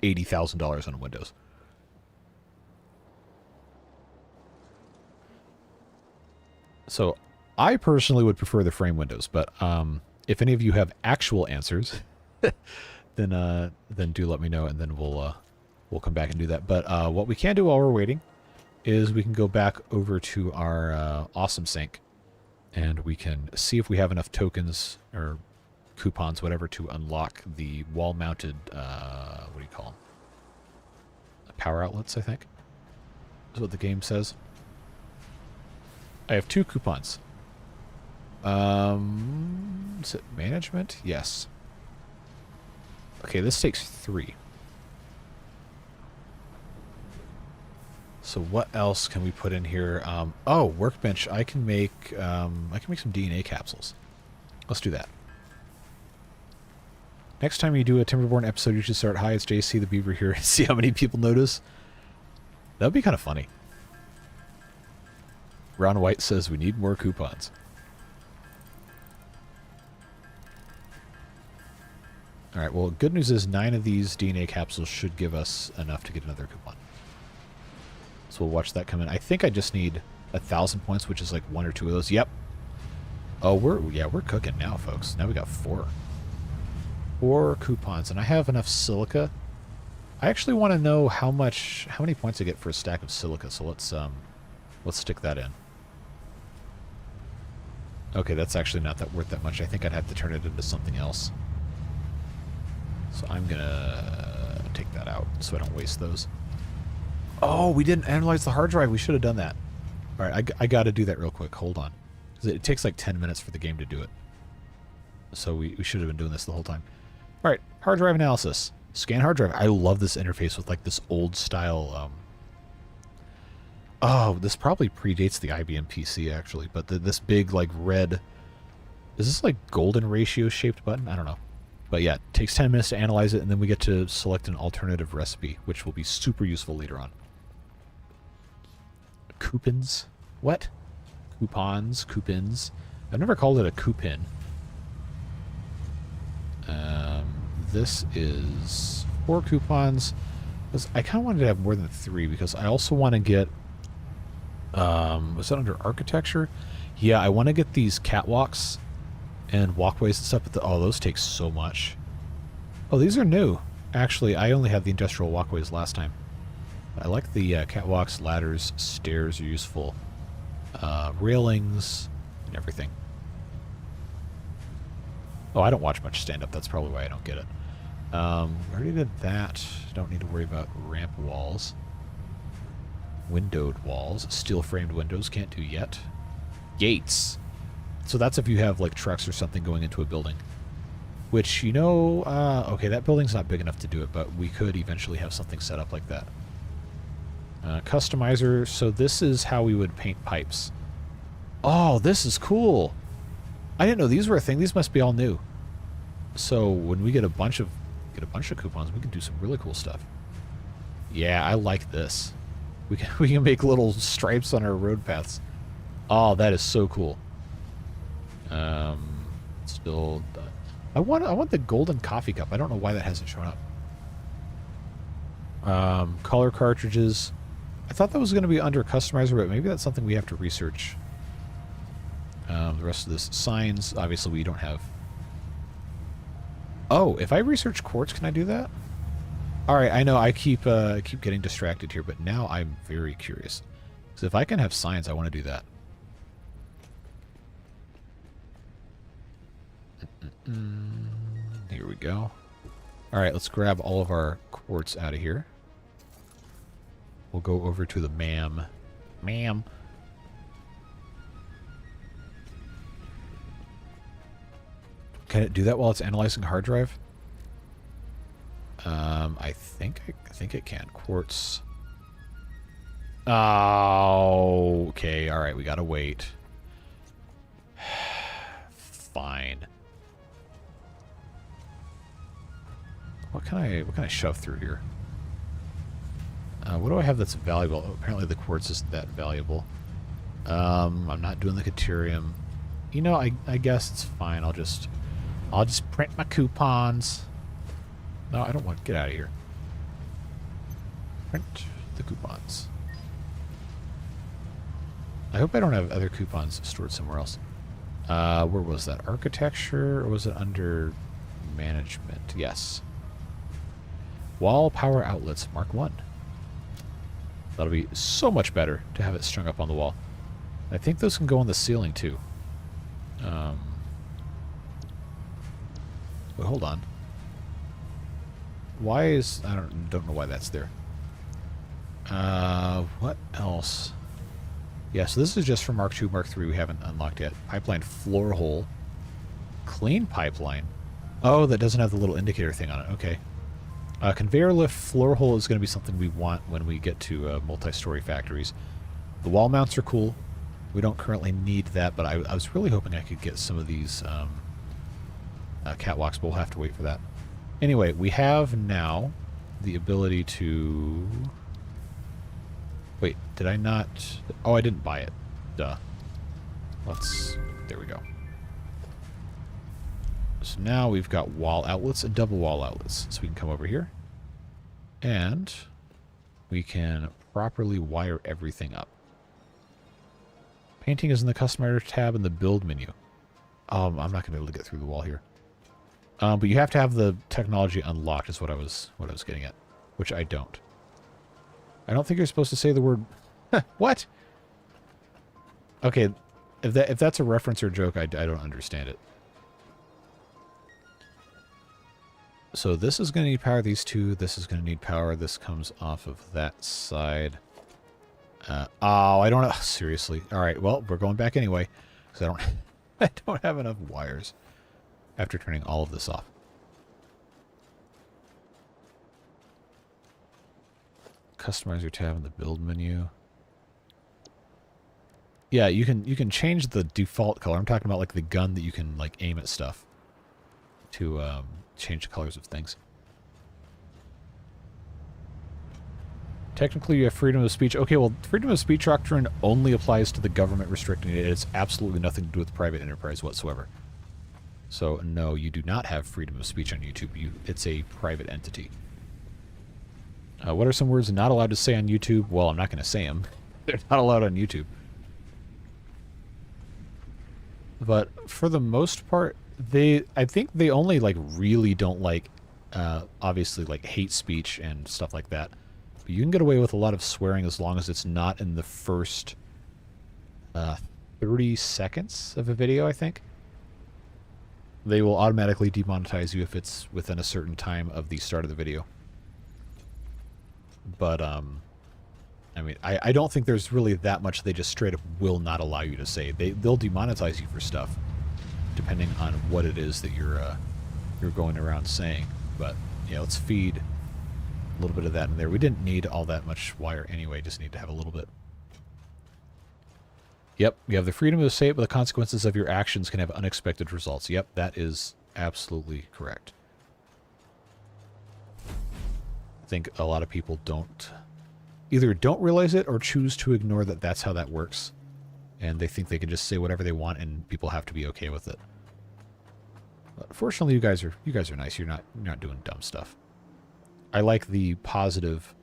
$80,000 on Windows. So I personally would prefer the frame windows, but if any of you have actual answers, then do let me know, and then we'll come back and do that. But what we can do while we're waiting is we can go back over to our awesome sink, and we can see if we have enough tokens or coupons, whatever, to unlock the wall-mounted, what do you call them? Power outlets, I think, is what the game says. I have 2 coupons. Is it management? Yes. Okay, this takes 3. So what else can we put in here? Oh, workbench. I can make some DNA capsules. Let's do that. Next time you do a Timberborn episode, you should start, "Hi, it's JC the Beaver here." See how many people notice. That would be kind of funny. Ron White says we need more coupons. Alright, well, good news is 9 of these DNA capsules should give us enough to get another coupon. So we'll watch that come in. I think I just need 1,000 points, which is like 1 or 2 of those. Yep. Oh, we're cooking now, folks. Now we got 4. 4 coupons, and I have enough silica. I actually want to know how many points I get for a stack of silica, so let's stick that in. Okay, that's actually not that worth that much. I think I'd have to turn it into something else. So I'm gonna take that out so I don't waste those. Oh, we didn't analyze the hard drive. We should have done that. All right, I got to do that real quick. Hold on. Because it takes like 10 minutes for the game to do it. So we should have been doing this the whole time. All right, hard drive analysis. Scan hard drive. I love this interface with like this old style... Oh, this probably predates the IBM PC, actually. But this big, like, red... Is this, like, golden ratio-shaped button? I don't know. But, yeah, it takes 10 minutes to analyze it, and then we get to select an alternative recipe, which will be super useful later on. Coupons? What? Coupons? Coupons? I've never called it a coupon. This is 4 coupons. I kind of wanted to have more than 3, because I also want to get... was that under architecture? Yeah, I want to get these catwalks and walkways and stuff, but oh, those take so much. Oh, these are new. Actually, I only had the industrial walkways last time. I like the catwalks, ladders, stairs are useful. Railings, and everything. Oh, I don't watch much stand-up. That's probably why I don't get it. I already did that. Don't need to worry about ramp walls. Windowed walls. Steel-framed windows, can't do yet. Gates. So that's if you have, like, trucks or something going into a building. Which, you know, okay, that building's not big enough to do it, but we could eventually have something set up like that. Customizer. So this is how we would paint pipes. Oh, this is cool. I didn't know these were a thing. These must be all new. So when we get a bunch of coupons, we can do some really cool stuff. Yeah, I like this. We can make little stripes on our road paths. Oh, that is so cool. Still, I want the golden coffee cup. I don't know why that hasn't shown up. Color cartridges. I thought that was going to be under customizer, but maybe that's something we have to research. The rest of this signs, obviously we don't have. Oh, if I research quartz, can I do that? All right, I know I keep getting distracted here, but now I'm very curious. So if I can have signs, I want to do that. Here we go. All right, let's grab all of our quartz out of here. We'll go over to the ma'am. Ma'am. Can it do that while it's analyzing a hard drive? I think it can. Quartz. Oh, okay. All right, we gotta wait. Fine. What can I shove through here? What do I have that's valuable? Oh, apparently the quartz isn't that valuable. I'm not doing the Caterium. You know, I guess it's fine. I'll just print my coupons. No, I don't want to get out of here. Print the coupons. I hope I don't have other coupons stored somewhere else. Where was that? Architecture, or was it under management? Yes. Wall power outlets, Mark 1. That'll be so much better to have it strung up on the wall. I think those can go on the ceiling too. But hold on. Why is... I don't know why that's there. What else? Yeah, so this is just for Mark 2, Mark 3 we haven't unlocked yet. Pipeline floor hole. Clean pipeline. Oh, that doesn't have the little indicator thing on it. Okay. Conveyor lift floor hole is going to be something we want when we get to multi-story factories. The wall mounts are cool. We don't currently need that, but I was really hoping I could get some of these catwalks, but we'll have to wait for that. Anyway, we have now the ability to... Wait, did I not... Oh, I didn't buy it. Duh. Let's... There we go. So now we've got wall outlets and double wall outlets. So we can come over here. And we can properly wire everything up. Painting is in the Customizer tab in the Build menu. I'm not going to be able to get through the wall here. But you have to have the technology unlocked is what I was getting at. Which I don't. I don't think you're supposed to say the word... What? Okay, if that's a reference or a joke, I don't understand it. So this is going to need power, these two. This is going to need power. This comes off of that side. Oh, I don't know. Seriously. All right, well, we're going back anyway. Because I don't have enough wires after turning all of this off. Customizer tab in the build menu. Yeah, you can change the default color. I'm talking about like the gun that you can like aim at stuff to change the colors of things. Technically, you have freedom of speech. Okay, well, freedom of speech doctrine only applies to the government restricting it. It's absolutely nothing to do with private enterprise whatsoever. So, no, you do not have freedom of speech on YouTube. It's a private entity. What are some words not allowed to say on YouTube? Well, I'm not going to say them. They're not allowed on YouTube. But for the most part, I think they only like really don't like, obviously like hate speech and stuff like that. But you can get away with a lot of swearing as long as it's not in the first 30 seconds of a video, I think. They will automatically demonetize you if it's within a certain time of the start of the video. But, I mean, I don't think there's really that much they just straight up will not allow you to say. They'll demonetize you for stuff, depending on what it is that you're going around saying. But, yeah, let's feed a little bit of that in there. We didn't need all that much wire anyway, just need to have a little bit. Yep, you have the freedom to say it, but the consequences of your actions can have unexpected results. Yep, that is absolutely correct. I think a lot of people either don't realize it or choose to ignore that that's how that works. And they think they can just say whatever they want and people have to be okay with it. But fortunately, you guys are nice. You're not doing dumb stuff. I like the positive,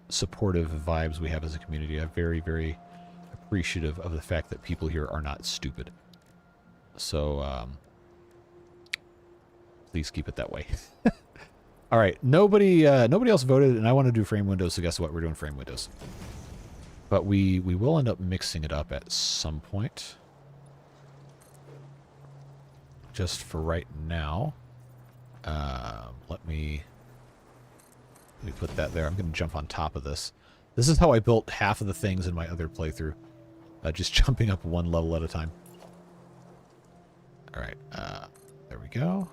supportive vibes we have as a community. I very, very appreciative of the fact that people here are not stupid. So, please keep it that way. All right, nobody else voted, and I want to do frame windows, so guess what? We're doing frame windows. But we will end up mixing it up at some point. Just for right now, let me put that there. I'm going to jump on top of this. This is how I built half of the things in my other playthrough. Just jumping up one level at a time. All right, there we go.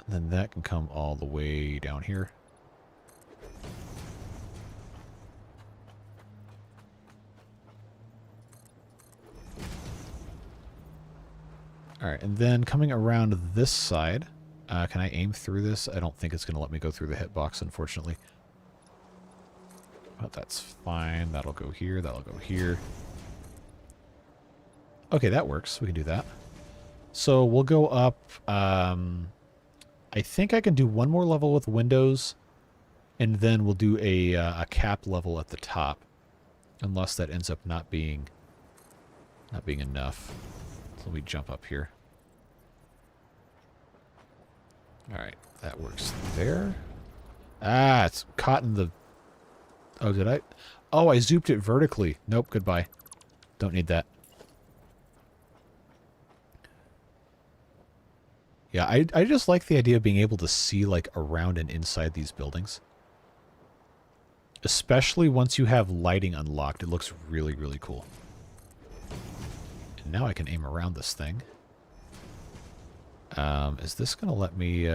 And then that can come all the way down here. All right, and then coming around this side, can I aim through this? I don't think it's going to let me go through the hitbox, unfortunately. But that's fine. That'll go here. That'll go here. Okay, that works. We can do that. So we'll go up. I think I can do one more level with windows, and then we'll do a cap level at the top, unless that ends up not being enough. So let me jump up here. All right, that works there. Ah, it's caught in the... Oh, did I? Oh, I zooped it vertically. Nope, goodbye. Don't need that. Yeah, I just like the idea of being able to see, like, around and inside these buildings. Especially once you have lighting unlocked. It looks really, really cool. And now I can aim around this thing. Is this going to let me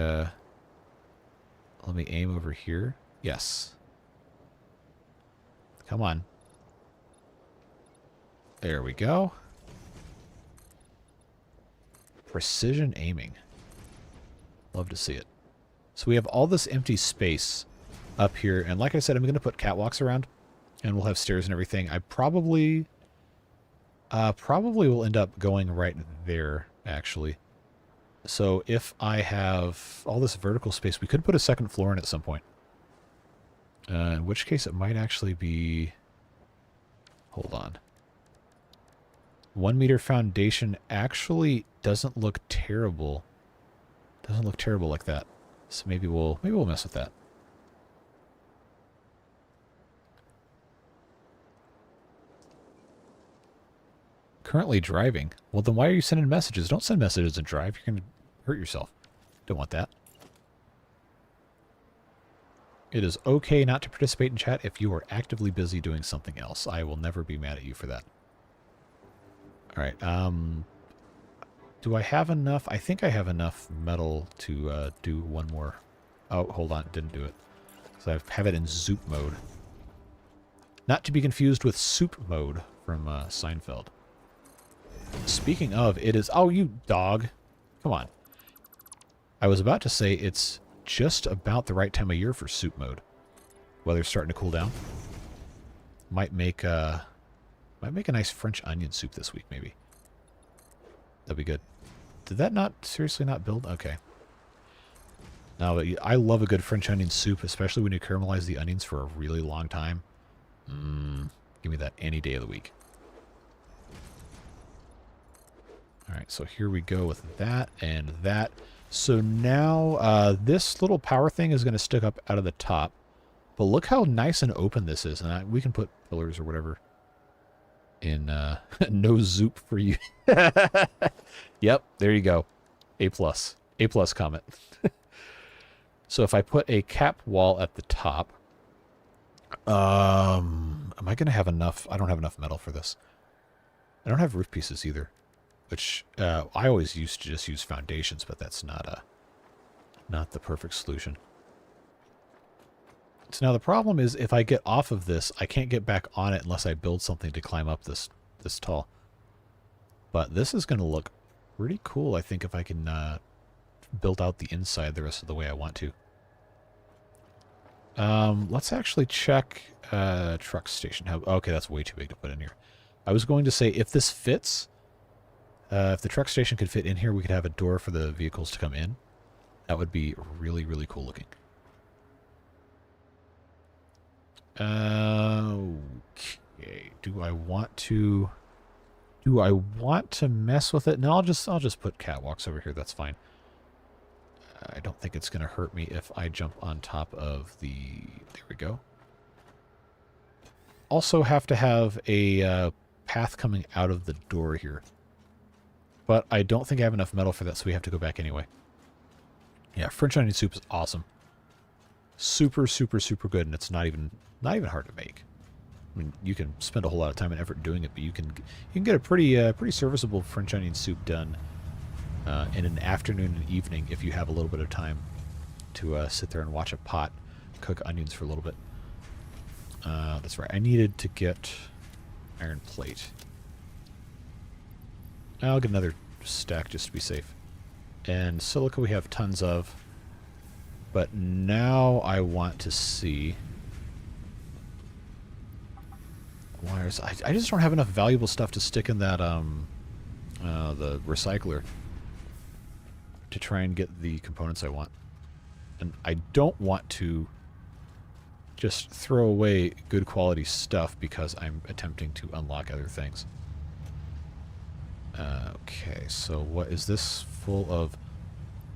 aim over here? Yes. Come on. There we go. Precision aiming. Love to see it. So we have all this empty space up here, and like I said, I'm going to put catwalks around, and we'll have stairs and everything. I probably will end up going right there, actually. So if I have all this vertical space, we could put a second floor in at some point. In which case it might actually be... Hold on. 1 meter foundation actually doesn't look terrible. Doesn't look terrible like that. So maybe we'll mess with that. Currently driving. Well, then why are you sending messages? Don't send messages and drive. You're going to hurt yourself. Don't want that. It is okay not to participate in chat if you are actively busy doing something else. I will never be mad at you for that. All right. Do I have enough? I think I have enough metal to do one more. Oh, hold on. Didn't do it. So I have it in zoop mode. Not to be confused with soup mode from Seinfeld. Speaking of, it is... Oh, you dog. Come on. I was about to say it's just about the right time of year for soup mode. Weather's starting to cool down. Might make a nice French onion soup this week, maybe. That'd be good. Did that not seriously not build? Okay. Now, I love a good French onion soup, especially when you caramelize the onions for a really long time. Give me that any day of the week. All right, so here we go with that and that. So now this little power thing is going to stick up out of the top. But look how nice and open this is. And we can put pillars or whatever in no zoop for you. Yep, there you go. A+. A+ comment. So if I put a cap wall at the top, am I going to have enough? I don't have enough metal for this. I don't have roof pieces either. Which I always used to just use foundations, but that's not the perfect solution. So now the problem is if I get off of this, I can't get back on it unless I build something to climb up this tall. But this is going to look pretty cool, I think, if I can build out the inside the rest of the way I want to. Let's actually check truck station. Okay, that's way too big to put in here. I was going to say if this fits... if the truck station could fit in here, we could have a door for the vehicles to come in. That would be really, really cool looking. Okay. Do I want to mess with it? No, I'll just put catwalks over here. That's fine. I don't think it's going to hurt me if I jump on top of the... There we go. Also have to have a path coming out of the door here. But I don't think I have enough metal for that, so we have to go back anyway. Yeah, French onion soup is awesome. Super, super, super good, and it's not even hard to make. I mean, you can spend a whole lot of time and effort doing it, but you can get a pretty serviceable French onion soup done in an afternoon and evening if you have a little bit of time to sit there and watch a pot cook onions for a little bit. That's right. I needed to get iron plate. I'll get another stack just to be safe. And silica we have tons of. But now I want to see wires. I just don't have enough valuable stuff to stick in that the recycler to try and get the components I want. And I don't want to just throw away good quality stuff because I'm attempting to unlock other things. Okay, so what is this full of?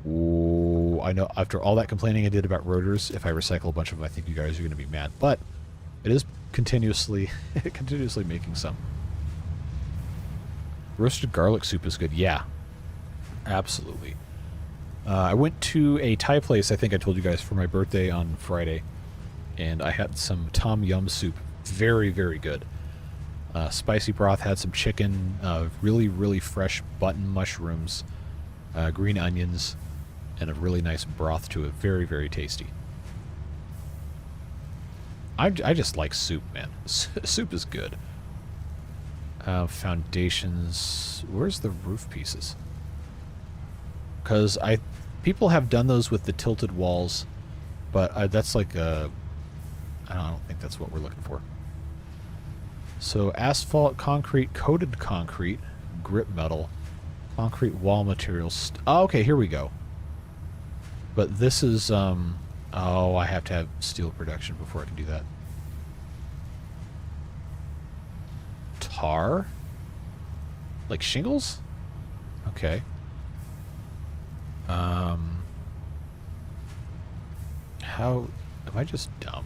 Ooh, I know after all that complaining I did about rotors, if I recycle a bunch of them, I think you guys are going to be mad. But it is continuously making some. Roasted garlic soup is good. Yeah, absolutely. I went to a Thai place, I think I told you guys, for my birthday on Friday. And I had some tom yum soup. Very, very good. Spicy broth, had some chicken, really, really fresh button mushrooms, green onions, and a really nice broth to it. Very, very tasty. I just like soup, man. Soup is good. Foundations. Where's the roof pieces? Because people have done those with the tilted walls, but that's like a... I don't think that's what we're looking for. So asphalt, concrete, coated concrete, grip metal, concrete wall materials. Oh, okay, here we go. But this is, oh, I have to have steel production before I can do that. Tar? Like shingles? Okay. How, am I just dumb?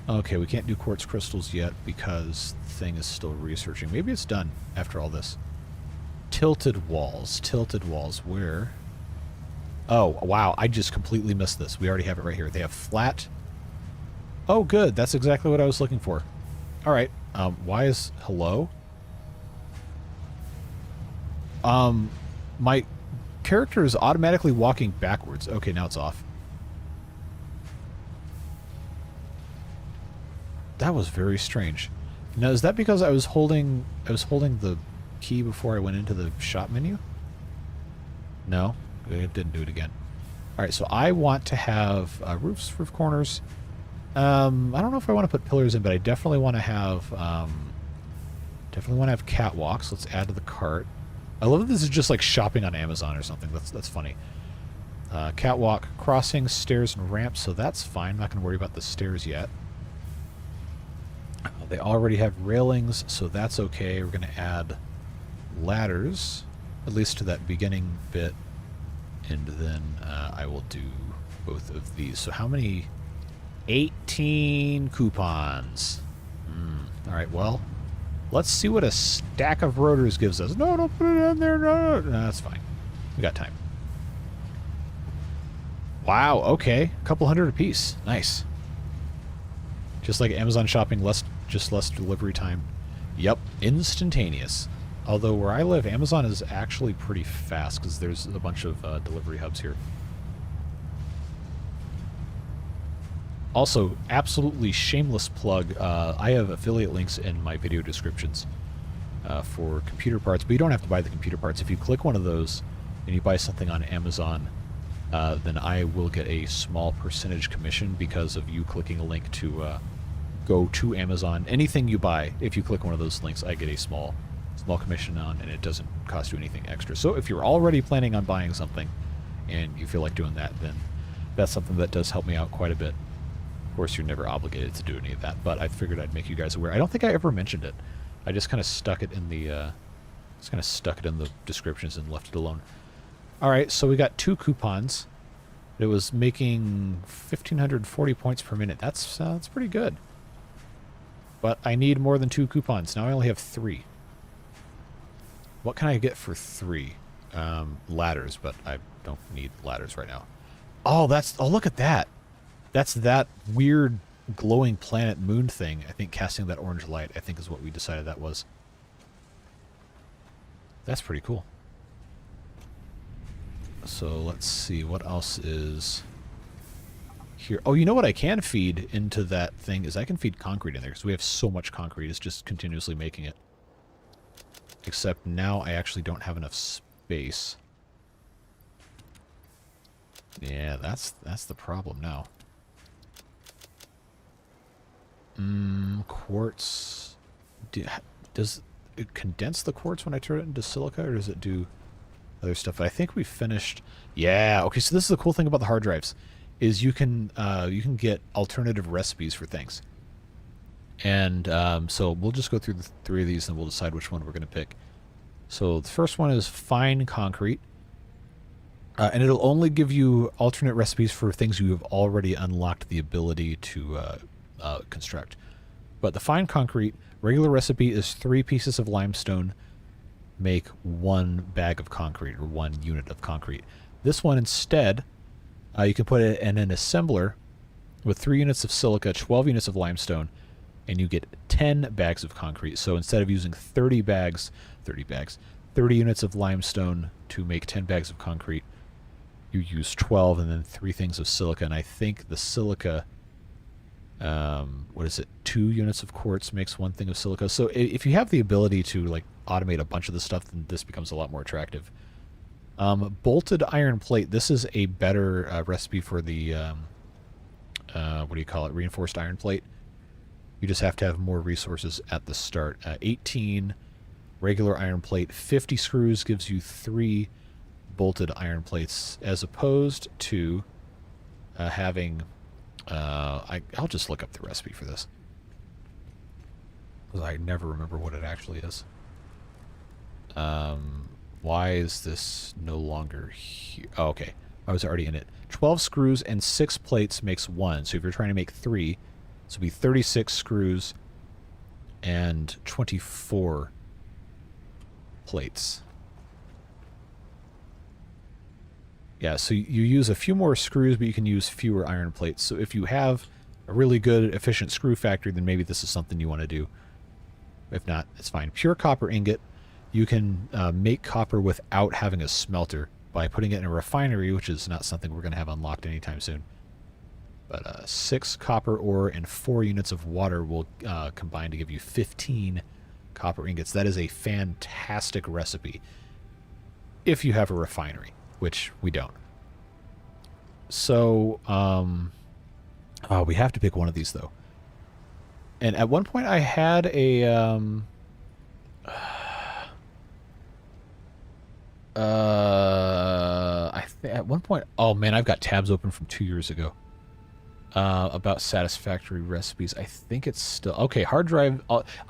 Okay, we can't do quartz crystals yet because the thing is still researching. Maybe it's done after all this. Tilted walls. Tilted walls. Where? Oh, wow. I just completely missed this. We already have it right here. They have flat. Oh, good. That's exactly what I was looking for. All right. Why is... Hello? My character is automatically walking backwards. Okay, now it's off. That was very strange. Now, is that because I was holding the key before I went into the shop menu? No, it didn't do it again. All right, so I want to have roofs, roof corners. I don't know if I want to put pillars in, but I definitely want to have catwalks. Let's add to the cart. I love that this is just like shopping on Amazon or something. That's funny. Catwalk, crossings, stairs, and ramps. So that's fine. I'm not going to worry about the stairs yet. They already have railings, so that's okay. We're going to add ladders, at least to that beginning bit, and then I will do both of these. So how many? 18 coupons. All right, well, let's see what a stack of rotors gives us. No, don't put it in there. No, that's fine. We got time. Wow, okay. A couple hundred apiece. Nice. Just like Amazon shopping, less delivery time. Yep, instantaneous. Although where I live, Amazon is actually pretty fast because there's a bunch of delivery hubs here. Also, absolutely shameless plug, I have affiliate links in my video descriptions for computer parts, but you don't have to buy the computer parts. If you click one of those and you buy something on Amazon, then I will get a small percentage commission because of you clicking a link to go to Amazon. Anything you buy, if you click one of those links, I get a small commission on, and it doesn't cost you anything extra. So if you're already planning on buying something and you feel like doing that, then that's something that does help me out quite a bit. Of course, you're never obligated to do any of that, but I figured I'd make you guys aware. I don't think I ever mentioned it. I just kind of stuck it in the descriptions and left it alone. All right, so we got 2 coupons. It was making 1,540 points per minute. That's pretty good. But I need more than 2 coupons. Now I only have 3. What can I get for 3? Ladders, but I don't need ladders right now. Oh, look at that. That's that weird glowing planet moon thing. I think casting that orange light, I think, is what we decided that was. That's pretty cool. So let's see, what else is here? Oh, you know what I can feed into that thing is I can feed concrete in there because we have so much concrete. It's just continuously making it. Except now I actually don't have enough space. Yeah, that's the problem now. Quartz. Does it condense the quartz when I turn it into silica, or does it do other stuff? I think we finished. Yeah. Okay. So this is the cool thing about the hard drives, is you can get alternative recipes for things. And so we'll just go through the 3 of these, and we'll decide which one we're going to pick. So the first one is fine concrete, and it'll only give you alternate recipes for things you have already unlocked the ability to construct. But the fine concrete regular recipe is 3 pieces of limestone make 1 bag of concrete, or 1 unit of concrete. This one instead, you can put it in an assembler with 3 units of silica, 12 units of limestone, and you get 10 bags of concrete. So instead of using 30 units of limestone to make 10 bags of concrete, you use 12 and then 3 things of silica. And I think the silica, what is it, 2 units of quartz makes 1 thing of silica. So if you have the ability to like automate a bunch of this stuff, then this becomes a lot more attractive. Bolted iron plate. This is a better recipe for the what do you call it? Reinforced iron plate. You just have to have more resources at the start. 18 regular iron plate. 50 screws gives you 3 bolted iron plates, as opposed to having. I'll just look up the recipe for this, because I never remember what it actually is. Why is this no longer here? Oh, okay. I was already in it. 12 screws and 6 plates makes 1. So if you're trying to make 3, this would be 36 screws and 24 plates. Yeah, so you use a few more screws, but you can use fewer iron plates. So if you have a really good, efficient screw factory, then maybe this is something you want to do. If not, it's fine. Pure copper ingot. You can make copper without having a smelter by putting it in a refinery, which is not something we're going to have unlocked anytime soon. But 6 copper ore and 4 units of water will combine to give you 15 copper ingots. That is a fantastic recipe if you have a refinery, which we don't. So, we have to pick one of these, though. And at one point I had a... at one point... Oh, man, I've got tabs open from 2 years ago. About Satisfactory recipes. I think it's still... Okay, hard drive...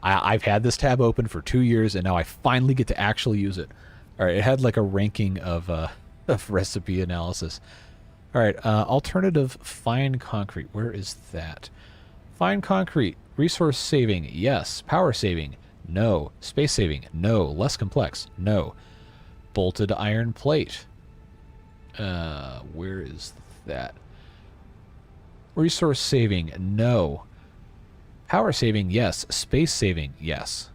I've had this tab open for 2 years, and now I finally get to actually use it. All right, it had like a ranking of recipe analysis. All right, alternative fine concrete. Where is that? Fine concrete. Resource saving, yes. Power saving, no. Space saving, no. Less complex, no. Bolted iron plate. Where is that? Resource saving, no. Power saving, yes. Space saving, yes.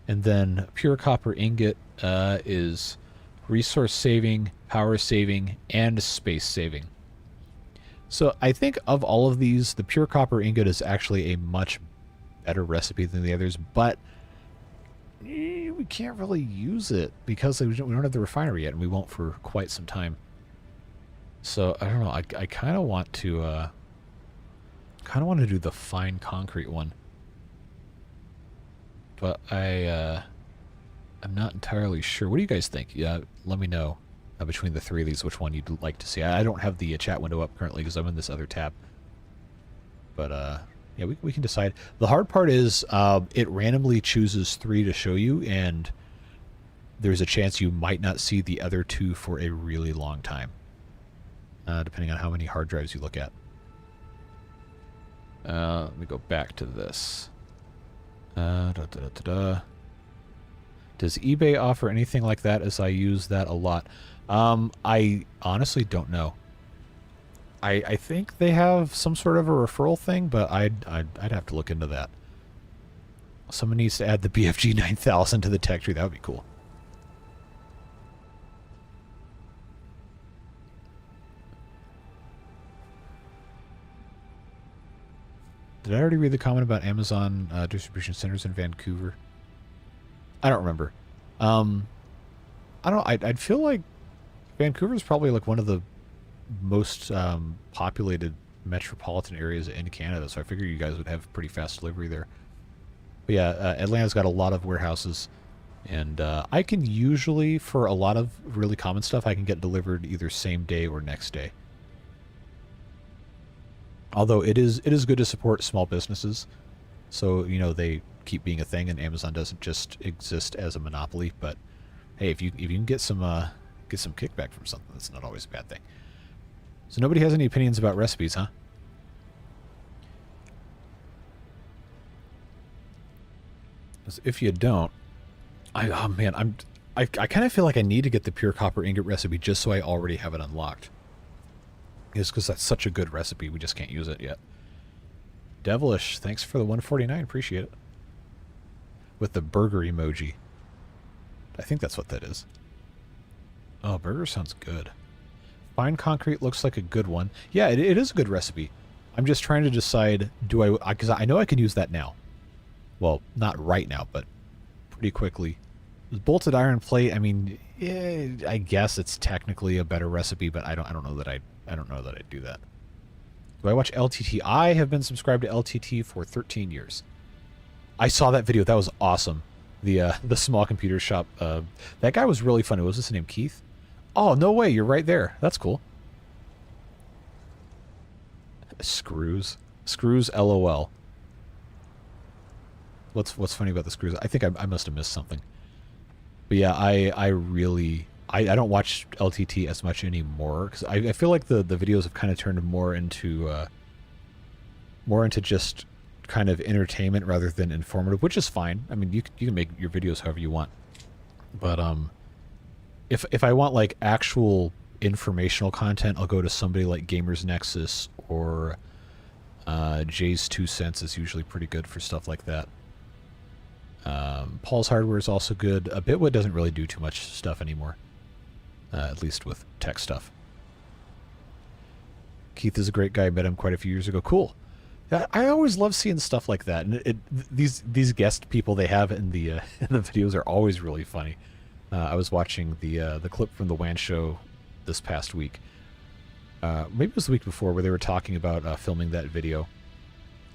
And then pure copper ingot is resource saving, power saving, and space saving. So I think of all of these, the pure copper ingot is actually a much better recipe than the others, but we can't really use it because we don't have the refinery yet, and we won't for quite some time. So I don't know. I kind of want to do the fine concrete one, but I'm not entirely sure. What do you guys think? Yeah, let me know between the 3 of these which one you'd like to see. I don't have the chat window up currently because I'm in this other tab. But yeah, we can decide. The hard part is it randomly chooses 3 to show you, and there's a chance you might not see the other 2 for a really long time, depending on how many hard drives you look at. Let me go back to this. Does eBay offer anything like that, as I use that a lot? I honestly don't know. I think they have some sort of a referral thing, but I'd have to look into that. Someone needs to add the BFG 9000 to the tech tree. That would be cool. Did I already read the comment about Amazon distribution centers in Vancouver? I don't remember. I don't know. I'd feel like Vancouver is probably like one of the most populated metropolitan areas in Canada, so I figure you guys would have pretty fast delivery there. But yeah, Atlanta's got a lot of warehouses, and I can usually, for a lot of really common stuff, I can get delivered either same day or next day. Although it is good to support small businesses, so you know they keep being a thing, and Amazon doesn't just exist as a monopoly. But hey, if you can get some kickback from something, that's not always a bad thing. So nobody has any opinions about recipes, huh? If you don't, I kind of feel like I need to get the pure copper ingot recipe just so I already have it unlocked. It's because that's such a good recipe, we just can't use it yet. Devilish, thanks for the 149, appreciate it. With the burger emoji. I think that's what that is. Oh, burger sounds good. Fine concrete looks like a good one. Yeah, it is a good recipe. I'm just trying to decide, because I know I can use that now. Well, not right now, but pretty quickly. Bolted iron plate, I mean, yeah, I guess it's technically a better recipe, but I don't know that I'd do that. Do I watch LTT? I have been subscribed to LTT for 13 years. I saw that video. That was awesome. The small computer shop. That guy was really funny. Was his name Keith? Oh, no way. You're right there. That's cool. Screws. Screws LOL. What's funny about the screws? I think I must have missed something. But yeah, I really... I don't watch LTT as much anymore, because I feel like the videos have kind of turned more into just kind of entertainment rather than informative, which is fine. I mean, you can make your videos however you want. But if I want like actual informational content, I'll go to somebody like Gamers Nexus, or Jay's 2 Cents is usually pretty good for stuff like that. Paul's Hardware is also good. Bitwood doesn't really do too much stuff anymore. At least with tech stuff. Keith is a great guy. I met him quite a few years ago. Cool. I always love seeing stuff like that. And these guest people they have in the videos are always really funny. I was watching the clip from the WAN show this past week. Maybe it was the week before, where they were talking about filming that video,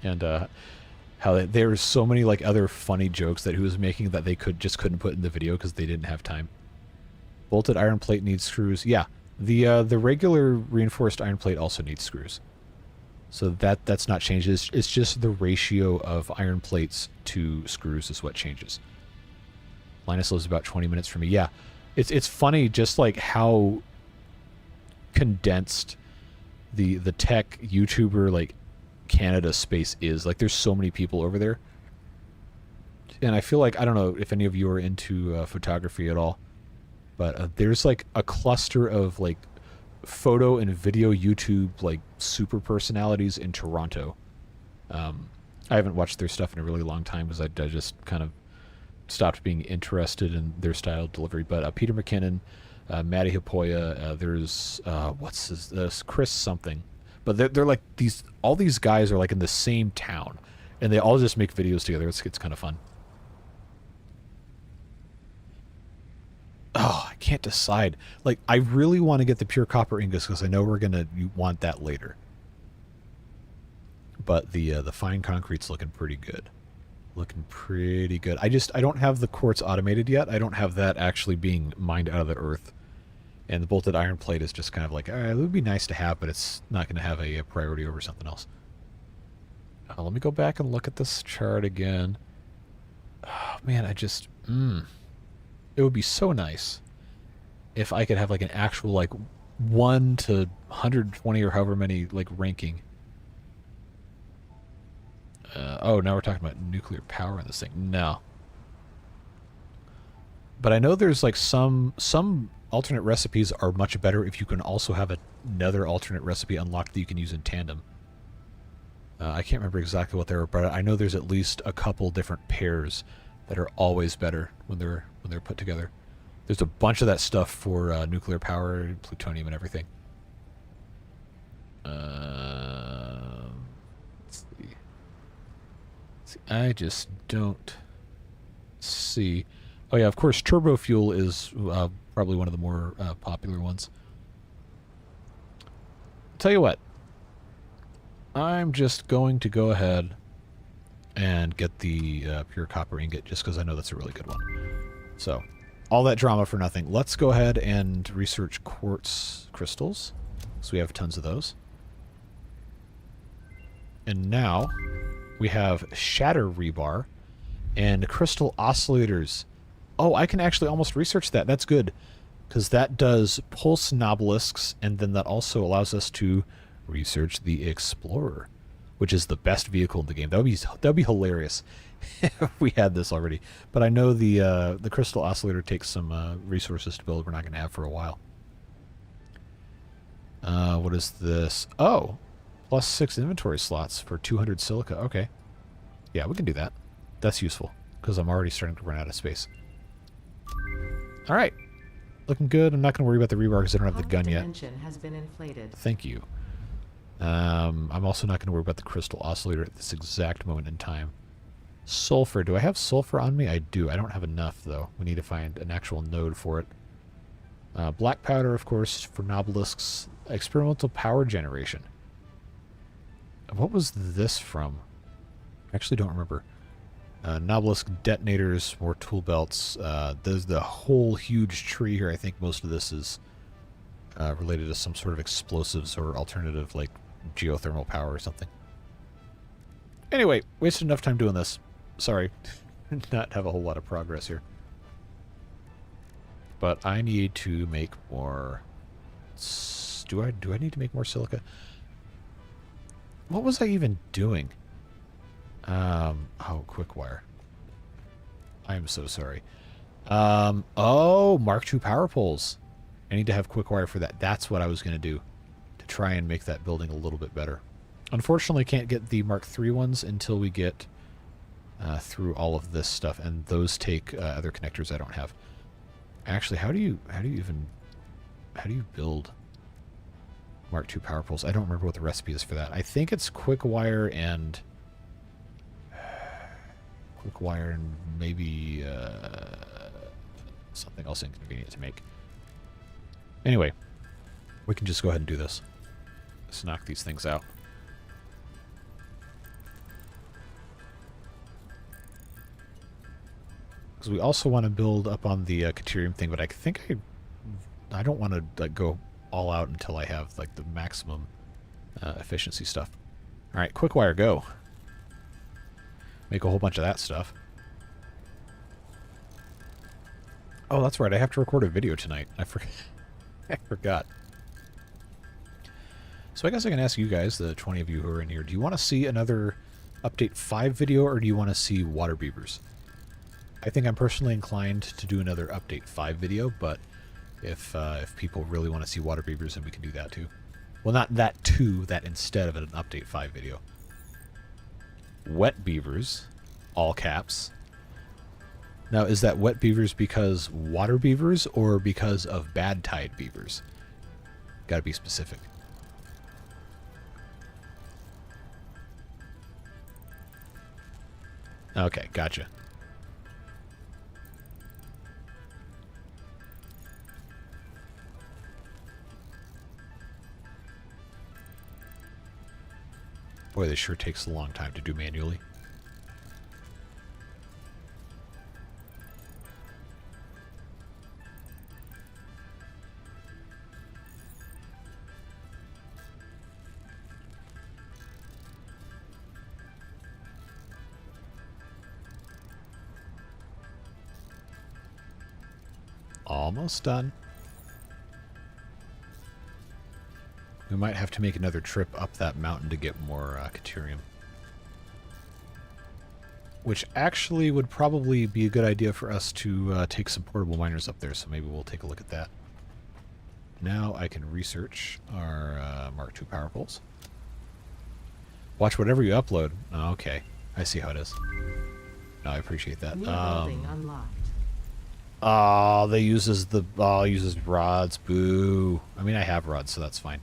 and how there were so many like other funny jokes that he was making that they couldn't put in the video because they didn't have time. Bolted iron plate needs screws. Yeah, the regular reinforced iron plate also needs screws. So that's not changed. It's just the ratio of iron plates to screws is what changes. Linus lives about 20 minutes from me. Yeah, it's funny just like how condensed the tech YouTuber like Canada space is. Like there's so many people over there, and I feel like, I don't know if any of you are into photography at all. But there's like a cluster of like photo and video YouTube like super personalities in Toronto. I haven't watched their stuff in a really long time because I just kind of stopped being interested in their style of delivery. But Peter McKinnon, Matty Hipoya, there's what's this Chris something. But they're like all these guys are like in the same town, and they all just make videos together. It's kind of fun. Oh, I can't decide. Like, I really want to get the pure copper ingots because I know we're going to want that later. But the fine concrete's looking pretty good. Looking pretty good. I don't have the quartz automated yet. I don't have that actually being mined out of the earth. And the bolted iron plate is just kind of like, all right, it would be nice to have, but it's not going to have a priority over something else. Let me go back and look at this chart again. Oh, man, I just... It would be so nice if I could have, like, an actual, like, 1 to 120 or however many, like, ranking. Oh, now we're talking about nuclear power in this thing. No. But I know there's, like, some alternate recipes are much better if you can also have another alternate recipe unlocked that you can use in tandem. I can't remember exactly what they were, but I know there's at least a couple different pairs that are always better when they're put together. There's a bunch of that stuff for nuclear power, plutonium, and everything. Let's see. I just don't see. Oh yeah, of course, turbo fuel is probably one of the more popular ones. Tell you what, I'm just going to go ahead and get the pure copper ingot just because I know that's a really good one. So, all that drama for nothing. Let's go ahead and research quartz crystals. So we have tons of those. And now we have shatter rebar and crystal oscillators. Oh, I can actually almost research that. That's good. Because that does pulse nobelisks, and then that also allows us to research the Explorer, which is the best vehicle in the game. That'd be hilarious if we had this already. But I know the crystal oscillator takes some resources to build we're not going to have for a while. What is this? Oh, plus 6 inventory slots for 200 silica. Okay. Yeah, we can do that. That's useful, because I'm already starting to run out of space. All right. Looking good. I'm not going to worry about the rebar because I don't have the gun yet. Has been inflated. Thank you. I'm also not going to worry about the crystal oscillator at this exact moment in time. Sulfur. Do I have sulfur on me? I do. I don't have enough, though. We need to find an actual node for it. Black powder, of course, for nobelisks. Experimental power generation. What was this from? I actually don't remember. Nobelisk detonators, more tool belts. There's the whole huge tree here. I think most of this is related to some sort of explosives or alternative, like geothermal power or something. Anyway, wasted enough time doing this. Sorry, not have a whole lot of progress here. But I need to make more. Do I need to make more silica? What was I even doing? Oh, quick wire. I am so sorry. Oh, Mark II power poles. I need to have quick wire for that. That's what I was going to do to try and make that building a little bit better. Unfortunately, can't get the Mark III ones until we get through all of this stuff, and those take other connectors I don't have. Actually, how do you build Mark II power poles? I don't remember what the recipe is for that. I think it's quick wire and maybe something else inconvenient to make. Anyway, we can just go ahead and do this. Let's knock these things out. Because we also want to build up on the Caterium thing, but I think I don't want to like go all out until I have like the maximum efficiency stuff. All right, quick wire, go. Make a whole bunch of that stuff. Oh, that's right. I have to record a video tonight. I forgot. So I guess I can ask you guys, the 20 of you who are in here, do you want to see another Update 5 video, or do you want to see water beavers? I think I'm personally inclined to do another Update 5 video, but if people really want to see water beavers, then we can do that too. Well, not that too, that instead of an Update 5 video. Wet beavers, all caps. Now, is that wet beavers because water beavers or because of bad tide beavers? Gotta be specific. Okay, gotcha. Boy, this sure takes a long time to do manually. Almost done. We might have to make another trip up that mountain to get more Caterium. Which actually would probably be a good idea for us to take some portable miners up there, so maybe we'll take a look at that. Now I can research our Mark II power poles. Watch whatever you upload. Oh, okay. I see how it is. No, I appreciate that. New building unlocked. Oh, they uses rods. Boo. I mean, I have rods, so that's fine.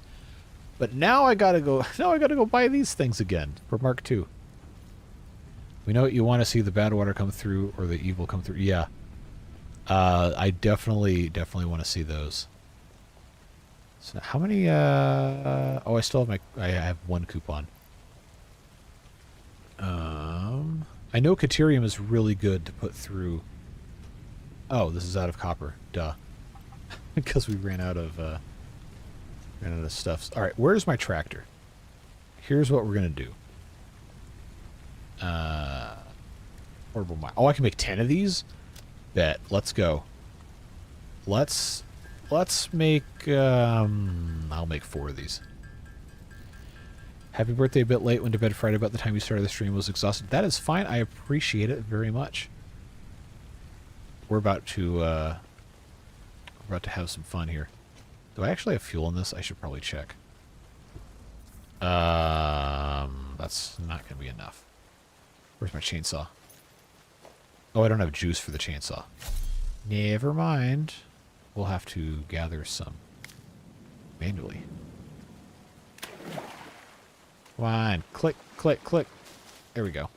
But now I gotta go. Now I gotta go buy these things again for Mark II. We know what you want to see: the bad water come through or the evil come through. Yeah. I definitely want to see those. So how many? Oh, I still have I have one coupon. I know Caterium is really good to put through. Oh, this is out of copper. Duh. Because we ran out of stuff. All right, where's my tractor? Here's what we're gonna do. Portable mine. Oh, I can make 10 of these. Bet. Let's go. Let's make. I'll make 4 of these. Happy birthday a bit late. Went to bed Friday about the time you started the stream. Was exhausted. That is fine. I appreciate it very much. We're about to have some fun here. Do I actually have fuel in this? I should probably check. That's not going to be enough. Where's my chainsaw? Oh, I don't have juice for the chainsaw. Never mind. We'll have to gather some manually. Come on. Click, click, click. There we go.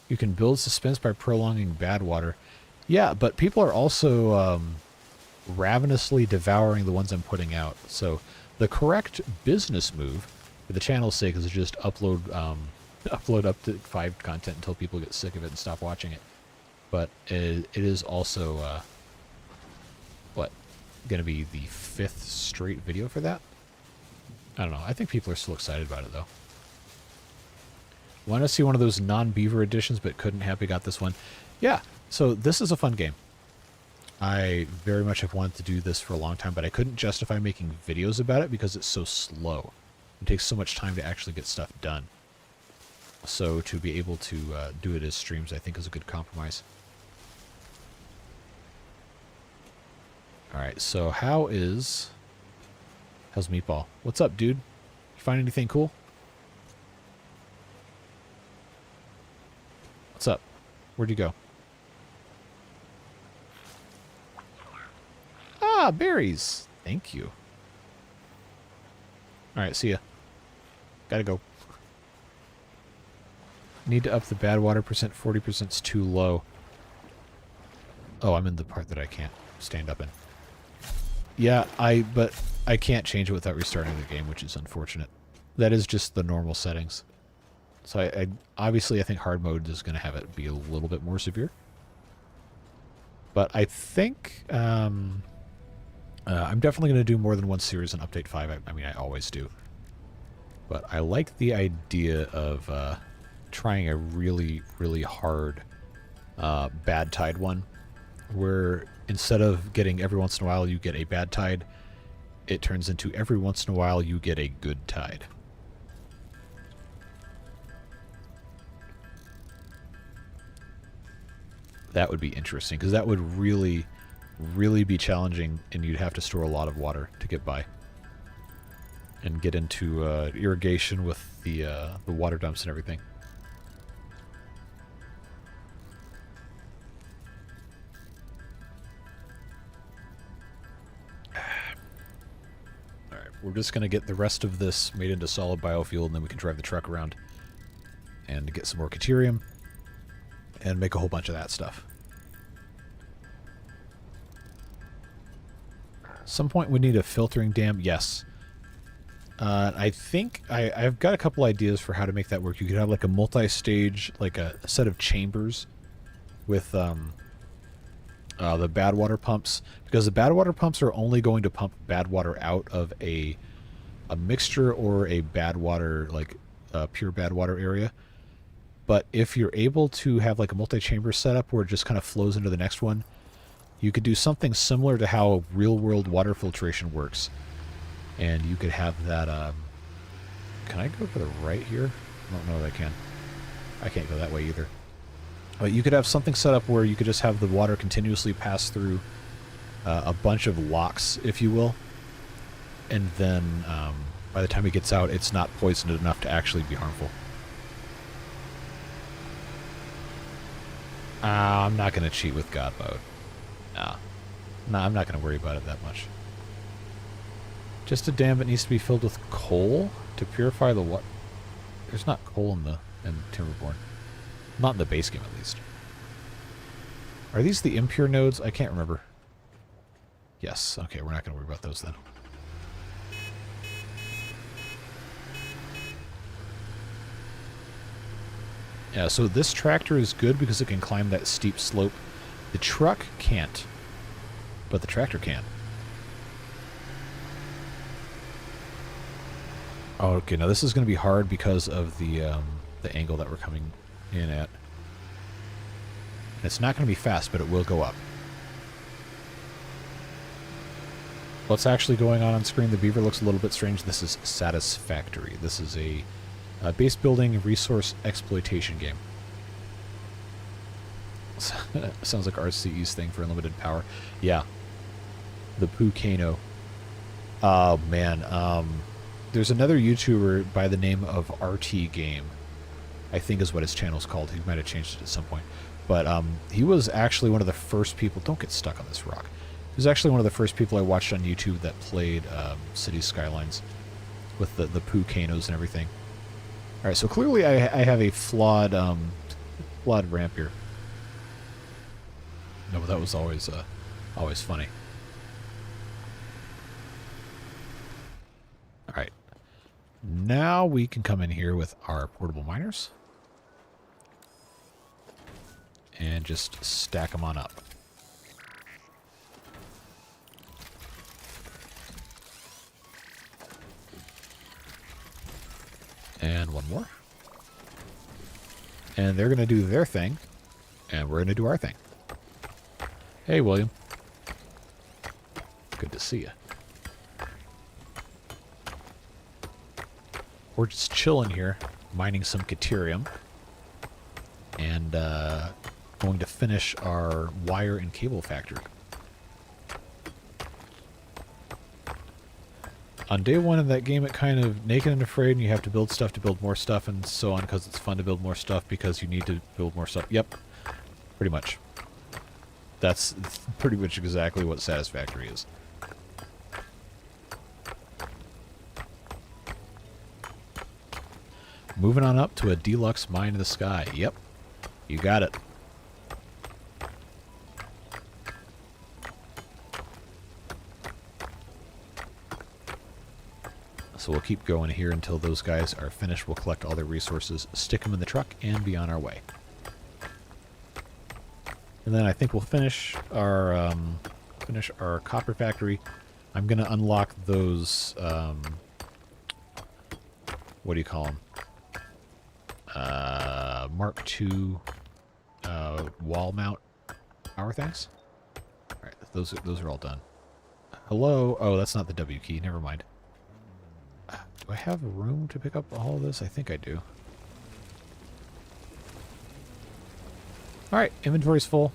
You can build suspense by prolonging bad water. Yeah, but people are also ravenously devouring the ones I'm putting out. So the correct business move, for the channel's sake, is to just upload up to 5 content until people get sick of it and stop watching it. But it is also, what, going to be the 5th straight video for that? I don't know. I think people are still excited about it, though. Want to see one of those non-beaver editions, but couldn't. Happy got this one. Yeah, so this is a fun game. I very much have wanted to do this for a long time, but I couldn't justify making videos about it because it's so slow. It takes so much time to actually get stuff done. So to be able to do it as streams, I think is a good compromise. Alright, so how's Meatball? What's up, dude? You find anything cool? What's up? Where'd you go? Ah, berries. Thank you. Alright, see ya. Gotta go. Need to up the bad water percent. 40% is too low. Oh, I'm in the part that I can't stand up in. Yeah, but I can't change it without restarting the game, which is unfortunate. That is just the normal settings. So I obviously I think hard mode is going to have it be a little bit more severe. But I think I'm definitely going to do more than one series in Update 5. I mean, I always do. But I like the idea of trying a really, really hard bad tide one, where instead of getting every once in a while you get a bad tide, it turns into every once in a while you get a good tide. That would be interesting, because that would really, really be challenging, and you'd have to store a lot of water to get by. And get into irrigation with the water dumps and everything. Alright, we're just going to get the rest of this made into solid biofuel, and then we can drive the truck around and get some more Caterium and make a whole bunch of that stuff. Some point we need a filtering dam. Yes. I think I've got a couple ideas for how to make that work. You could have like a multi-stage, like a set of chambers with the bad water pumps, because the bad water pumps are only going to pump bad water out of a mixture or a bad water, like pure bad water area. But if you're able to have like a multi-chamber setup where it just kind of flows into the next one, you could do something similar to how real-world water filtration works. And you could have that... can I go to the right here? I don't know if I can. I can't go that way either. But you could have something set up where you could just have the water continuously pass through a bunch of locks, if you will. And then by the time it gets out, it's not poisoned enough to actually be harmful. I'm not going to cheat with God Mode. No, I'm not going to worry about it that much. Just a dam that needs to be filled with coal to purify the water. There's not coal in Timberborn. Not in the base game, at least. Are these the impure nodes? I can't remember. Yes. Okay, we're not going to worry about those then. Yeah, so this tractor is good because it can climb that steep slope. The truck can't, but the tractor can. Oh, okay, now this is going to be hard because of the angle that we're coming in at. It's not going to be fast, but it will go up. What's actually going on screen? The beaver looks a little bit strange. This is Satisfactory. This is a base building resource exploitation game. Sounds like RCE's thing for unlimited power. Yeah. The Pucano. Oh, man. There's another YouTuber by the name of RT Game. I think is what his channel's called. He might have changed it at some point. But he was actually one of the first people... Don't get stuck on this rock. He was actually one of the first people I watched on YouTube that played City Skylines with the Pucanos and everything. Alright, so clearly I have a flawed ramp here. No, but that was always funny. Alright. Now we can come in here with our portable miners. And just stack them on up. And one more. And they're going to do their thing. And we're going to do our thing. Hey, William. Good to see you. We're just chilling here, mining some Caterium. And going to finish our wire and cable factory. On day one of that game, it kind of naked and afraid, and you have to build stuff to build more stuff, and so on, because it's fun to build more stuff, because you need to build more stuff. Yep, pretty much. That's pretty much exactly what Satisfactory is. Moving on up to a deluxe mine in the sky. Yep, you got it. So we'll keep going here until those guys are finished. We'll collect all their resources, stick them in the truck, and be on our way. And then I think we'll finish our copper factory. I'm going to unlock those, what do you call them? Mark II wall mount power things. All right, those are all done. Hello? Oh, that's not the W key. Never mind. Do I have room to pick up all of this? I think I do. Alright, inventory's full.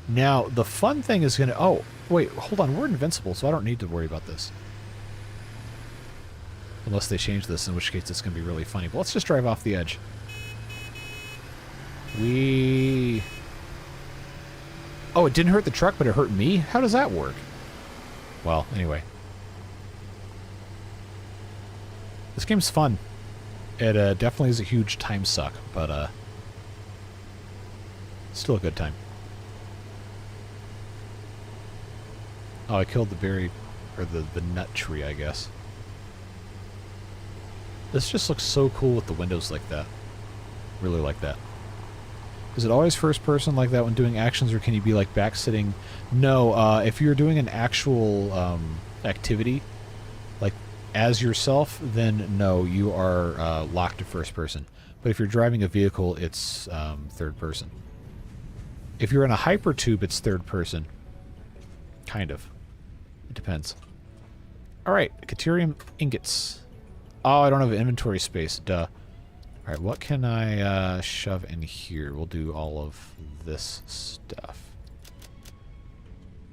Now, the fun thing is going to... Oh, wait, hold on. We're invincible, so I don't need to worry about this. Unless they change this, in which case it's going to be really funny. But let's just drive off the edge. Oh, it didn't hurt the truck, but it hurt me? How does that work? Well, anyway. This game's fun. It definitely is a huge time suck, but still a good time. Oh, I killed the berry, or the nut tree, I guess. This just looks so cool with the windows like that. Really like that. Is it always first person like that when doing actions, or can you be like back sitting? No, if you're doing an actual activity, like as yourself, then no, you are locked to first person. But if you're driving a vehicle, it's third person. If you're in a hypertube, it's third person. Kind of. It depends. Alright, Caterium ingots. Oh, I don't have inventory space. Duh. Alright, what can I shove in here? We'll do all of this stuff.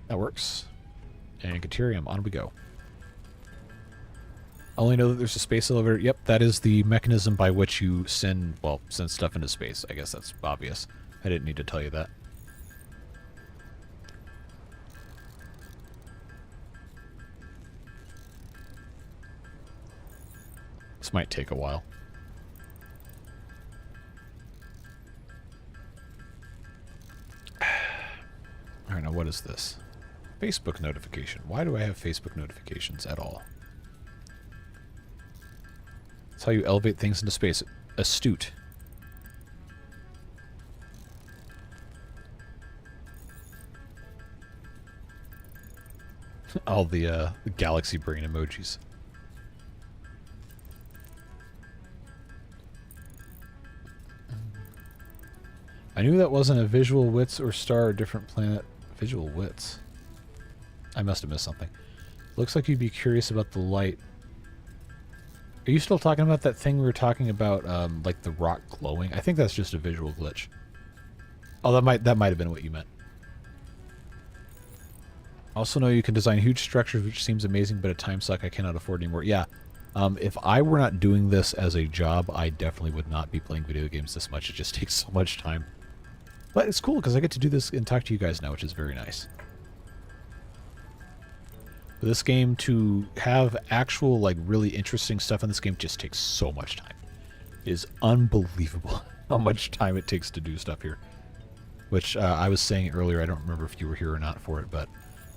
That works. And Caterium, on we go. I only know that there's a space elevator. Yep, that is the mechanism by which you send stuff into space. I guess that's obvious. I didn't need to tell you that. This might take a while. Alright, now what is this? Facebook notification. Why do I have Facebook notifications at all? That's how you elevate things into space. Astute. All the galaxy brain emojis. I knew that wasn't a visual wits or star or different planet. Visual wits. I must have missed something. Looks like you'd be curious about the light. Are you still talking about that thing we were talking about, like the rock glowing? I think that's just a visual glitch. Oh, that might have been what you meant. Also know you can design huge structures, which seems amazing, but a time suck I cannot afford anymore. Yeah. If I were not doing this as a job, I definitely would not be playing video games this much. It just takes so much time. But it's cool because I get to do this and talk to you guys now, which is very nice. For this game, to have actual, like, really interesting stuff in this game just takes so much time. It is unbelievable how much time it takes to do stuff here. Which I was saying earlier, I don't remember if you were here or not for it, but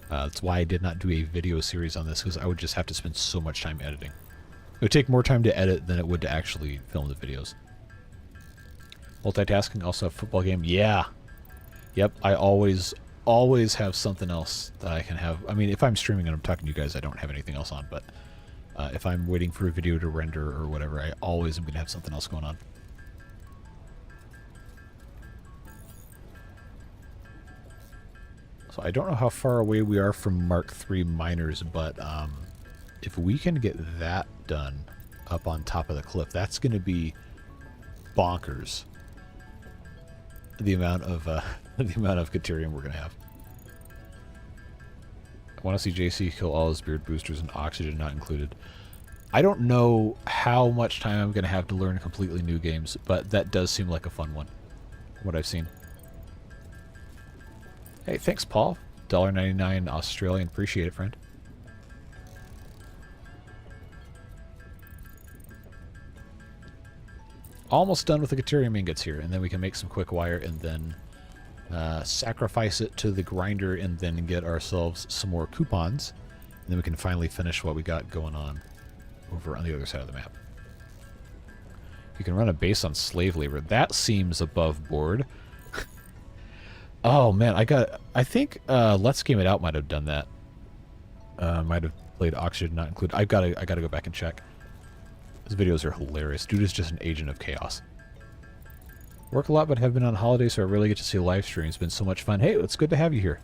that's why I did not do a video series on this, because I would just have to spend so much time editing. It would take more time to edit than it would to actually film the videos. Multitasking, also a football game. Yeah. Yep, I always have something else that I can have. I mean, if I'm streaming and I'm talking to you guys, I don't have anything else on, but if I'm waiting for a video to render or whatever, I always am going to have something else going on. So I don't know how far away we are from Mark III miners, but if we can get that done up on top of the cliff, that's going to be bonkers. The amount of Caterium we're going to have. I want to see JC kill all his beard boosters and oxygen not included. I don't know how much time I'm going to have to learn completely new games, but that does seem like a fun one, what I've seen. Hey, thanks, Paul. $1.99 Australian. Appreciate it, friend. Almost done with the Caterium ingots here, and then we can make some quick wire and then sacrifice it to the grinder and then get ourselves some more coupons. And then we can finally finish what we got going on over on the other side of the map. You can run a base on slave labor. That seems above board. Oh man, I think Let's Game It Out might have done that. Might have played Oxygen Not Included. I gotta go back and check. His videos are hilarious. Dude is just an agent of chaos. Work a lot, but have been on holiday, so I really get to see a live stream. It's been so much fun. Hey, it's good to have you here.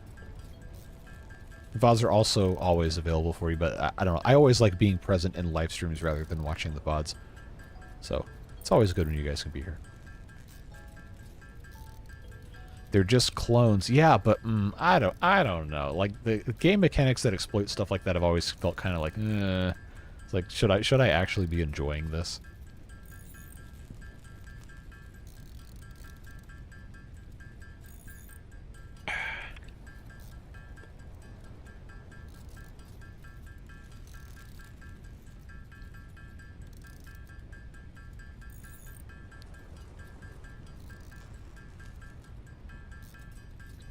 VODs are also always available for you, but I don't know. I always like being present in live streams rather than watching the VODs. So, it's always good when you guys can be here. They're just clones. Yeah, but I don't know. Like, the game mechanics that exploit stuff like that have always felt kind of like, It's like, should I actually be enjoying this?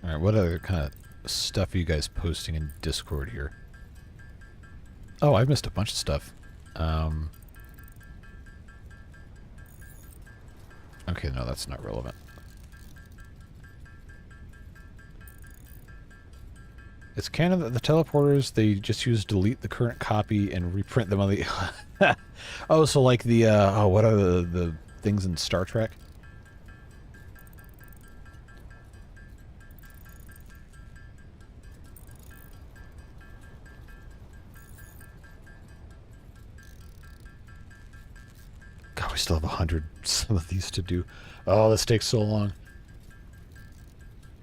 Alright, what other kind of stuff are you guys posting in Discord here? Oh, I've missed a bunch of stuff. Okay, no, that's not relevant. It's canon that the teleporters, they just use delete the current copy and reprint them on the... Oh, so like the, what are the things in Star Trek? God, we still have 100 some of these to do. Oh, this takes so long.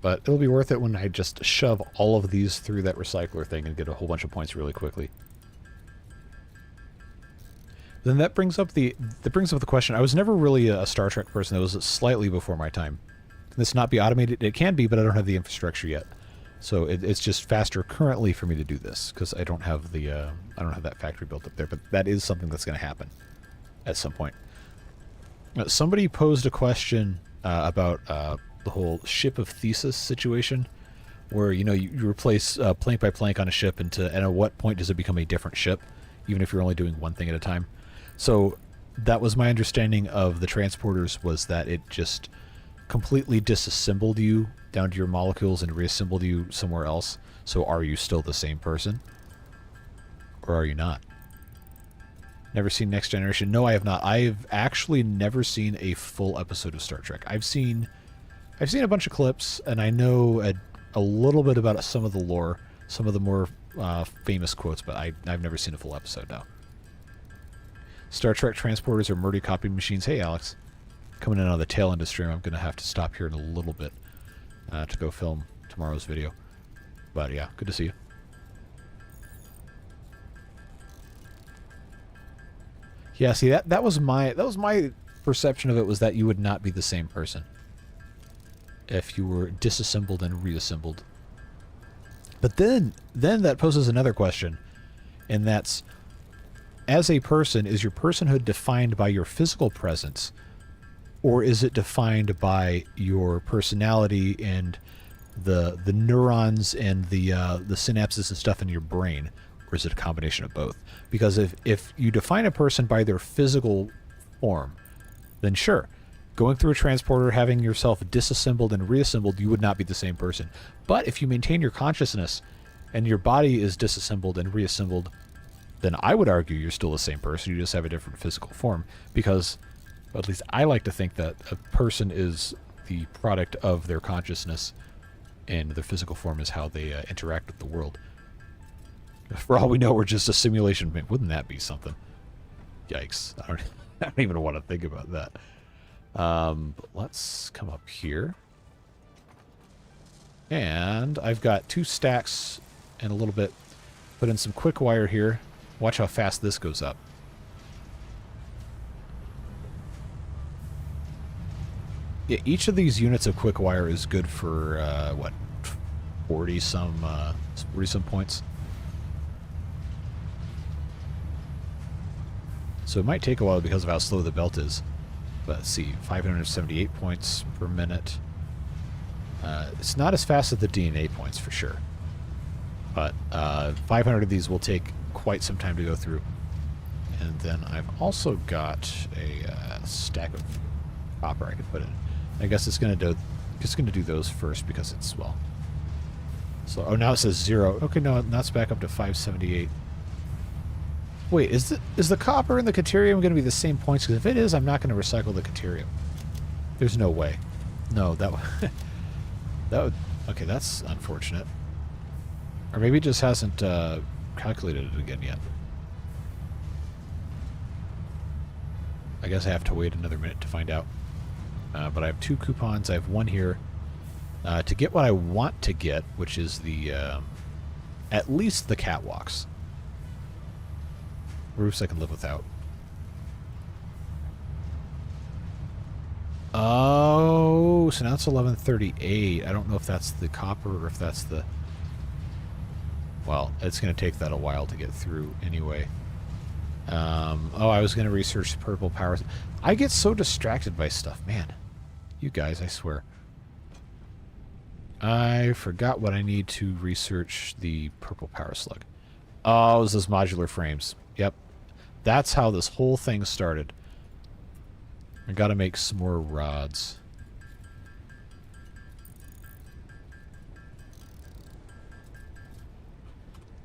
But it'll be worth it when I just shove all of these through that recycler thing and get a whole bunch of points really quickly. Then that brings up the question. I was never really a Star Trek person. That was slightly before my time. Can this not be automated? It can be, but I don't have the infrastructure yet. So it's just faster currently for me to do this because I don't have the I don't have that factory built up there. But that is something that's going to happen at some point. Somebody posed a question about the whole ship of thesis situation, where you replace plank by plank on a ship, and at what point does it become a different ship, even if you're only doing one thing at a time. So that was my understanding of the transporters, was that it just completely disassembled you down to your molecules and reassembled you somewhere else. So are you still the same person, or are you not? Never seen Next Generation? No, I have not. I've actually never seen a full episode of Star Trek. I've seen a bunch of clips, and I know a little bit about some of the lore, some of the more famous quotes, but I've never seen a full episode now. Star Trek transporters are murdy copying machines. Hey, Alex. Coming in on the tail end of stream. I'm going to have to stop here in a little bit to go film tomorrow's video. But yeah, good to see you. Yeah, see, that was my perception of it, was that you would not be the same person if you were disassembled and reassembled. But then that poses another question, and that's, as a person, is your personhood defined by your physical presence, or is it defined by your personality and the neurons and the synapses and stuff in your brain, or is it a combination of both? Because if you define a person by their physical form, then sure, going through a transporter, having yourself disassembled and reassembled, you would not be the same person. But if you maintain your consciousness and your body is disassembled and reassembled, then I would argue you're still the same person. You just have a different physical form, because at least I like to think that a person is the product of their consciousness, and their physical form is how they interact with the world. For all we know, we're just a simulation. Man, wouldn't that be something? Yikes. I don't even want to think about that. But let's come up here. And I've got 2 stacks and a little bit. Put in some quick wire here. Watch how fast this goes up. Yeah, each of these units of quick wire is good for, what, 40 some points. So it might take a while because of how slow the belt is. But let's see, 578 points per minute. It's not as fast as the DNA points for sure. But 500 of these will take quite some time to go through. And then I've also got a stack of copper I could put in. I guess it's gonna do those first because it's, well. So now it says 0. Okay, no, that's back up to 578. Wait, is the copper and the Caterium going to be the same points? Because if it is, I'm not going to recycle the Caterium. There's no way. No, that would... Okay, that's unfortunate. Or maybe it just hasn't calculated it again yet. I guess I have to wait another minute to find out. But I have 2 coupons. I have 1 here. To get what I want to get, which is the... at least the catwalks. Roofs I can live without. Oh, so now it's 1138. I don't know if that's the copper or if that's the... Well, it's going to take that a while to get through anyway. Oh, I was going to research purple power. I get so distracted by stuff. Man, you guys, I swear. I forgot what I need to research the purple power slug. Oh, it was those modular frames. Yep. That's how this whole thing started. I gotta make some more rods.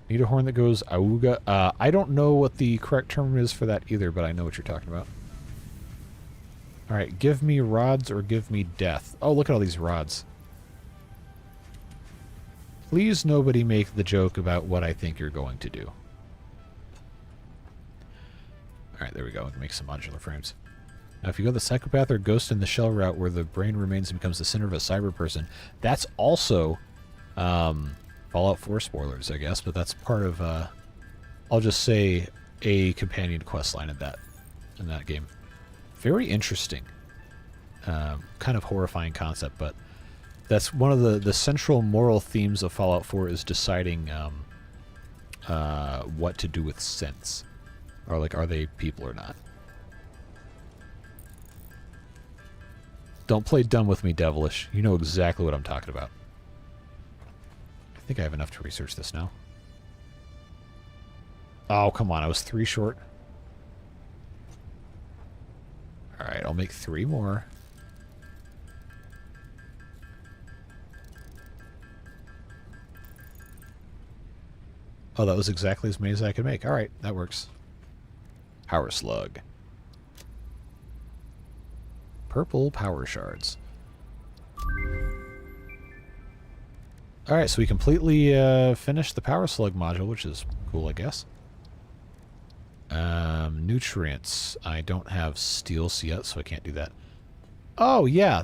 Need a horn that goes auga. I don't know what the correct term is for that either, but I know what you're talking about. Alright, give me rods or give me death. Oh, look at all these rods. Please nobody make the joke about what I think you're going to do. Alright, there we go. We can make some modular frames. Now, if you go the psychopath or ghost in the shell route where the brain remains and becomes the center of a cyber person, that's also Fallout 4 spoilers, I guess, but that's part of, I'll just say, a companion quest line in that game. Very interesting. Kind of horrifying concept, but that's one of the central moral themes of Fallout 4 is deciding what to do with synths. Or, like, are they people or not? Don't play dumb with me, Devilish. You know exactly what I'm talking about. I think I have enough to research this now. Oh, come on. I was 3 short. Alright, I'll make 3 more. Oh, that was exactly as many as I could make. Alright, that works. Power slug. Purple power shards. Alright, so we completely finished the power slug module, which is cool, I guess. Nutrients. I don't have steel yet, so I can't do that. Oh, yeah.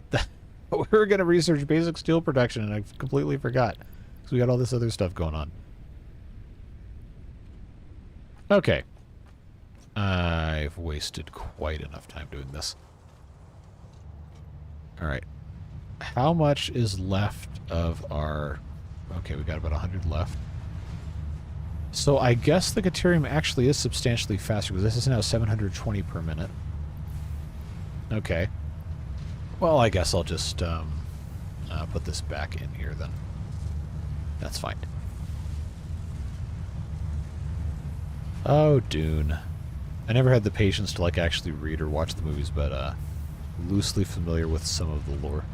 We were going to research basic steel production, and I completely forgot. Because we got all this other stuff going on. Okay. I've wasted quite enough time doing this. Alright. How much is left of our... Okay, we got about 100 left. So I guess the Caterium actually is substantially faster, because this is now 720 per minute. Okay. Well, I guess I'll just put this back in here then. That's fine. Oh, Dune. I never had the patience to like actually read or watch the movies, but loosely familiar with some of the lore.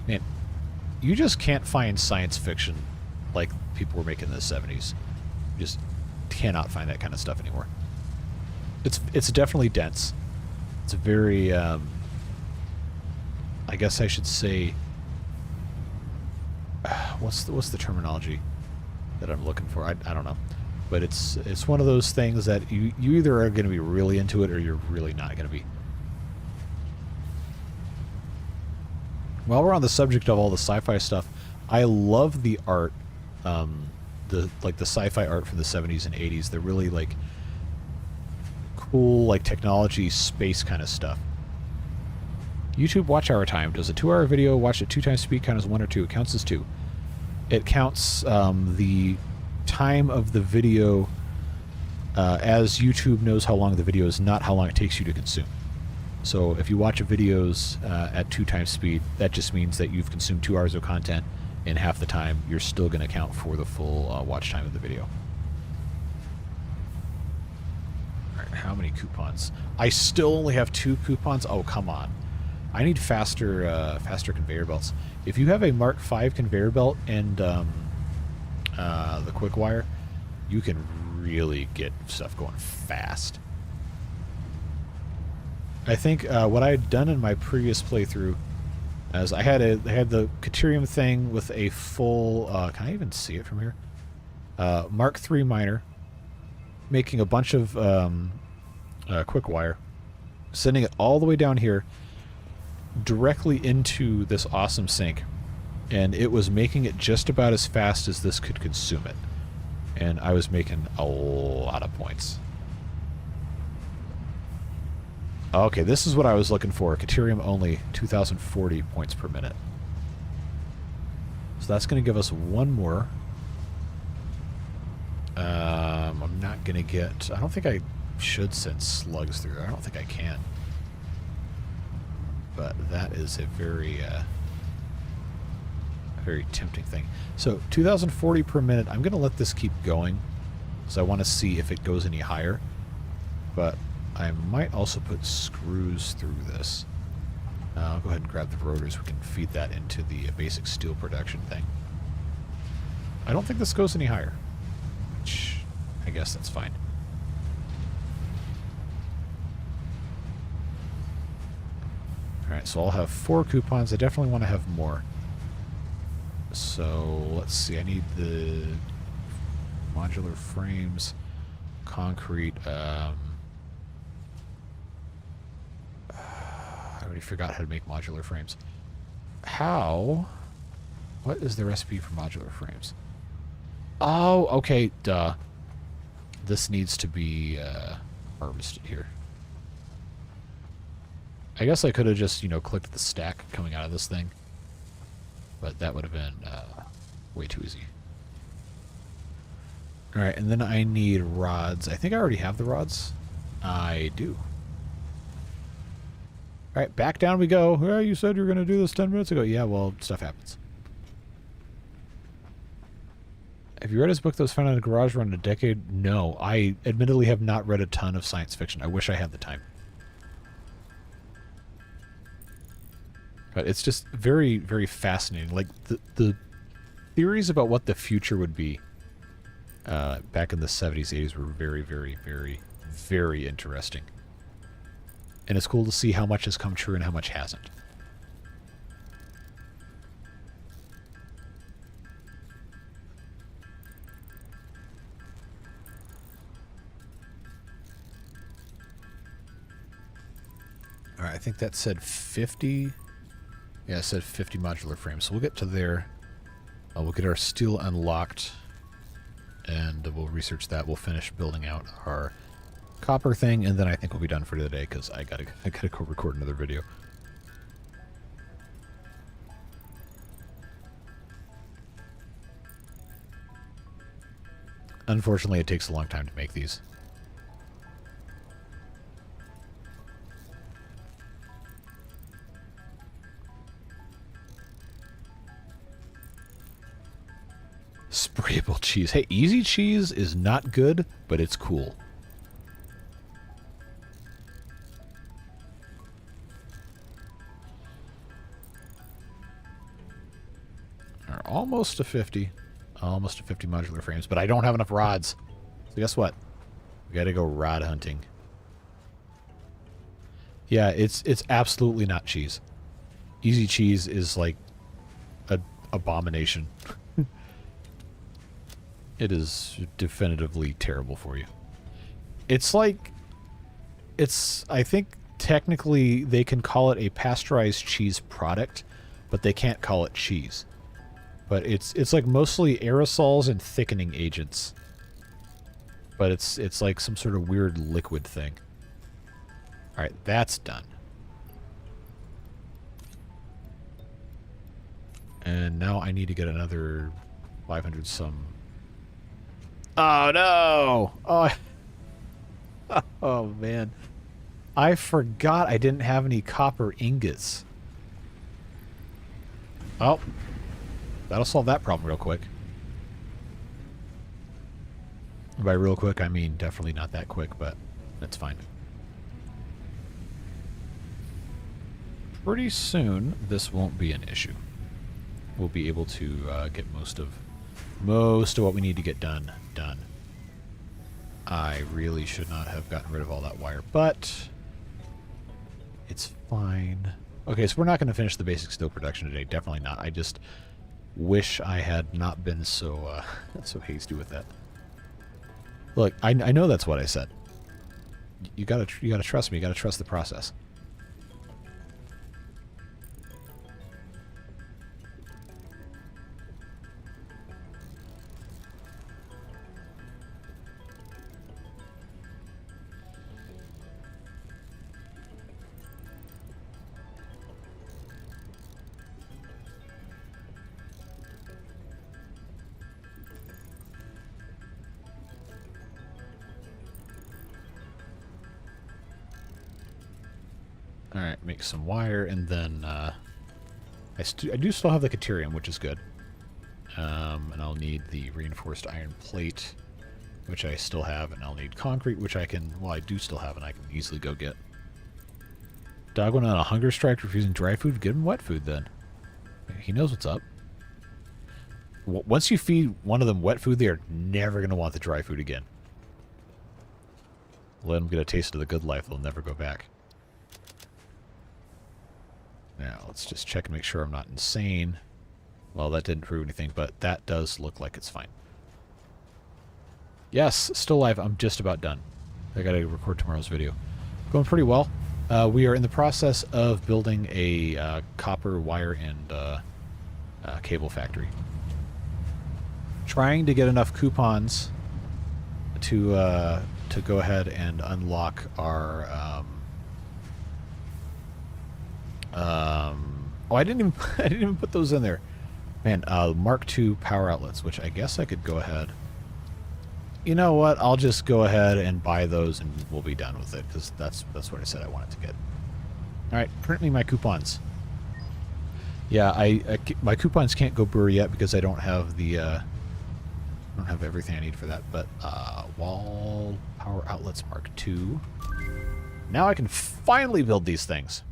Man, you just can't find science fiction like people were making in the 70s. You just cannot find that kind of stuff anymore. It's definitely dense. It's very, I guess I should say, what's the terminology that I'm looking for? I don't know. But it's one of those things that you either are going to be really into it or you're really not going to be. While we're on the subject of all the sci-fi stuff, I love the art, the sci-fi art from the 70s and 80s. They're really like cool, like technology, space kind of stuff. YouTube watch hour time. Does a 2-hour video watched at 2 times speed count as 1 or 2? It counts as 2. It counts the time of the video as YouTube knows how long the video is, not how long it takes you to consume. So if you watch videos at 2 times speed, that just means that you've consumed 2 hours of content in half the time. You're still going to count for the full watch time of the video. All right, how many coupons? I still only have 2 coupons? Oh, come on. I need faster conveyor belts. If you have a Mark V conveyor belt and the quick wire, you can really get stuff going fast. I think what I had done in my previous playthrough, as I had the Caterium thing with a full, can I even see it from here? Mark III miner, making a bunch of quick wire, sending it all the way down here, directly into this awesome sink, and it was making it just about as fast as this could consume it, and I was making a lot of points. Okay, this is what I was looking for. Caterium only, 2040 points per minute. So that's going to give us 1 more. I'm not going to get... I don't think I should send slugs through. I don't think I can. But that is a very tempting thing. So 2040 per minute. I'm going to let this keep going because I want to see if it goes any higher. But I might also put screws through this. I'll go ahead and grab the rotors. We can feed that into the basic steel production thing. I don't think this goes any higher. Which, I guess that's fine. Alright, so I'll have 4 coupons. I definitely want to have more. So, let's see. I need the modular frames, concrete. I already forgot how to make modular frames. How? What is the recipe for modular frames? Oh, okay, duh. This needs to be harvested here. I guess I could have just, you know, clicked the stack coming out of this thing. But that would have been way too easy. Alright, and then I need rods. I think I already have the rods. I do. Alright, back down we go. Well, you said you were going to do this 10 minutes ago. Yeah, well, stuff happens. Have you read his book that was found in a garage around a decade? No. I admittedly have not read a ton of science fiction. I wish I had the time. But it's just very, very fascinating. Like, the theories about what the future would be back in the 70s, 80s were very, very, very, very interesting. And it's cool to see how much has come true and how much hasn't. Alright, I think that said 50... Yeah, it said 50 modular frames. So we'll get to there. We'll get our steel unlocked. And we'll research that. We'll finish building out our copper thing. And then I think we'll be done for today because I gotta go record another video. Unfortunately, it takes a long time to make these. Sprayable cheese. Hey, easy cheese is not good, but it's cool. Almost to 50. Almost to 50 modular frames, but I don't have enough rods. So guess what? We gotta go rod hunting. Yeah, it's absolutely not cheese. Easy cheese is like an abomination. It is definitively terrible for you. It's like, I think technically they can call it a pasteurized cheese product, but they can't call it cheese. But it's like mostly aerosols and thickening agents. But it's like some sort of weird liquid thing. Alright, that's done. And now I need to get another 500 some... Oh no! Oh, oh man. I forgot I didn't have any copper ingots. Oh. That'll solve that problem real quick. By real quick, I mean definitely not that quick, but that's fine. Pretty soon, this won't be an issue. We'll be able to get most of what we need to get done. I really should not have gotten rid of all that wire, but it's fine. Okay, so we're not going to finish the basic steel production today. Definitely not. I just wish I had not been so so hasty with that. Look, I know that's what I said. You gotta trust me. You gotta trust the process. Alright, make some wire, and then I do still have the Caterium, which is good. And I'll need the reinforced iron plate, which I still have, and I'll need concrete, which I can, well, I do still have, and I can easily go get. Dog went on a hunger strike refusing dry food? Give him wet food, then. He knows what's up. Once you feed one of them wet food, they are never going to want the dry food again. Let them get a taste of the good life. They'll never go back. Now, let's just check and make sure I'm not insane. Well, that didn't prove anything, but that does look like it's fine. Yes, still alive. I'm just about done. I gotta record tomorrow's video. Going pretty well. We are in the process of building a copper wire and cable factory. Trying to get enough coupons to go ahead and unlock our oh, I didn't even put those in there. Man, Mark II power outlets, which I guess I could go ahead. You know what? I'll just go ahead and buy those, and we'll be done with it, because that's what I said I wanted to get. All right, print me my coupons. Yeah, my coupons can't go brewery yet because I don't have the I don't have everything I need for that. But wall power outlets Mark II. Now I can finally build these things,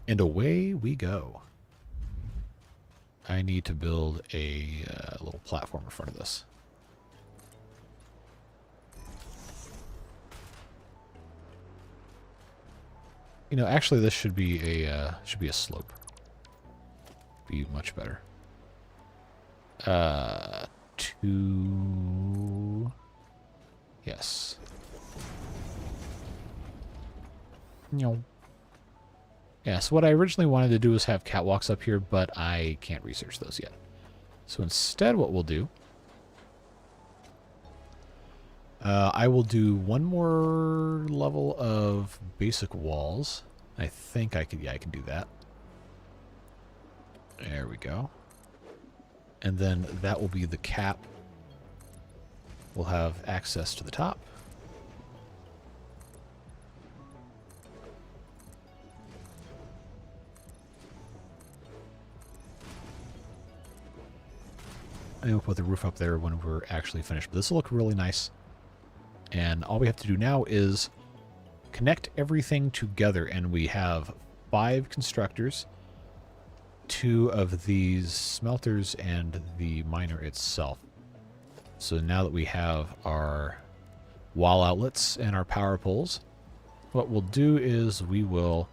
and away we go. I need to build a little platform in front of this. You know, actually, this should be a slope. Be much better. 2. Yes. No. Yeah. So what I originally wanted to do was have catwalks up here, but I can't research those yet. So instead, what we'll do, I will do one more level of basic walls. I think I could, yeah, I can do that. There we go. And then that will be the cap. We'll have access to the top. And we'll put the roof up there when we're actually finished. But this will look really nice. And all we have to do now is connect everything together. And we have 5 constructors, 2 of these smelters, and the miner itself. So now that we have our wall outlets and our power poles, what we'll do is we will,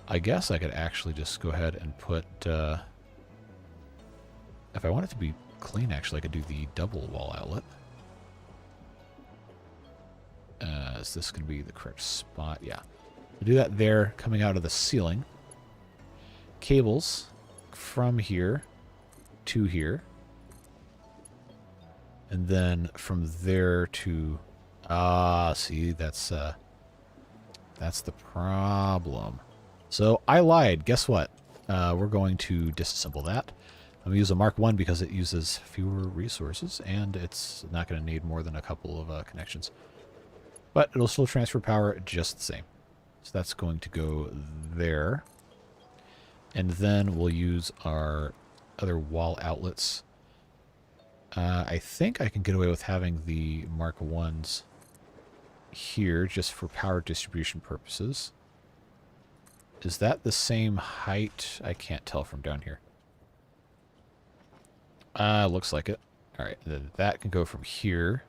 I guess I could actually just go ahead and put, if I want it to be clean, actually, I could do the double wall outlet. Is this going to be the correct spot? Yeah. We'll do that there, coming out of the ceiling. Cables from here to here. And then from there to... see, that's the problem. So I lied. Guess what? We're going to disassemble that. I'm going to use a Mark I because it uses fewer resources, and it's not going to need more than a couple of connections. But it'll still transfer power just the same. So that's going to go there. And then we'll use our other wall outlets. I think I can get away with having the Mark Is here just for power distribution purposes. Is that the same height? I can't tell from down here. Looks like it. All right, then that can go from here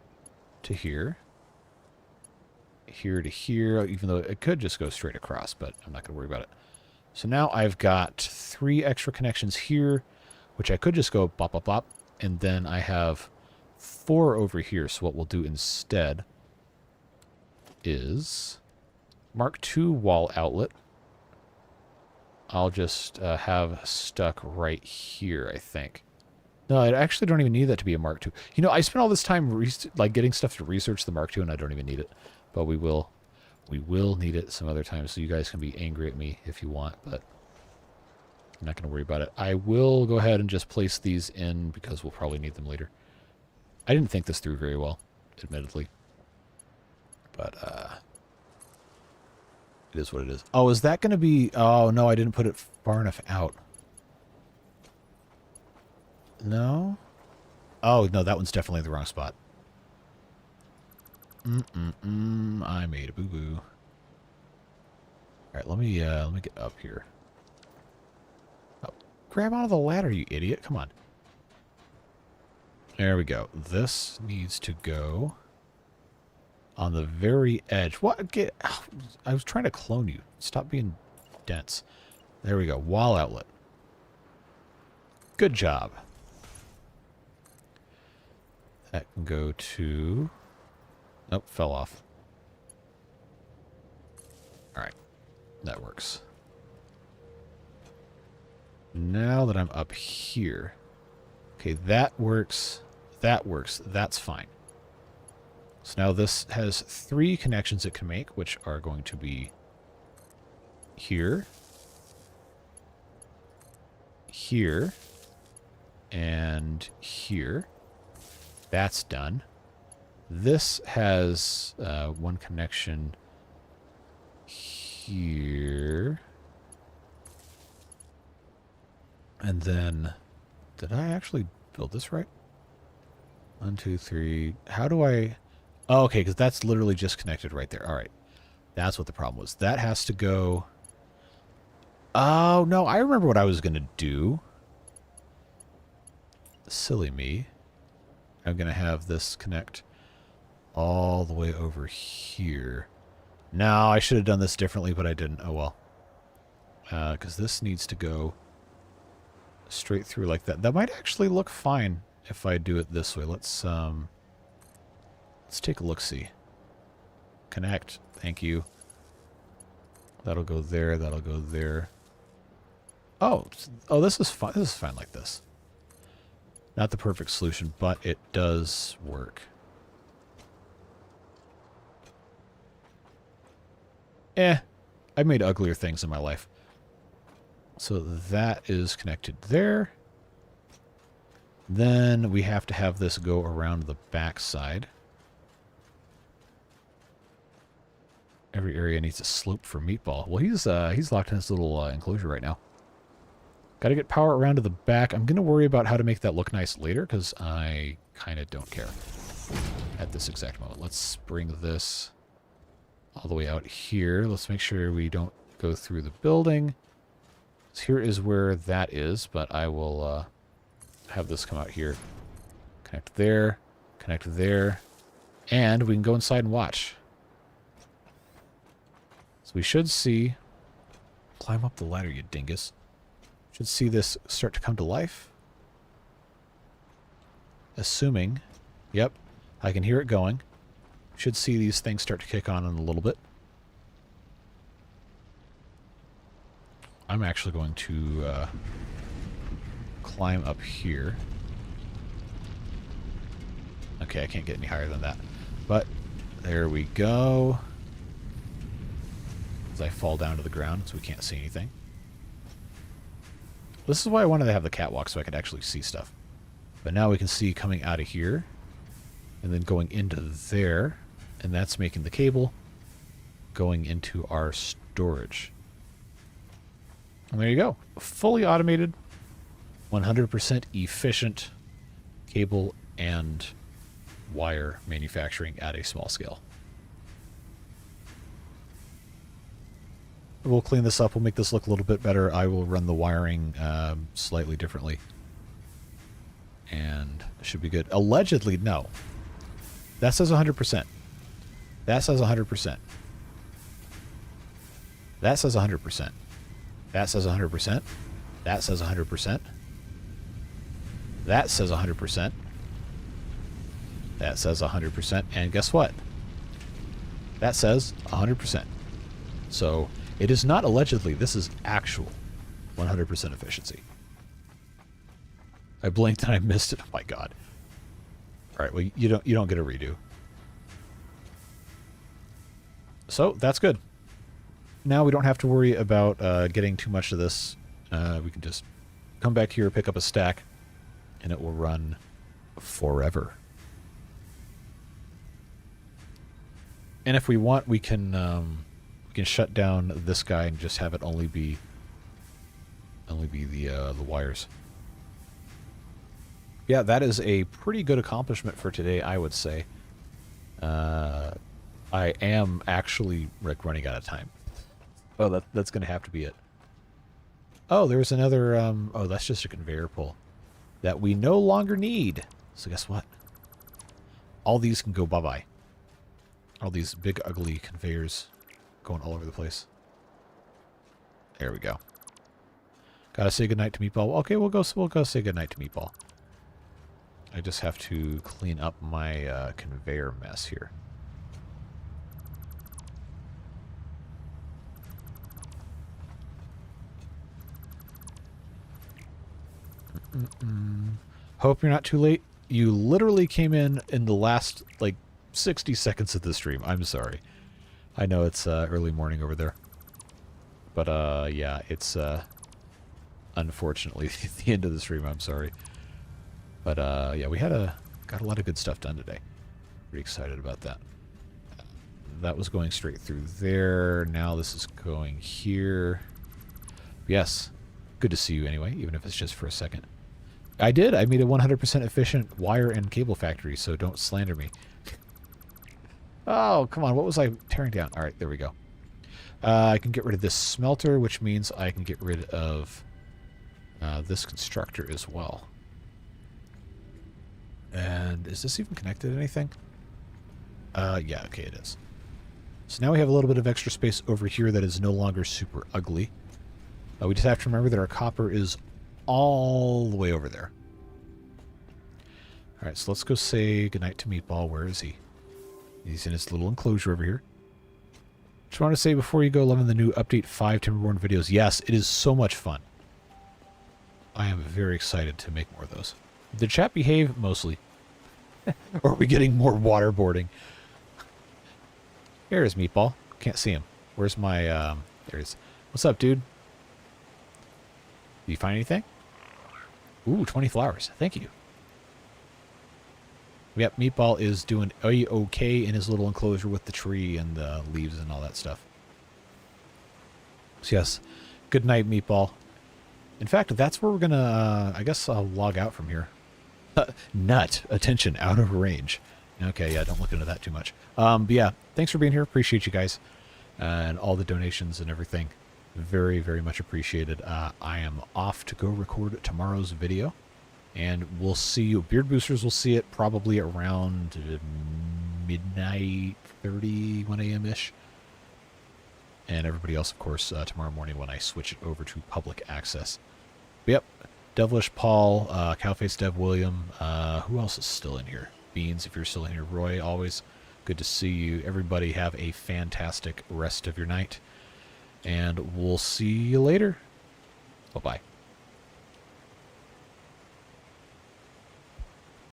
to here. Here to here, even though it could just go straight across, but I'm not going to worry about it. So now I've got 3 extra connections here, which I could just go bop, bop, bop, and then I have 4 over here. So what we'll do instead is Mark II wall outlet. I'll just have stuck right here, I think. No, I actually don't even need that to be a Mark II. You know, I spent all this time like getting stuff to research the Mark II, and I don't even need it. But we will need it some other time, so you guys can be angry at me if you want, but I'm not going to worry about it. I will go ahead and just place these in because we'll probably need them later. I didn't think this through very well, admittedly. But, it is what it is. Oh, is that going to be... Oh, no, I didn't put it far enough out. No? Oh, no, that one's definitely the wrong spot. I made a boo-boo. Alright, let me get up here. Oh, grab onto the ladder, you idiot. Come on. There we go. This needs to go on the very edge. What? I was trying to clone you. Stop being dense. There we go. Wall outlet. Good job. That can go to... Nope, fell off. Alright. That works. Now that I'm up here... Okay, that works. That works. That's fine. So now this has 3 connections it can make, which are going to be here, here, and here. That's done. This has 1 connection here. And then... Did I actually build this right? 1, 2, 3. How do I... Oh, okay, because that's literally just connected right there. All right. That's what the problem was. That has to go... Oh, no, I remember what I was going to do. Silly me. I'm going to have this connect all the way over here. No, I should have done this differently, but I didn't. Oh, well. Because this needs to go straight through like that. That might actually look fine if I do it this way. Let's take a look-see. Connect. Thank you. That'll go there. That'll go there. Oh, this is fine. This is fine like this. Not the perfect solution, but it does work. I've made uglier things in my life. So that is connected there. Then we have to have this go around the back side. Every area needs a slope for Meatball. Well, he's locked in his little enclosure right now. Got to get power around to the back. I'm going to worry about how to make that look nice later because I kind of don't care at this exact moment. Let's bring this all the way out here. Let's make sure we don't go through the building. So here is where that is, but I will have this come out here. Connect there, and we can go inside and watch. So we should see... Climb up the ladder, you dingus. Should see this start to come to life. Assuming... Yep, I can hear it going. Should see these things start to kick on in a little bit. I'm actually going to climb up here. Okay, I can't get any higher than that. But there we go. As I fall down to the ground so we can't see anything. This is why I wanted to have the catwalk so I could actually see stuff. But now we can see coming out of here and then going into there, and that's making the cable going into our storage. And there you go. Fully automated, 100% efficient cable and wire manufacturing at a small scale. We'll clean this up. We'll make this look a little bit better. I will run the wiring slightly differently. And it should be good. Allegedly, no. That says 100%. That says 100%. That says 100%. That says 100%. That says 100%. That says 100%. That says 100%. And guess what? That says 100%. So it is not allegedly. This is actual 100% efficiency. I blinked and I missed it. Oh my god. All right. Well, you don't get a redo. So that's good. Now we don't have to worry about getting too much of this. We can just come back here, pick up a stack, and it will run forever. And if we want, we can shut down this guy and just have it only be the wires. Yeah, that is a pretty good accomplishment for today, I would say. I am actually running out of time. Oh, that's going to have to be it. Oh, there's another... oh, that's just a conveyor pull that we no longer need. So guess what? All these can go bye-bye. All these big, ugly conveyors going all over the place. There we go. Gotta say goodnight to Meatball. Okay, we'll go say goodnight to Meatball. I just have to clean up my conveyor mess here. Hope you're not too late. You literally came in the last, like, 60 seconds of the stream. I'm sorry. I know it's early morning over there. But, yeah, it's, unfortunately, the end of the stream. I'm sorry. But, yeah, we got a lot of good stuff done today. Pretty excited about that. That was going straight through there. Now this is going here. Yes. Good to see you anyway, even if it's just for a second. I did. I made a 100% efficient wire and cable factory, so don't slander me. Oh, come on. What was I tearing down? All right, there we go. I can get rid of this smelter, which means I can get rid of this constructor as well. And is this even connected to anything? Yeah, okay, it is. So now we have a little bit of extra space over here that is no longer super ugly. We just have to remember that our copper is all the way over there. Alright, so let's go say goodnight to Meatball. Where is he? He's in his little enclosure over here. Just want to say before you go, loving the new Update 5 Timberborn videos. Yes, it is so much fun. I am very excited to make more of those. Did chat behave? Mostly. Or are we getting more waterboarding? Here is Meatball. Can't see him. Where's my, there he is. What's up, dude? Did you find anything? Ooh, 20 flowers. Thank you. Yep, Meatball is doing okay in his little enclosure with the tree and the leaves and all that stuff. So yes, good night, Meatball. In fact, that's where we're gonna, I guess I'll log out from here. Nut. Attention, out of range. Okay, yeah, don't look into that too much. But yeah, thanks for being here. Appreciate you guys. And all the donations and everything. Very, very much appreciated. I am off to go record tomorrow's video. And we'll see you. Beard Boosters will see it probably around midnight 30, 1 a.m.-ish. And everybody else, of course, tomorrow morning when I switch it over to public access. But yep. Devilish, Paul, Cowface Dev, William. Who else is still in here? Beans, if you're still in here. Roy, always good to see you. Everybody have a fantastic rest of your night. And we'll see you later. Bye-bye.